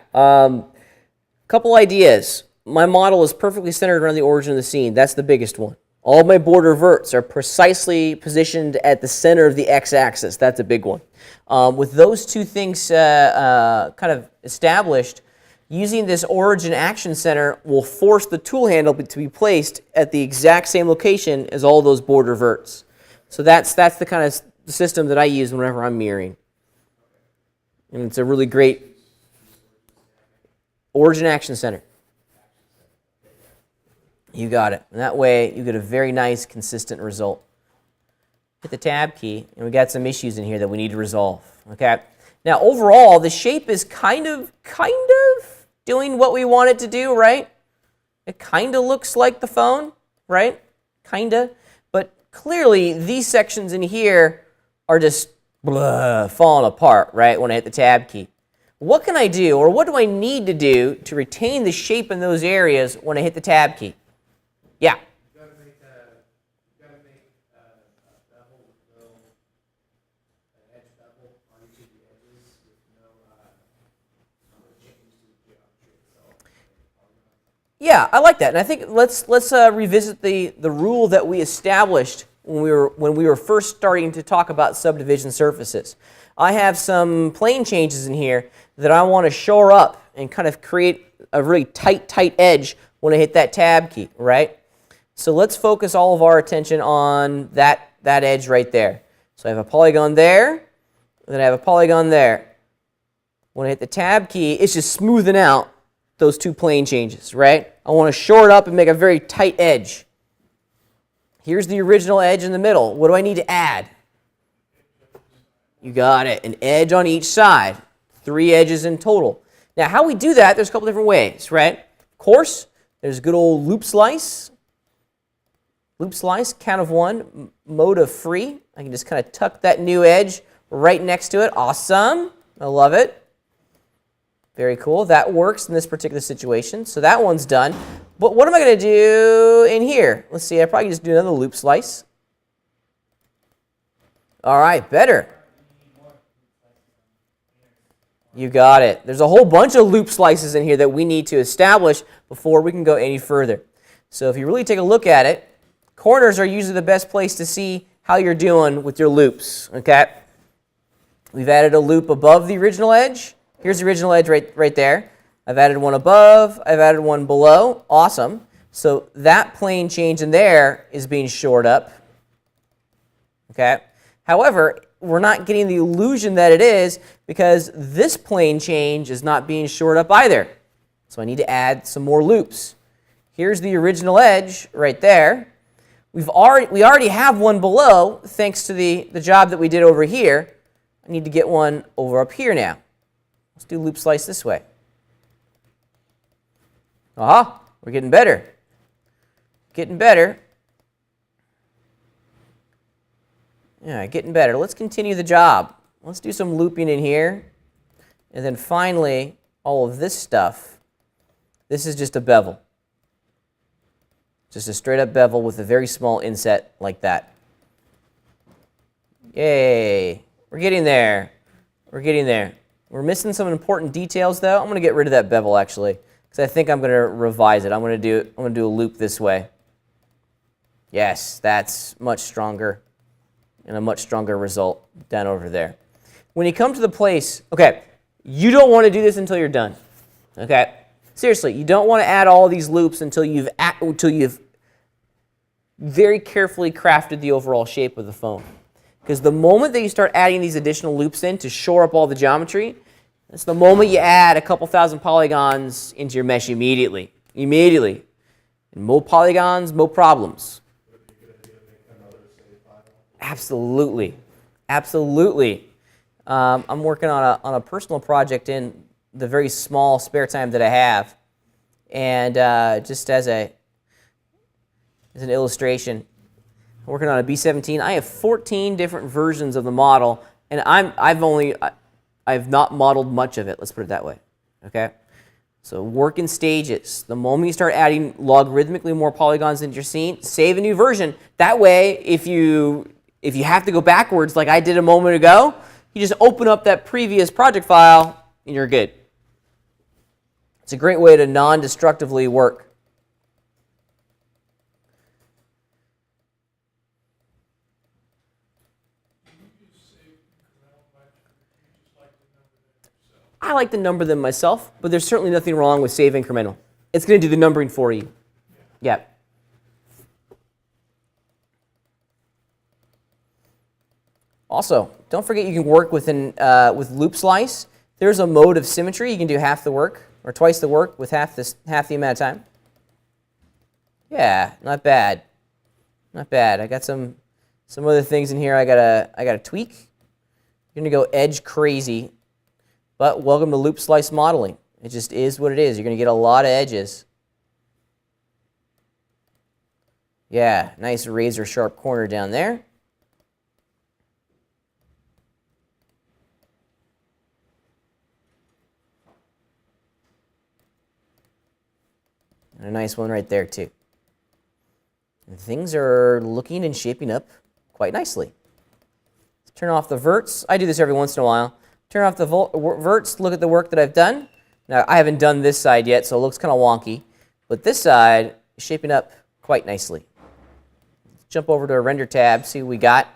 Couple ideas. My model is perfectly centered around the origin of the scene. That's the biggest one. All of my border verts are precisely positioned at the center of the x-axis. That's a big one. With those two things kind of established, using this origin action center will force the tool handle to be placed at the exact same location as all those border verts. So that's the kind of system that I use whenever I'm mirroring. And it's a really great origin action center. You got it. And that way you get a very nice, consistent result. Hit the tab key, and we got some issues in here that we need to resolve. Okay. Now overall, the shape is kind of doing what we want it to do, right? It kind of looks like the phone, right? Kinda. But clearly these sections in here are just falling apart, right, when I hit the tab key. What can I do, or what do I need to do to retain the shape in those areas when I hit the tab key? Yeah? You gotta make a bevel with no an edge bevel on each of the edges with no change to the geometry itself. Yeah, I like that, and I think let's revisit the rule that we established when we were first starting to talk about subdivision surfaces. I have some plane changes in here that I want to shore up and kind of create a really tight edge when I hit that tab key, right? So let's focus all of our attention on that edge right there. So I have a polygon there, then I have a polygon there. When I hit the tab key, it's just smoothing out those two plane changes, right? I want to shore it up and make a very tight edge. Here's the original edge in the middle. What do I need to add? You got it, an edge on each side. 3 edges in total. Now, how we do that, there's a couple different ways, right? Of course, there's a good old loop slice. Loop slice, count of 1, mode of free. I can just kind of tuck that new edge right next to it. Awesome. I love it. Very cool. That works in this particular situation. So that one's done. But what am I going to do in here? Let's see. I probably just do another loop slice. All right, better. You got it. There's a whole bunch of loop slices in here that we need to establish before we can go any further. So if you really take a look at it, corners are usually the best place to see how you're doing with your loops. Okay. We've added a loop above the original edge. Here's the original edge right there. I've added one above. I've added one below. Awesome. So that plane change in there is being shored up. Okay. However, we're not getting the illusion that it is because this plane change is not being shored up either. So I need to add some more loops. Here's the original edge right there. We already have one below thanks to the job that we did over here. I need to get one over up here now. Let's do loop slice this way. Aha, we're getting better. Getting better. Yeah, getting better. Let's continue the job. Let's do some looping in here. And then finally, all of this stuff. This is just a bevel. Just a straight up bevel with a very small inset like that. Yay. We're getting there. We're getting there. We're missing some important details though. I'm going to get rid of that bevel actually because I think I'm going to revise it. I'm going to do a loop this way. Yes, that's much stronger and a much stronger result down over there. When you come to the place, okay, you don't want to do this until you're done. Okay? Seriously, you don't want to add all these loops until you've very carefully crafted the overall shape of the phone. Because the moment that you start adding these additional loops in to shore up all the geometry, that's the moment you add a couple thousand polygons into your mesh immediately. Immediately. And more polygons, more problems. Absolutely. Absolutely. I'm working on a personal project in the very small spare time that I have. And just as an illustration, I'm working on a B-17. I have 14 different versions of the model, and I've not modeled much of it, let's put it that way. Okay? So work in stages. The moment you start adding logarithmically more polygons into your scene, save a new version. That way, if you have to go backwards like I did a moment ago, you just open up that previous project file and you're good. It's a great way to non-destructively work. I like to number them myself, but there's certainly nothing wrong with save incremental. It's going to do the numbering for you. Yeah. Also, don't forget you can work with loop slice. There's a mode of symmetry. You can do half the work or twice the work with half the amount of time. Yeah, not bad. Not bad. I got some other things in here I gotta tweak. I'm gonna go edge crazy. But welcome to loop slice modeling. It just is what it is. You're going to get a lot of edges. Yeah, nice razor sharp corner down there. And a nice one right there too. And things are looking and shaping up quite nicely. Let's turn off the verts. I do this every once in a while. Turn off the verts, look at the work that I've done. Now, I haven't done this side yet, so it looks kind of wonky. But this side is shaping up quite nicely. Let's jump over to a render tab, see what we got.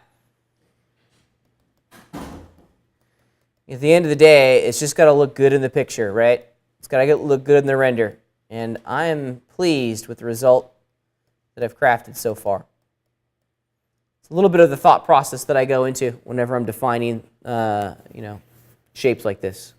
At the end of the day, it's just got to look good in the picture, right? It's got to look good in the render. And I am pleased with the result that I've crafted so far. It's a little bit of the thought process that I go into whenever I'm defining, shapes like this.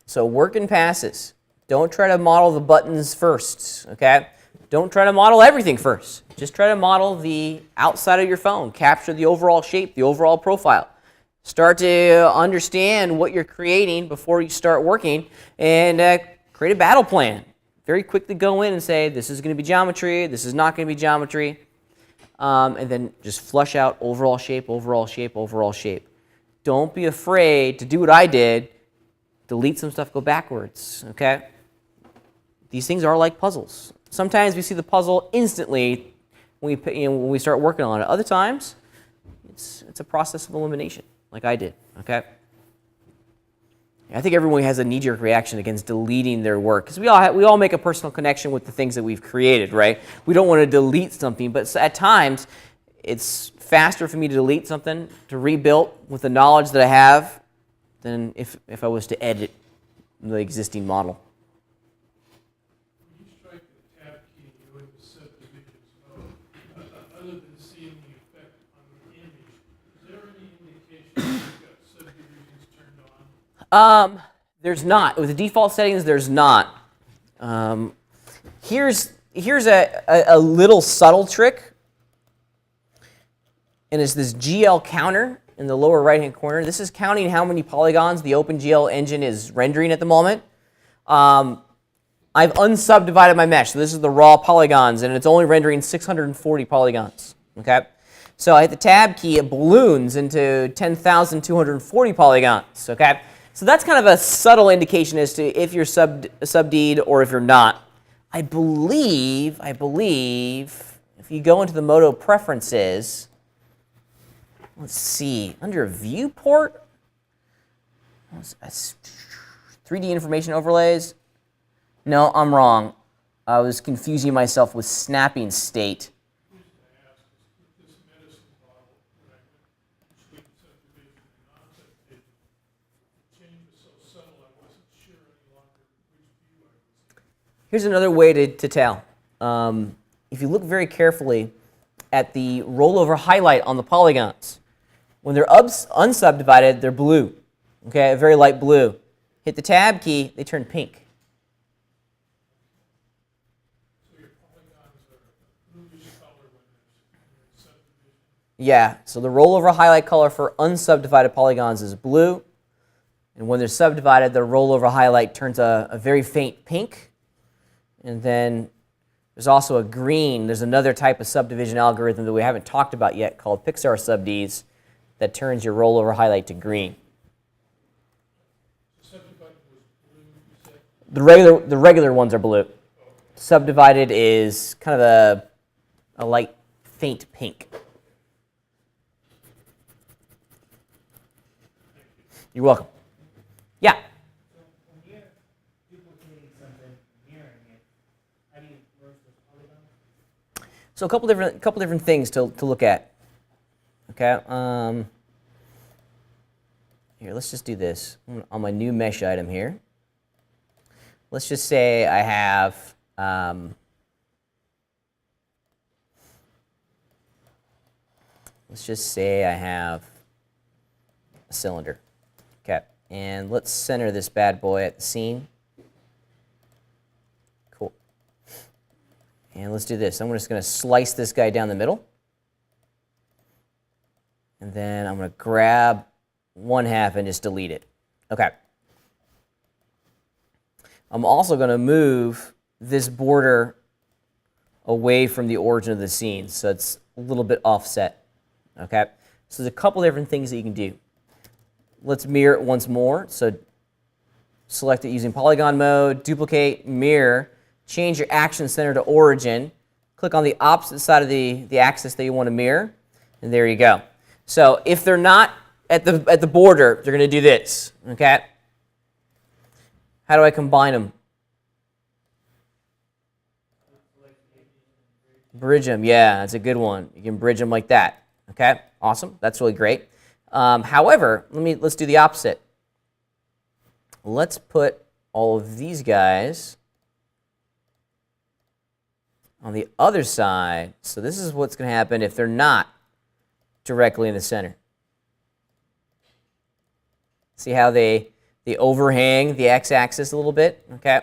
So work in passes. Don't try to model the buttons first, okay? Don't try to model everything first. Just try to model the outside of your phone. Capture the overall shape, the overall profile. Start to understand what you're creating before you start working, and create a battle plan. Very quickly go in and say, this is going to be geometry, this is not going to be geometry, and then just flush out overall shape, overall shape, overall shape. Don't be afraid to do what I did. Delete some stuff, go backwards, okay? These things are like puzzles. Sometimes we see the puzzle instantly when we start working on it. Other times, it's a process of elimination, like I did, okay? I think everyone has a knee-jerk reaction against deleting their work, because we all make a personal connection with the things that we've created, right? We don't want to delete something, but at times, it's faster for me to delete something, to rebuild with the knowledge that I have, than if I was to edit the existing model. When you strike the tab key and you go into subdivisions mode, other than seeing the effect on the image, is there any indication that you've got subdivisions turned on? There's not. With the default settings, there's not. Here's a little subtle trick, and it's this GL counter in the lower right-hand corner. This is counting how many polygons the OpenGL engine is rendering at the moment. I've unsubdivided my mesh. So this is the raw polygons, and it's only rendering 640 polygons. Okay? So I hit the tab key, it balloons into 10,240 polygons. Okay? So that's kind of a subtle indication as to if you're subd'd or if you're not. I believe, if you go into the Moto preferences, let's see, under viewport, 3D information overlays. No, I'm wrong. I was confusing myself with snapping state. The reason I ask is with this medicine bottle, when I went between subdivision and non-subdivision, the change was so subtle I wasn't sure any longer which view I was in. Here's another way to tell. If you look very carefully at the rollover highlight on the polygons, when they're unsubdivided, they're blue, okay, a very light blue. Hit the tab key, they turn pink. So your polygons are a bluish color when they're in subdivision. Yeah, so the rollover highlight color for unsubdivided polygons is blue, and when they're subdivided, the rollover highlight turns a very faint pink, and then there's also a green. There's another type of subdivision algorithm that we haven't talked about yet called Pixar subds that turns your rollover highlight to green. Subdivided was blue, you said? The regular ones are blue. Subdivided is kind of a light, faint pink. You're welcome. Yeah? So when you're duplicating something, mirroring it, how do you merge those polygons? So a couple different things to look at. Okay. Here, let's just do this on my new mesh item here. Let's just say I have a cylinder. Okay, and let's center this bad boy at the scene. Cool. And let's do this. I'm just going to slice this guy down the middle. And then I'm going to grab one half and just delete it. Okay. I'm also going to move this border away from the origin of the scene, so it's a little bit offset. Okay. So there's a couple different things that you can do. Let's mirror it once more. So select it using polygon mode, duplicate, mirror, change your action center to origin, click on the opposite side of the axis that you want to mirror, and there you go. So if they're not at the border, they're going to do this, okay? How do I combine them? Bridge them, yeah, that's a good one. You can bridge them like that, okay? Awesome, that's really great. However, let's do the opposite. Let's put all of these guys on the other side. So this is what's going to happen if they're not directly in the center. See how they overhang the x-axis a little bit? Okay.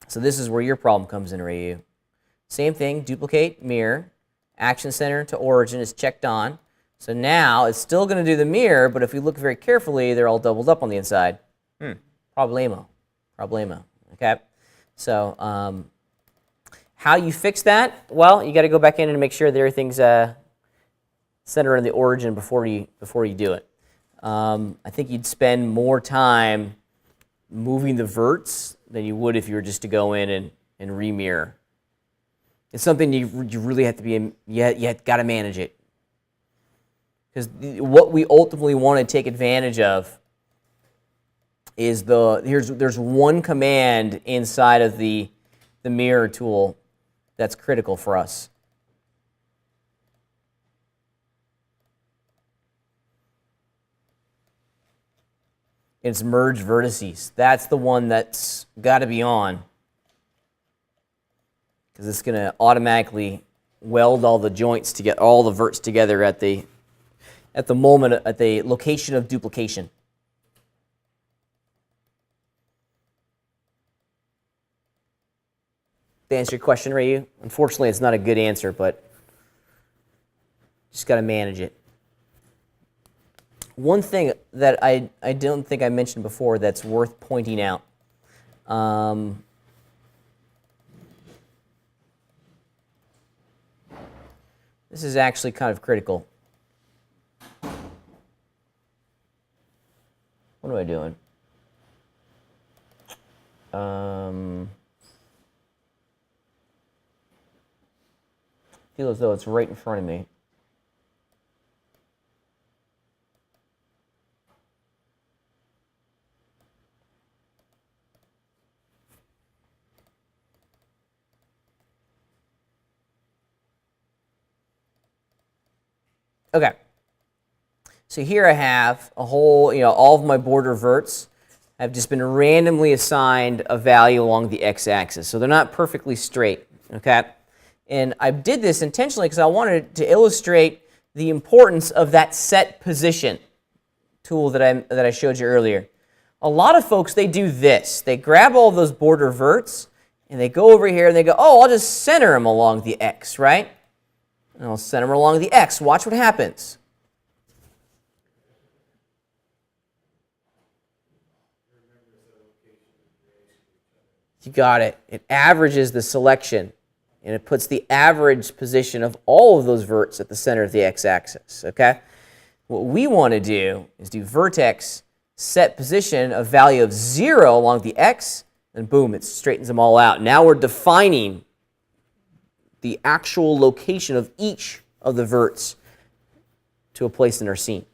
So this is where your problem comes in, Ryu. Same thing, duplicate, mirror, action center to origin is checked on. So now it's still going to do the mirror, but if we look very carefully, they're all doubled up on the inside. Problemo. Okay. So how you fix that? Well, you got to go back in and make sure that everything's centered in the origin before you do it. I think you'd spend more time moving the verts than you would if you were just to go in and remirror. It's something you really have to be, you got to manage it. Because what we ultimately want to take advantage of is there's one command inside of the mirror tool that's critical for us. It's merge vertices. That's the one that's got to be on, because it's going to automatically weld all the joints to get all the verts together at the location of duplication. To answer your question, Ryu, unfortunately, it's not a good answer, but just got to manage it. One thing that I don't think I mentioned before that's worth pointing out. This is actually kind of critical. What am I doing? Feel as though it's right in front of me. Okay. So here I have a whole, all of my border verts have just been randomly assigned a value along the x-axis. So they're not perfectly straight, okay? And I did this intentionally because I wanted to illustrate the importance of that set position tool that I showed you earlier. A lot of folks, they do this. They grab all of those border verts and they go over here and they go, oh, I'll just center them along the x, right? And I'll center them along the x. Watch what happens. You got it. It averages the selection, and it puts the average position of all of those verts at the center of the x-axis, okay? What we want to do is do vertex set position of value of 0 along the x, and boom, it straightens them all out. Now we're defining the actual location of each of the verts to a place in our scene.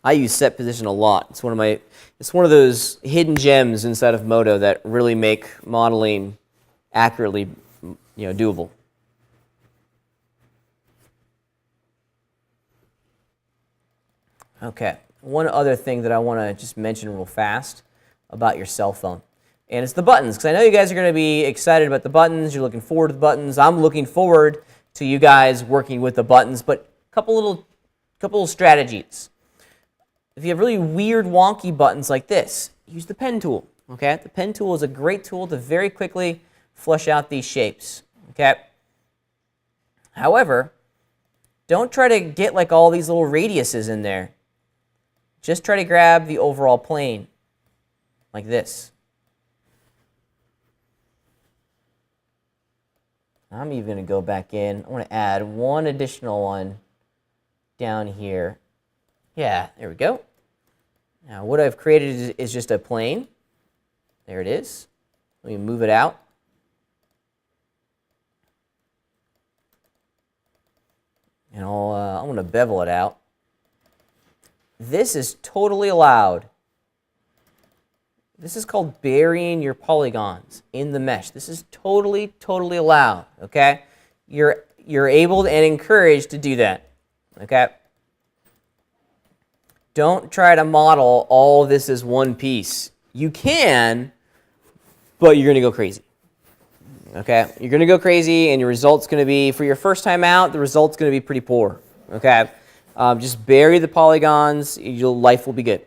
I use set position a lot. It's one of those hidden gems inside of Modo that really make modeling accurately, doable. Okay, one other thing that I want to just mention real fast about your cell phone, and it's the buttons, because I know you guys are going to be excited about the buttons. You're looking forward to the buttons. I'm looking forward to you guys working with the buttons, but a couple little strategies. If you have really weird, wonky buttons like this, use the pen tool, okay? The pen tool is a great tool to very quickly flush out these shapes, okay? However, don't try to get like all these little radiuses in there. Just try to grab the overall plane, like this. I'm even going to go back in. I want to add one additional one down here. Yeah, there we go. Now what I've created is just a plane. There it is. Let me move it out. And I'm going to bevel it out. This is totally allowed. This is called burying your polygons in the mesh. This is totally allowed, okay? You're able and encouraged to do that, okay? Don't try to model all this as one piece. You can, but you're going to go crazy. Okay, you're going to go crazy, and your result's going to be, for your first time out, the result's going to be pretty poor. Okay, just bury the polygons. Life will be good.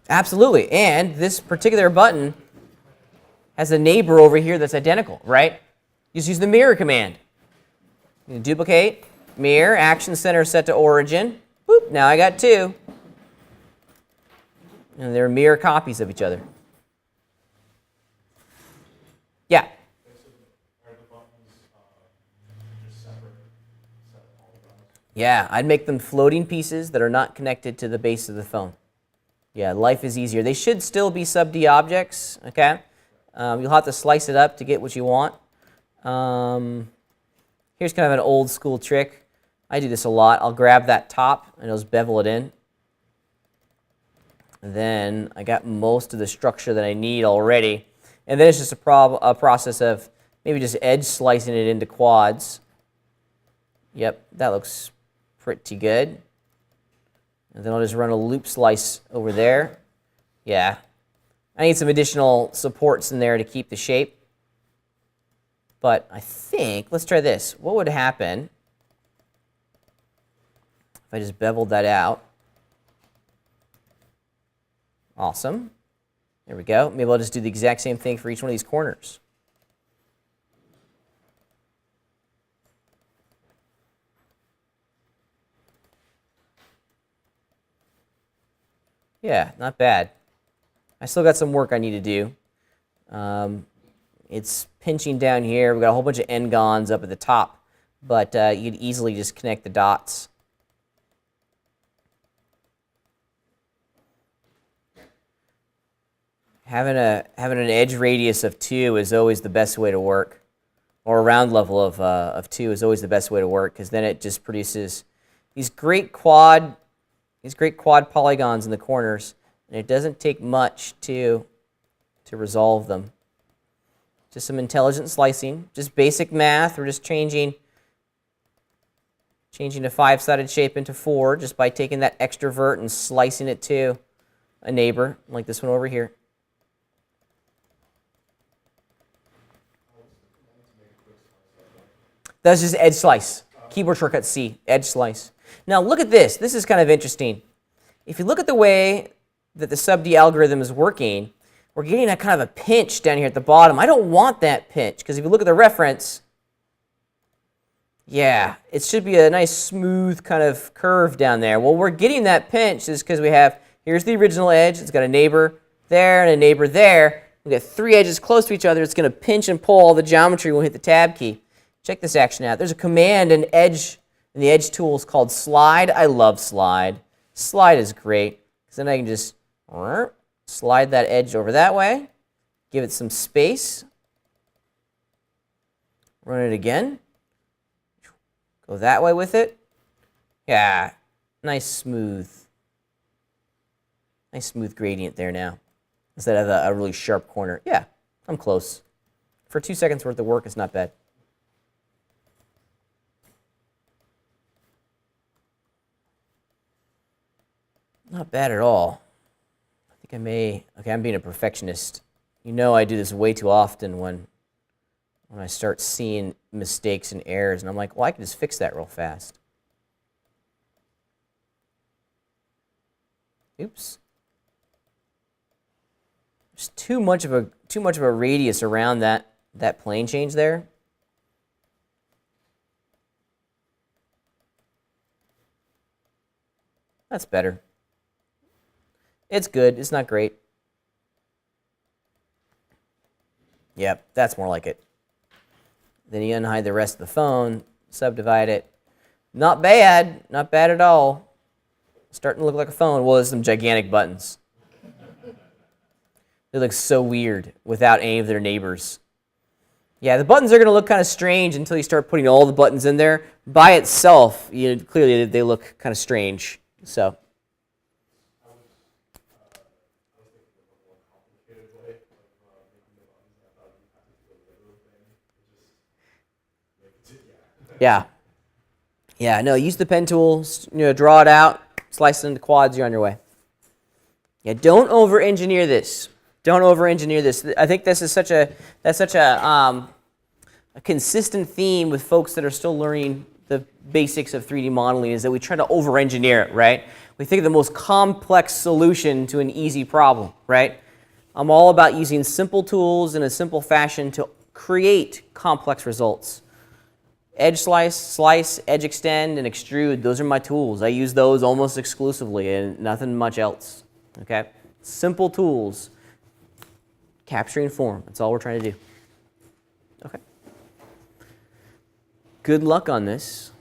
Absolutely, and this particular button has a neighbor over here that's identical, right? Just use the mirror command. You duplicate. Mirror, action center set to origin. Boop, now I got two. And they're mirror copies of each other. Yeah? Are the buttons just separate set of polygons? Yeah, I'd make them floating pieces that are not connected to the base of the phone. Yeah, life is easier. They should still be sub-D objects, okay? You'll have to slice it up to get what you want. Here's kind of an old school trick. I do this a lot. I'll grab that top and I'll just bevel it in. And then I got most of the structure that I need already. And then it's just a process of maybe just edge slicing it into quads. Yep, that looks pretty good. And then I'll just run a loop slice over there. Yeah. I need some additional supports in there to keep the shape. But I think, let's try this. What would happen if I just beveled that out? Awesome. There we go. Maybe I'll just do the exact same thing for each one of these corners. Yeah, not bad. I still got some work I need to do. It's pinching down here. We've got a whole bunch of n-gons up at the top, but you could easily just connect the dots. Having an edge radius of 2 is always the best way to work, or a round level of 2 is always the best way to work, because then it just produces these great quad polygons in the corners, and it doesn't take much to resolve them. Just some intelligent slicing, just basic math. We're just changing a 5-sided shape into 4 just by taking that extra vert and slicing it to a neighbor, like this one over here. That's just edge slice. Keyboard shortcut C, edge slice. Now look at this. This is kind of interesting. If you look at the way that the sub-D algorithm is working, we're getting a kind of a pinch down here at the bottom. I don't want that pinch, because if you look at the reference, yeah, it should be a nice smooth kind of curve down there. Well, we're getting that pinch is because we have, here's the original edge. It's got a neighbor there and a neighbor there. We've got 3 edges close to each other. It's going to pinch and pull all the geometry when we hit the tab key. Check this action out. There's a command in edge, in the edge tools called slide. I love slide. Slide is great, because then I can just slide that edge over that way, give it some space, run it again, go that way with it. Yeah, nice smooth gradient there now, instead of a really sharp corner. Yeah, I'm close. For 2 seconds worth of work, it's not bad. Not bad at all. I think I may, okay, I'm being a perfectionist. You know I do this way too often when I start seeing mistakes and errors, and I'm like, well, I can just fix that real fast. Oops. There's too much of a radius around that plane change there. That's better. It's good. It's not great. Yep, that's more like it. Then you unhide the rest of the phone, subdivide it. Not bad at all. Starting to look like a phone. Well, there's some gigantic buttons. They look so weird without any of their neighbors. Yeah, the buttons are going to look kind of strange until you start putting all the buttons in there. By itself, clearly they look kind of strange. So. Yeah. Yeah, no, use the pen tool, draw it out, slice it into quads, you're on your way. Yeah, don't over-engineer this. Don't over-engineer this. I think that's such a consistent theme with folks that are still learning the basics of 3D modeling is that we try to over-engineer it, right? We think of the most complex solution to an easy problem, right? I'm all about using simple tools in a simple fashion to create complex results. Edge slice, edge extend, and extrude, those are my tools. I use those almost exclusively and nothing much else, okay? Simple tools, capturing form, that's all we're trying to do. Okay. Good luck on this.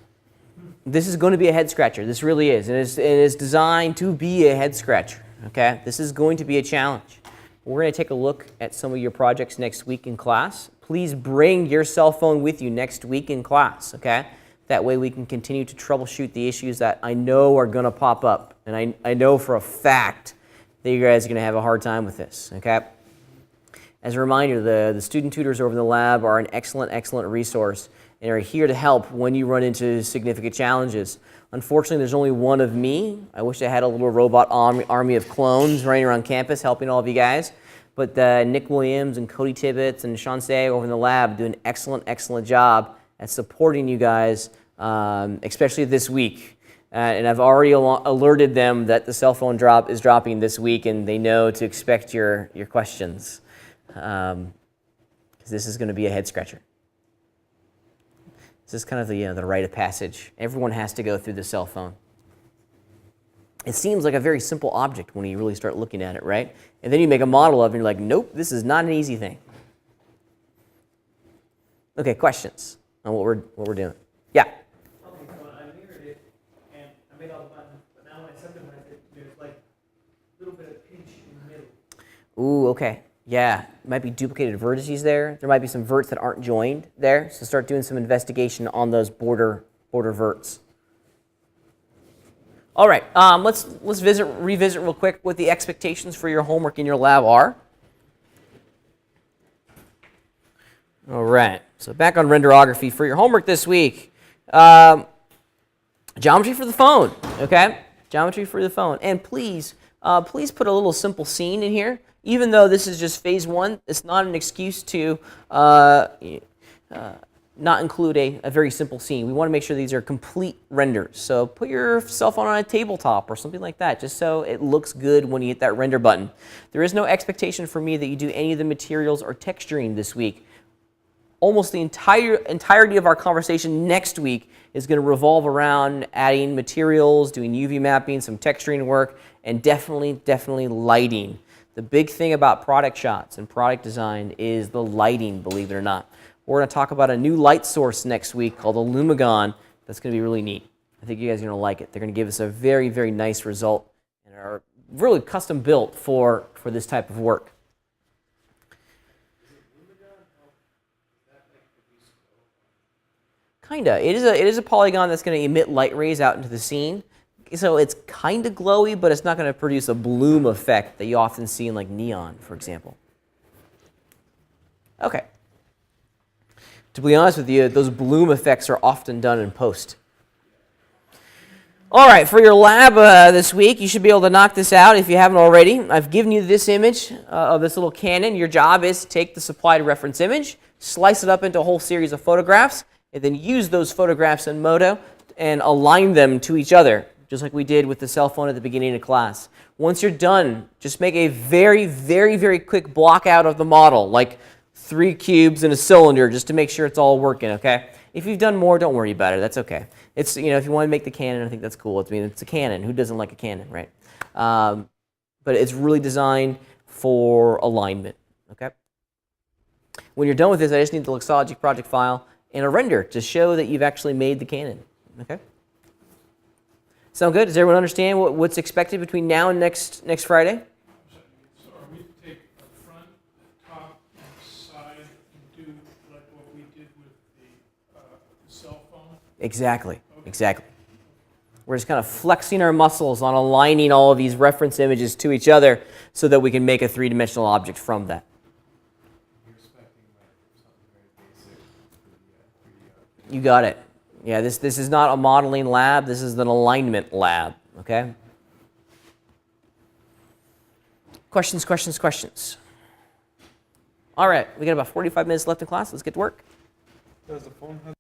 This is going to be a head scratcher, this really is. And it is designed to be a head scratcher, okay? This is going to be a challenge. We're going to take a look at some of your projects next week in class. Please bring your cell phone with you next week in class, okay? That way we can continue to troubleshoot the issues that I know are going to pop up. And I know for a fact that you guys are going to have a hard time with this, okay? As a reminder, the student tutors over in the lab are an excellent, excellent resource and are here to help when you run into significant challenges. Unfortunately, there's only one of me. I wish I had a little robot army of clones running around campus helping all of you guys. But Nick Williams and Cody Tibbetts and Sean Say over in the lab do an excellent, excellent job at supporting you guys, especially this week. And I've already alerted them that the cell phone drop is dropping this week, and they know to expect your questions. Because this is going to be a head scratcher. This is kind of the rite of passage. Everyone has to go through the cell phone. It seems like a very simple object when you really start looking at it, right? And then you make a model of it and you're like, nope, this is not an easy thing. Okay, questions on what we're doing? Yeah? Okay, so I mirrored it, and I made all the buttons, but now when I subdivided it, there's like a little bit of pinch in the middle. Ooh, okay. Yeah, might be duplicated vertices there. There might be some verts that aren't joined there, so start doing some investigation on those border verts. All right, let's revisit real quick what the expectations for your homework in your lab are. All right, so back on renderography for your homework this week. Geometry for the phone, okay? Geometry for the phone. And please put a little simple scene in here. Even though this is just phase one, it's not an excuse to not include a very simple scene. We want to make sure these are complete renders. So put your cell phone on a tabletop or something like that, just so it looks good when you hit that render button. There is no expectation for me that you do any of the materials or texturing this week. Almost the entirety of our conversation next week is going to revolve around adding materials, doing UV mapping, some texturing work, and definitely lighting. The big thing about product shots and product design is the lighting, believe it or not. We're going to talk about a new light source next week called a Lumagon. That's going to be really neat. I think you guys are going to like it. They're going to give us a very, very nice result and are really custom built for this type of work. Kinda. It is a polygon that's going to emit light rays out into the scene. So it's kind of glowy, but it's not going to produce a bloom effect that you often see in like neon, for example. Okay. To be honest with you, those bloom effects are often done in post. All right, for your lab this week, you should be able to knock this out if you haven't already. I've given you this image of this little cannon. Your job is to take the supplied reference image, slice it up into a whole series of photographs, and then use those photographs in Modo and align them to each other, just like we did with the cell phone at the beginning of class. Once you're done, just make a very, very, very quick block out of the model, like 3 cubes and a cylinder, just to make sure it's all working, okay? If you've done more, don't worry about it. That's okay. It's, if you want to make the cannon, I think that's cool. It's a cannon. Who doesn't like a cannon, right? But it's really designed for alignment, okay? When you're done with this, I just need the Luxology project file, and a render to show that you've actually made the cannon. Okay? Sound good? Does everyone understand what's expected between now and next Friday? So are we to take a front, top, and side and do like what we did with the cell phone? Exactly. Exactly. We're just kind of flexing our muscles on aligning all of these reference images to each other so that we can make a three-dimensional object from that. You're expecting like something very basic for the 3D object. You got it. Yeah, this is not a modeling lab. This is an alignment lab, okay? Questions, questions, questions. All right, we got about 45 minutes left in class. Let's get to work. Does the phone have